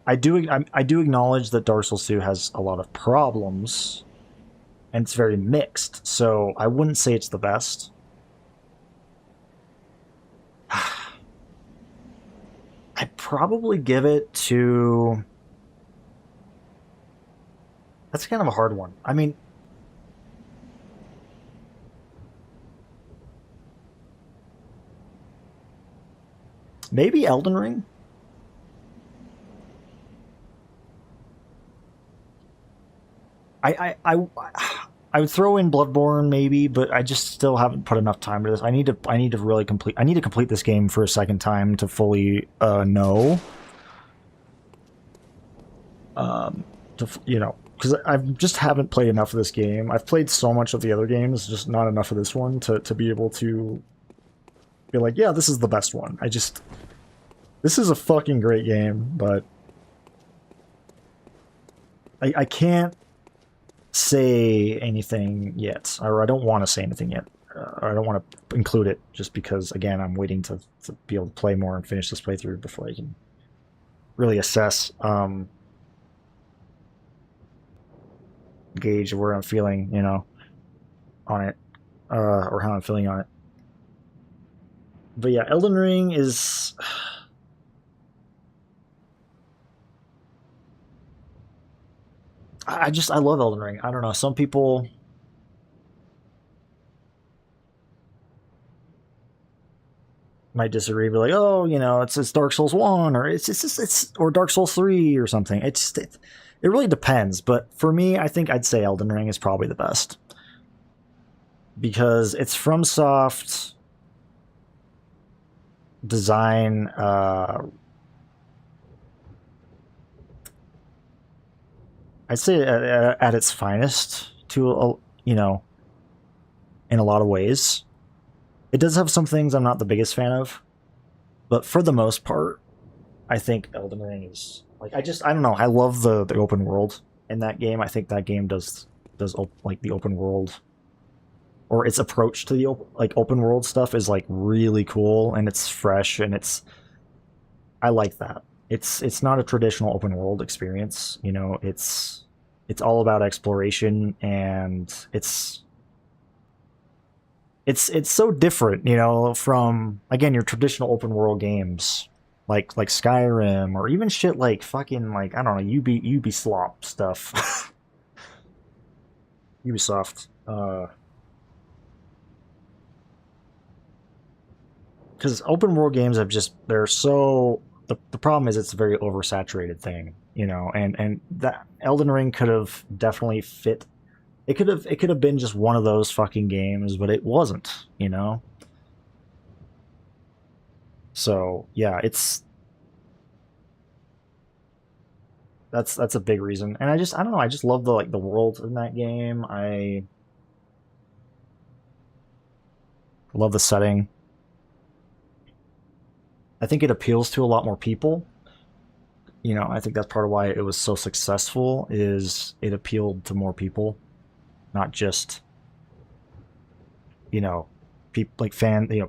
I do acknowledge that Dark Souls 2 has a lot of problems, and it's very mixed. So I wouldn't say it's the best. I'd probably give it to. That's kind of a hard one. I mean, maybe Elden Ring. I would throw in Bloodborne maybe, but I just still haven't put enough time to this. I need to really complete. I need to complete this game for a second time to fully know. Because I just haven't played enough of this game. I've played so much of the other games, just not enough of this one to be able to be like, yeah, this is the best one. This is a fucking great game, but I can't say anything yet, or I don't want to say anything yet, or I don't want to include it just because, again, I'm waiting to be able to play more and finish this playthrough before I can really assess, gauge where I'm feeling, on it, or how I'm feeling on it. But yeah, Elden Ring is. I love Elden Ring. I don't know. Some people might disagree, be like, oh, it's Dark Souls 1 or it's or Dark Souls 3 or something. It really depends. But for me, I think I'd say Elden Ring is probably the best. Because it's FromSoft design, I'd say at its finest, in a lot of ways. It does have some things I'm not the biggest fan of, but for the most part, I think Elden Ring is like, I don't know. I love the open world in that game. I think that game does like the open world, or its approach to the open world stuff is like really cool, and it's fresh, and I like that. It's not a traditional open world experience, you know. It's all about exploration, and it's so different, you know, from, again, your traditional open world games like Skyrim, or even shit like fucking, like, I don't know, Ubisoft stuff. Ubisoft. Because open world games they're so, the problem is it's a very oversaturated thing, you know, and that Elden Ring could have definitely fit. It could have been just one of those fucking games, but it wasn't, you know. So yeah, that's a big reason, and I don't know, I just love the world in that game. I love the setting. I think it appeals to a lot more people. You know, I think that's part of why it was so successful, is it appealed to more people, not just, you know, people like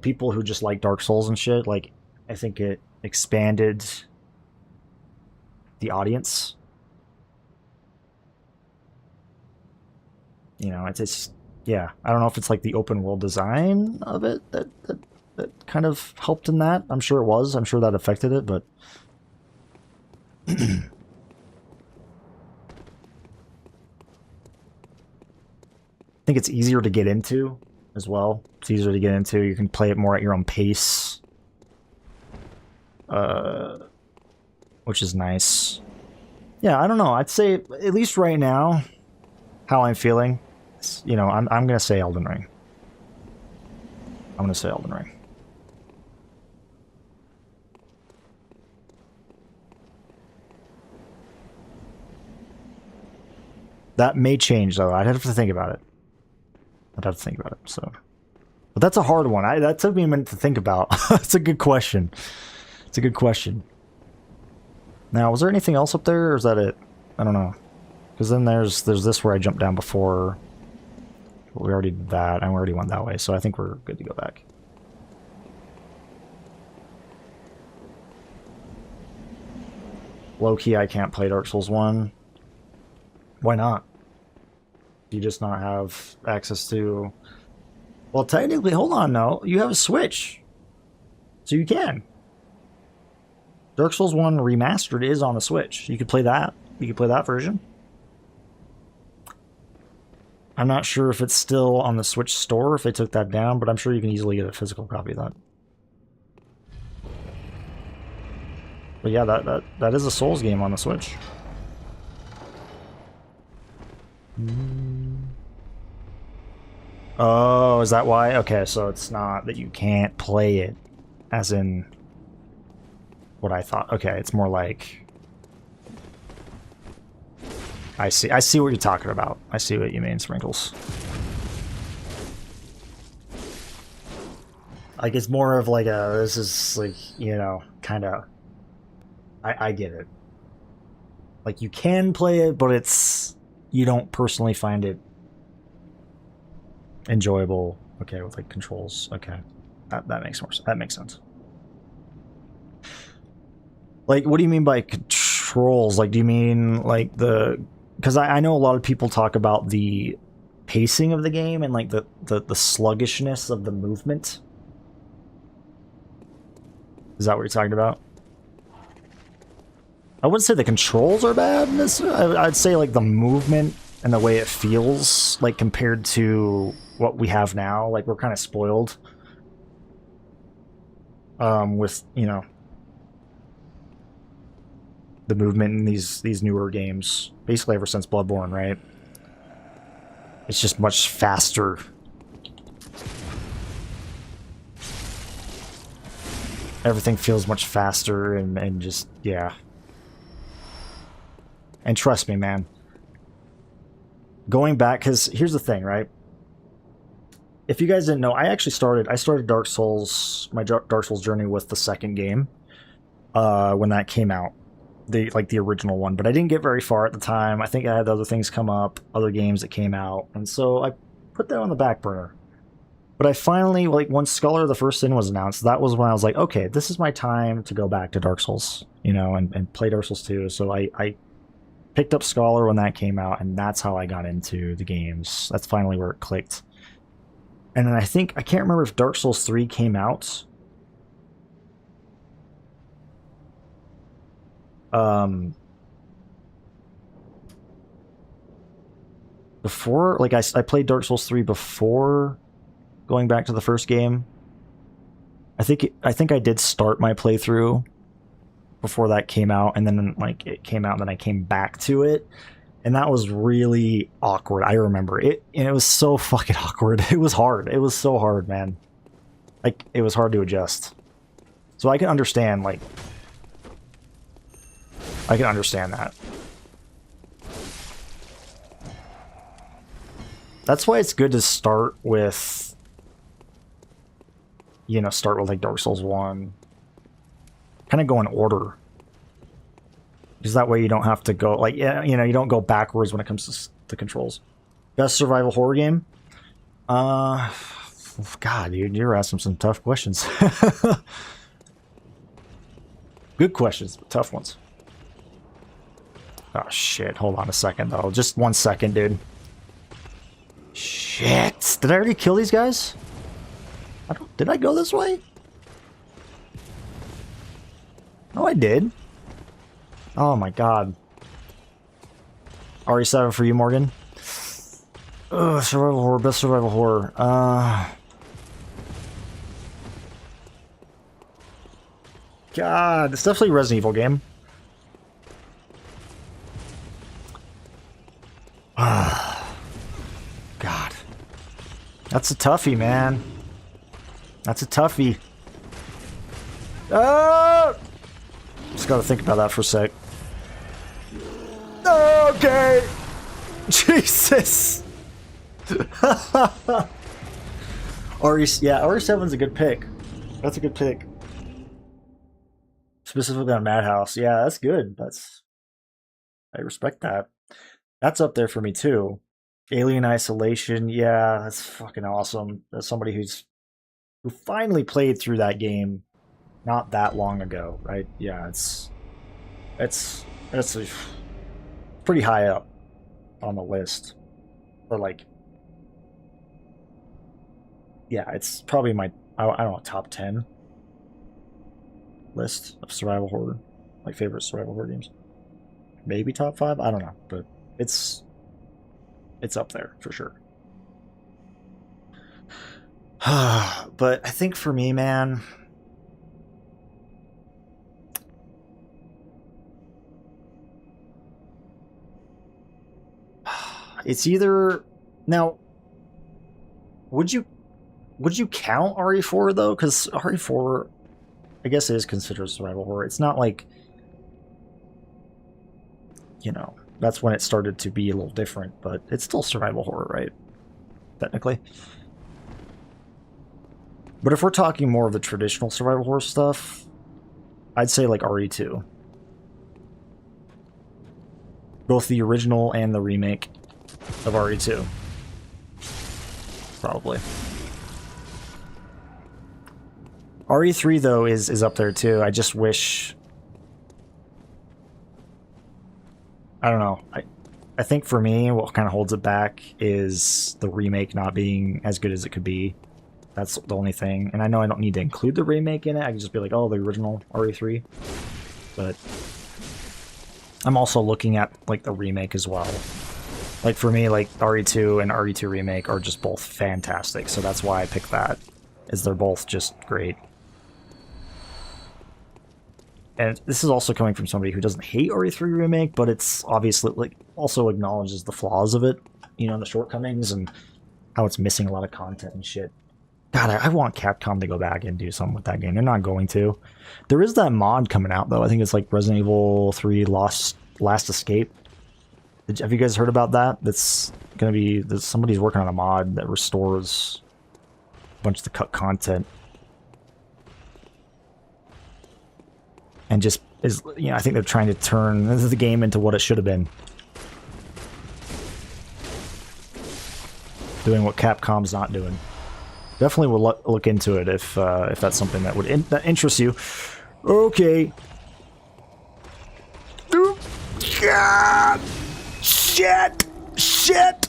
people who just like Dark Souls and shit. Like, I think it expanded the audience. You know, it's yeah, I don't know if it's like the open world design of it that kind of helped in that. I'm sure it was. I'm sure that affected it, but I think it's easier to get into as well. It's easier to get into. You can play it more at your own pace, which is nice. Yeah, I don't know. I'd say, at least right now, how I'm feeling, you know, I'm gonna say Elden Ring. I'm gonna say Elden Ring. That may change, though. I'd have to think about it. So, but that's a hard one. That took me a minute to think about. That's a good question. It's a good question. Now, was there anything else up there, or is that it? I don't know. Because then there's this where I jumped down before. But we already did that, and we already went that way, so I think we're good to go back. Low-key, I can't play Dark Souls 1. Why not? Do you just not have access to... Well, technically, hold on, no. You have a Switch. So you can. Dark Souls 1 Remastered is on the Switch. You could play that. You could play that version. I'm not sure if it's still on the Switch store, if they took that down, but I'm sure you can easily get a physical copy of that. But yeah, that is a Souls game on the Switch. Oh, is that why? Okay, so it's not that you can't play it, as in what I thought. Okay, it's more like... I see what you're talking about. I see what you mean, Sprinkles. Like, it's more of like a, this is like, you know, kind of... I get it. Like, you can play it, but it's... You don't personally find it enjoyable. Okay, with like controls. Okay, that makes more sense. That makes sense. Like, what do you mean by controls? Like, do you mean like the? Because I know a lot of people talk about the pacing of the game and like the sluggishness of the movement. Is that what you're talking about? I wouldn't say the controls are bad. I'd say like the movement and the way it feels, like compared to what we have now. Like, we're kind of spoiled with, you know, the movement in these newer games. Basically ever since Bloodborne, right? It's just much faster. Everything feels much faster and just, yeah. And trust me, man. Going back, because here's the thing, right? If you guys didn't know, I started Dark Souls, my Dark Souls journey with the second game, when that came out, the original one. But I didn't get very far at the time. I think I had other things come up, other games that came out, and so I put that on the back burner. But I finally, like, once Scholar of the First Sin was announced, that was when I was like, okay, this is my time to go back to Dark Souls, you know, and play Dark Souls 2. So I picked up Scholar when that came out, and that's how I got into the games. That's finally where it clicked. And then I can't remember if Dark Souls 3 came out. Before, like, I played Dark Souls 3 before going back to the first game. I think I did start my playthrough before that came out, and then like it came out, and then I came back to it, and that was really awkward. I remember it, and it was so fucking awkward. It was hard. It was so hard, man. Like, it was hard to adjust. So I can understand, like, I can understand that. That's why it's good to start with, you know, start with like Dark Souls 1. Kind of go in order. Because that way you don't have to go, like, yeah, you know, you don't go backwards when it comes to the controls. Best survival horror game? God, dude, you're asking some tough questions. Good questions, but tough ones. Oh, shit. Hold on a second, though. Just 1 second, dude. Shit. Did I already kill these guys? Did I go this way? No, I did. Oh my god. RE7 for you, Morgan. Ugh, survival horror, best survival horror. God, it's definitely a Resident Evil game. God. That's a toughie, man. That's a toughie. Just gotta think about that for a sec. Okay. Jesus. RE7's a good pick. That's a good pick. Specifically on Madhouse. Yeah, that's good. I respect that. That's up there for me too. Alien Isolation. Yeah, that's fucking awesome. As somebody who finally played through that game not that long ago, right? Yeah, it's pretty high up on the list. Or like, yeah, it's probably my, I don't know, top 10 list of survival horror, like favorite survival horror games. Maybe top 5, I don't know, but it's up there for sure. But I think for me, man, it's either, now, would you count RE4 though? Because RE4, I guess, is considered survival horror. It's not like, you know, that's when it started to be a little different, but it's still survival horror, right? Technically. But if we're talking more of the traditional survival horror stuff, I'd say like RE2. Both the original and the remake of RE2. Probably. RE3 though is up there too. I just wish, I don't know. I think for me what kind of holds it back is the remake not being as good as it could be. That's the only thing. And I know I don't need to include the remake in it. I can just be like, oh, the original RE3. But I'm also looking at like the remake as well. Like for me, like RE2 and RE2 remake are just both fantastic. So that's why I picked that, is they're both just great. And this is also coming from somebody who doesn't hate RE3 remake, but it's obviously like also acknowledges the flaws of it, you know, the shortcomings and how it's missing a lot of content and shit. God, I want Capcom to go back and do something with that game. They're not going to. There is that mod coming out though. I think it's like Resident Evil 3 Last Escape. Have you guys heard about that? That's gonna be, somebody's working on a mod that restores a bunch of the cut content. And just is, you know, I think they're trying to turn the game into what it should have been. Doing what Capcom's not doing. Definitely will look into it if that's something that would that interests you. Okay. God! Shit! Shit!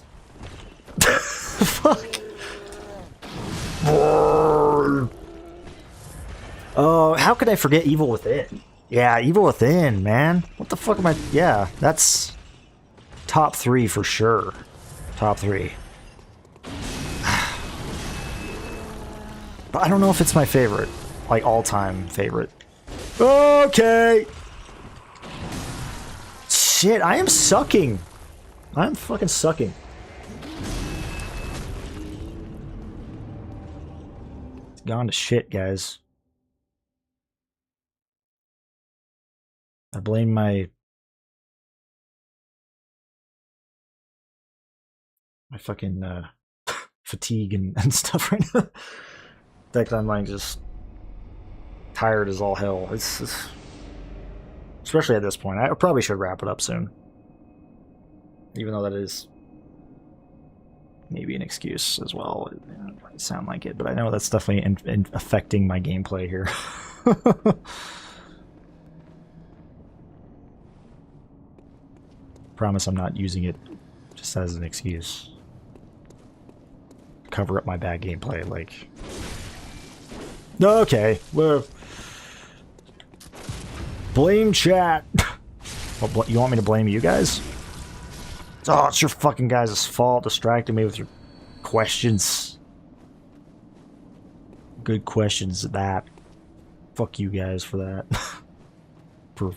Fuck. Oh, how could I forget Evil Within? Yeah, Evil Within, man. What the fuck am I... Yeah, that's top 3 for sure. Top 3. But I don't know if it's my favorite. Like, all-time favorite. Okay! Shit, I am sucking. I'm fucking sucking. It's gone to shit, guys. I blame my fucking fatigue and stuff right now. Like I'm like just tired as all hell. It's especially at this point. I probably should wrap it up soon, even though that is maybe an excuse as well. It might sound like it, but I know that's definitely affecting my gameplay here. Promise I'm not using it just as an excuse. Cover up my bad gameplay, like... Okay, well... Blame chat! What, you want me to blame you guys? Oh, it's your fucking guys' fault, distracting me with your questions. Good questions at that. Fuck you guys for that. for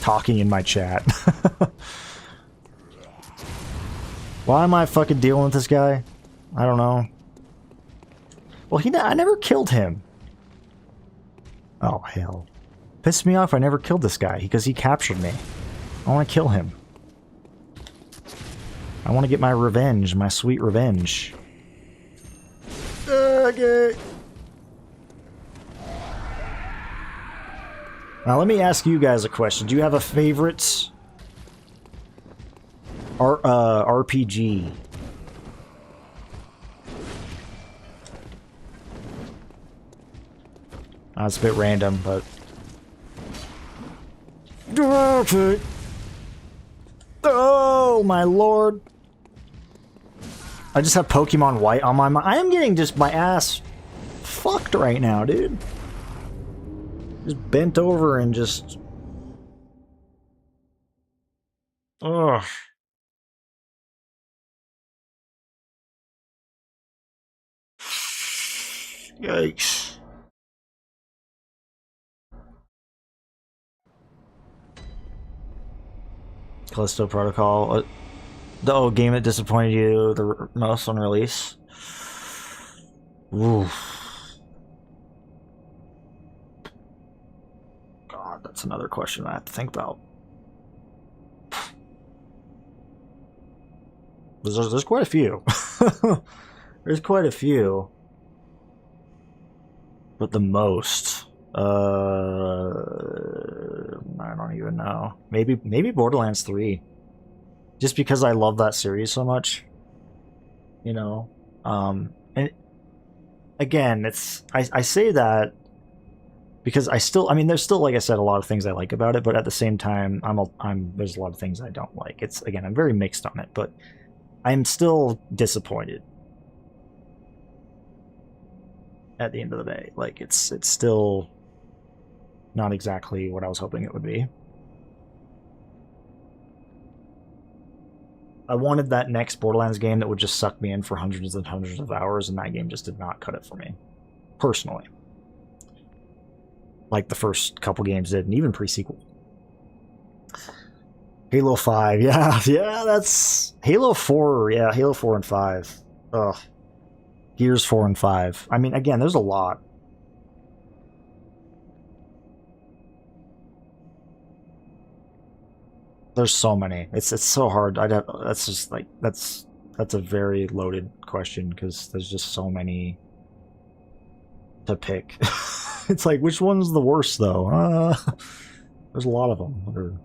talking in my chat. Why am I fucking dealing with this guy? I don't know. Well, I never killed him. Oh, hell. Pissed me off I never killed this guy because he captured me. I want to kill him. I want to get my revenge, my sweet revenge. Okay. Now let me ask you guys a question. Do you have a favorite RPG? That's a bit random, but... Okay. Oh, my lord. I just have Pokemon White on my mind. I am getting just my ass fucked right now, dude. Just bent over and just... Ugh. Yikes. Callisto Protocol. The old game that disappointed you the most on release? Oof. God, that's another question I have to think about. There's quite a few. There's quite a few. But the most... I don't even know. Maybe Borderlands 3. Just because I love that series so much. You know? And again, I say that because I mean, there's still, like I said, a lot of things I like about it, but at the same time, there's a lot of things I don't like. Again, I'm very mixed on it, but I'm still disappointed. At the end of the day, like it's still not exactly what I was hoping it would be. I wanted that next Borderlands game that would just suck me in for hundreds and hundreds of hours, and that game just did not cut it for me, personally. Like the first couple games did, and even pre-sequel. Halo 5, yeah, that's... Halo 4, yeah, Halo 4 and 5. Ugh. Gears 4 and 5. I mean, again, there's a lot. There's so many. It's so hard. That's just like that's a very loaded question because there's just so many to pick. It's like which one's the worst though? There's a lot of them.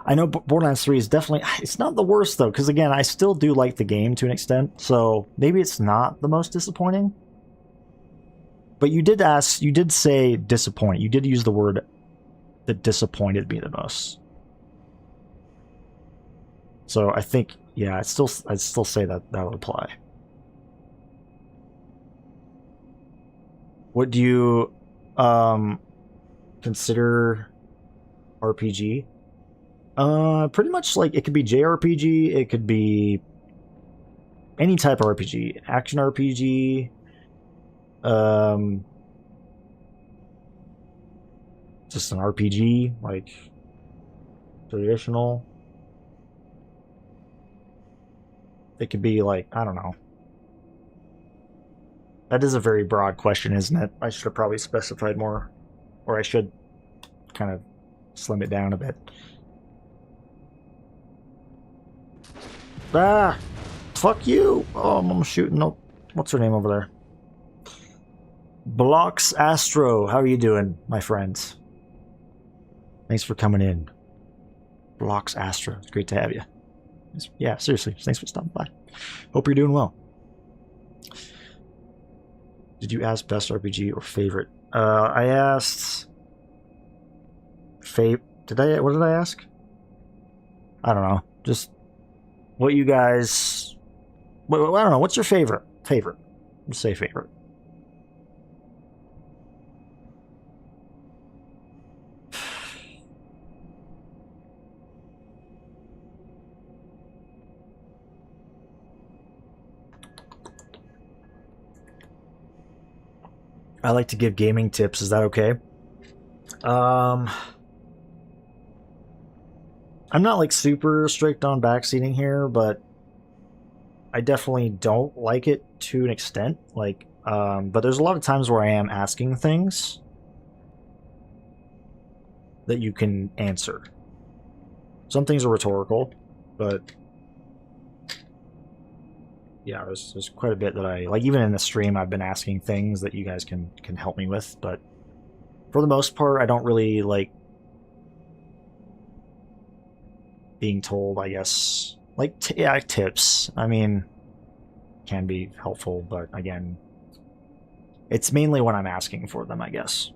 I know Borderlands 3 is definitely, it's not the worst though, because again, I still do like the game to an extent, so maybe it's not the most disappointing. But you did say disappointing. You did use the word that disappointed me the most. So I think, yeah, I'd still say that would apply. What do you consider RPG? Pretty much like it could be JRPG, it could be any type of RPG, action RPG, just an RPG, like traditional. It could be like, I don't know. That is a very broad question, isn't it? I should have probably specified more, or I should kind of slim it down a bit. Ah! Fuck you! Oh, I'm shooting. No, what's her name over there? Blocks Astro. How are you doing, my friends? Thanks for coming in. Blocks Astro. It's great to have you. Yeah, seriously. Thanks for stopping by. Hope you're doing well. Did you ask best RPG or favorite? I asked... What did I ask? I don't know. Just what you guys... I don't know. What's your favorite? Favorite. Just say favorite. I like to give gaming tips. Is that okay? I'm not like super strict on backseating here, but I definitely don't like it to an extent. Like, but there's a lot of times where I am asking things that you can answer. Some things are rhetorical, but yeah, there's quite a bit that I like. Even in the stream, I've been asking things that you guys can help me with, but for the most part, I don't really like being told, I guess, like yeah, tips. I mean, can be helpful, but again, it's mainly when I'm asking for them, I guess.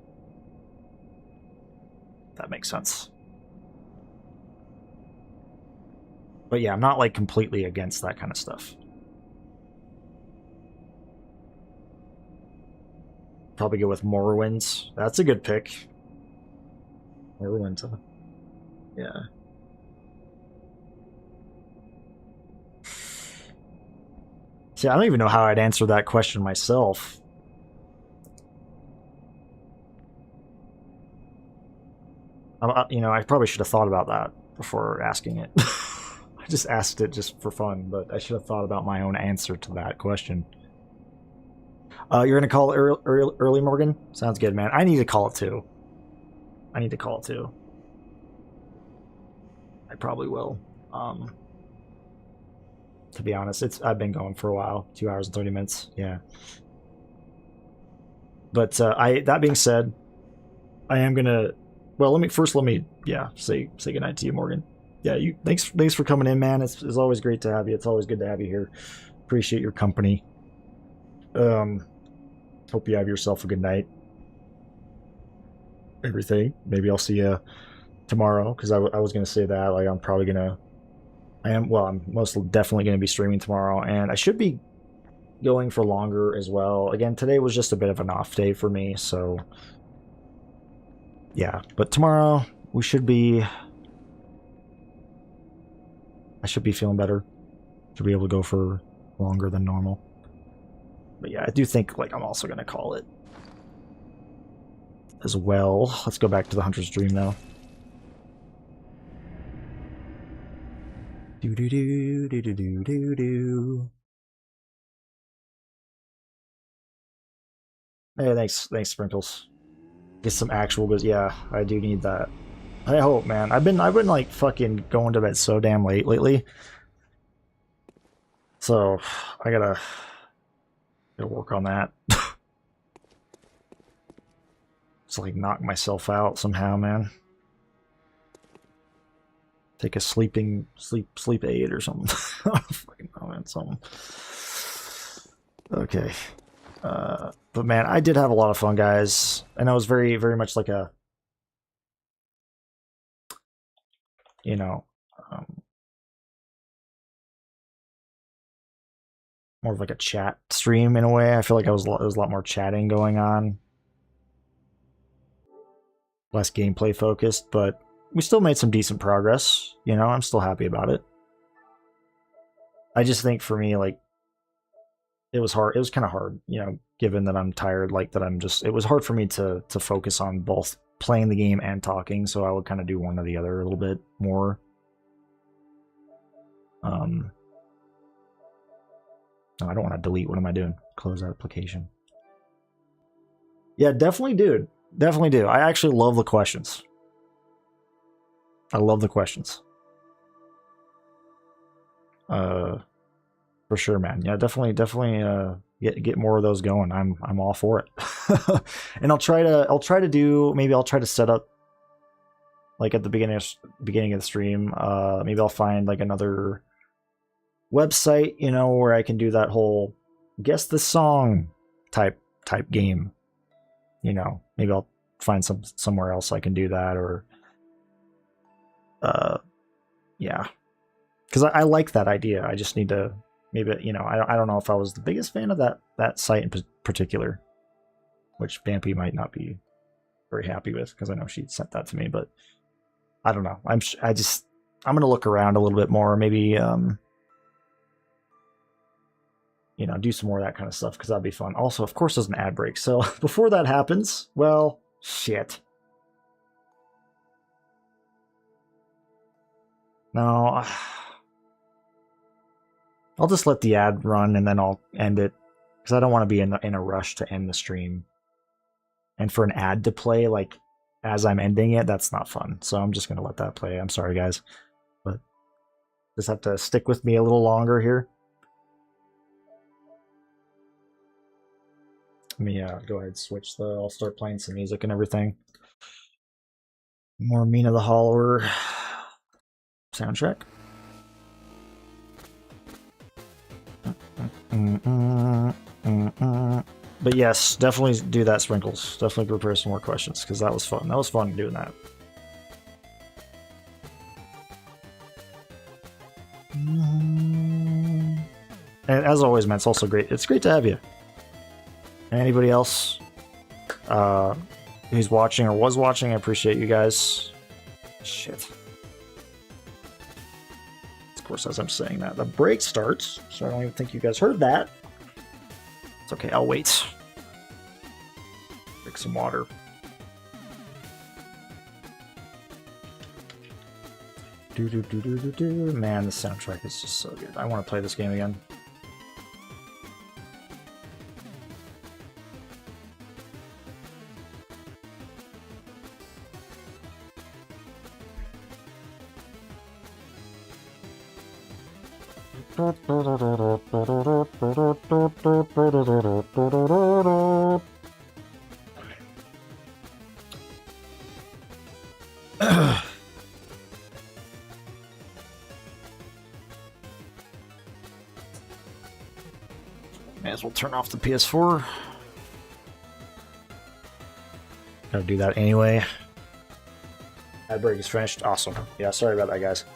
That makes sense. But yeah, I'm not like completely against that kind of stuff. Probably go with Morrowind. That's a good pick. Morrowind. Yeah. See, I don't even know how I'd answer that question myself. I probably should have thought about that before asking it. I just asked it just for fun, but I should have thought about my own answer to that question. You're gonna call it early, Morgan? Sounds good, man. I need to call it too. I probably will. To be honest, I've been going for a while. 2 hours and 30 minutes. Yeah. But that being said, I am gonna. Well, let me say goodnight to you, Morgan. Yeah, thanks for coming in, man. It's always great to have you. It's always good to have you here. Appreciate your company. Hope you have yourself a good night. Everything. Maybe I'll see you tomorrow, because I was gonna say that. Like, I'm most definitely gonna be streaming tomorrow, and I should be going for longer as well. Again, today was just a bit of an off day for me, so yeah. But tomorrow I should be feeling better. Should be able to go for longer than normal. But yeah, I do think like I'm also gonna call it as well. Let's go back to the Hunter's Dream now. Do do do do do do do do. Hey, thanks, Sprinkles. Get some actual good. Yeah, I do need that. I hope, man. I've been like fucking going to bed so damn late lately. So I gotta work on that. Just like knock myself out somehow, man. Take a sleep aid or something. I don't fucking know, man, something. Okay. But man, I did have a lot of fun, guys. And I was very, very much like a, you know, more of like a chat stream in a way. I feel like there was a lot more chatting going on. Less gameplay focused, but we still made some decent progress. You know, I'm still happy about it. I just think for me, like, it was hard. It was kind of hard, you know, given that I'm tired, like that I'm just, it was hard for me to focus on both playing the game and talking, so I would kind of do one or the other a little bit more. No, I don't want to delete. What am I doing? Close that application. Yeah, definitely, dude. Definitely do. I actually love the questions. I love the questions. For sure, man. Yeah, definitely get more of those going. I'm all for it. And I'll try to do, maybe I'll try to set up, like at the beginning of the stream, maybe I'll find like another website, you know, where I can do that whole guess the song type game. You know, maybe I'll find somewhere else I can do that, or yeah, because I like that idea. I just need to, maybe, you know, I don't know if I was the biggest fan of that site in particular, which Vampy might not be very happy with, because I know she sent that to me, but I don't know. I'm gonna look around a little bit more, maybe you know, do some more of that kind of stuff, because that'd be fun. Also, of course, there's an ad break. So before that happens, well, shit. No, I'll just let the ad run and then I'll end it, because I don't want to be in a rush to end the stream. And for an ad to play, like, as I'm ending it, that's not fun. So I'm just going to let that play. I'm sorry, guys. But just have to stick with me a little longer here. Let me go ahead and switch I'll start playing some music and everything. More Mina the Hollower soundtrack. But yes, definitely do that, Sprinkles. Definitely prepare some more questions, because that was fun. That was fun doing that. And as always, man, it's also great. It's great to have you. And anybody else who's watching or was watching, I appreciate you guys. Shit. Of course, as I'm saying that, the break starts, so I don't even think you guys heard that. It's okay, I'll wait. Drink some water. Man, the soundtrack is just so good. I want to play this game again. May as well turn off the PS4. Gotta do that anyway. Ad break is finished. Awesome. Yeah, sorry about that, guys.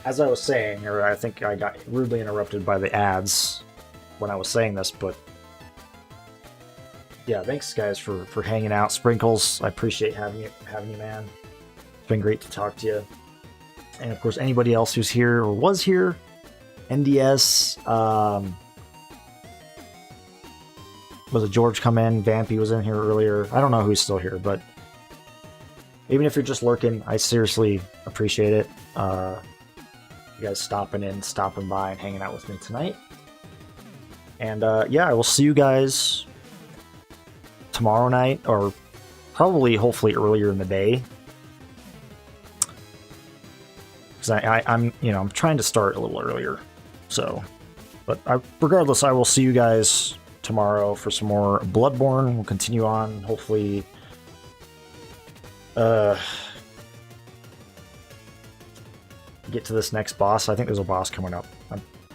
As I was saying, or I think I got rudely interrupted by the ads when I was saying this, but yeah, thanks guys for hanging out. Sprinkles, I appreciate having you, man. It's been great to talk to you. And of course, anybody else who's here or was here, NDS, was it George come in? Vampy was in here earlier. I don't know who's still here, but even if you're just lurking, I seriously appreciate it. You guys stopping by and hanging out with me tonight. And yeah, I will see you guys tomorrow night, or probably hopefully earlier in the day, because I'm trying to start a little earlier. So, but regardless, I will see you guys tomorrow for some more Bloodborne. We'll continue on, hopefully. get to this next boss. I think there's a boss coming up.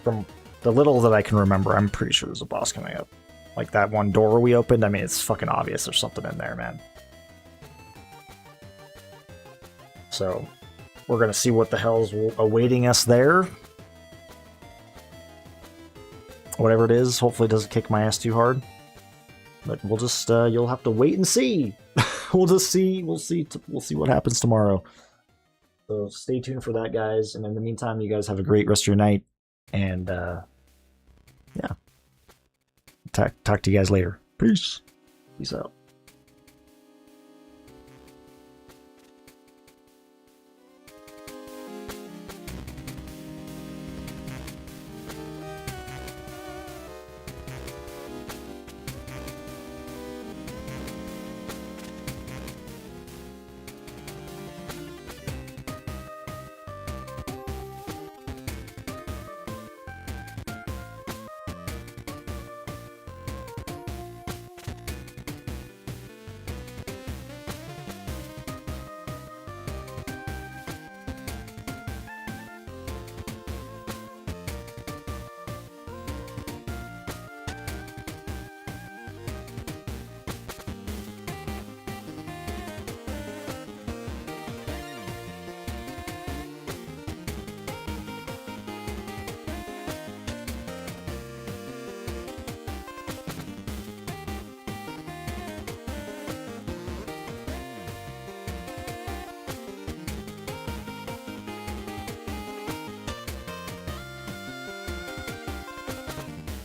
From the little that I can remember, I'm pretty sure there's a boss coming up. Like that one door we opened, I mean, it's fucking obvious there's something in there, man. So, we're gonna see what the hell's awaiting us there. Whatever it is, hopefully it doesn't kick my ass too hard. But we'll just, you'll have to wait and see. We'll just see, we'll see what happens tomorrow. So stay tuned for that, guys. And in the meantime, you guys have a great rest of your night. And, yeah. Talk to you guys later. Peace. Peace out.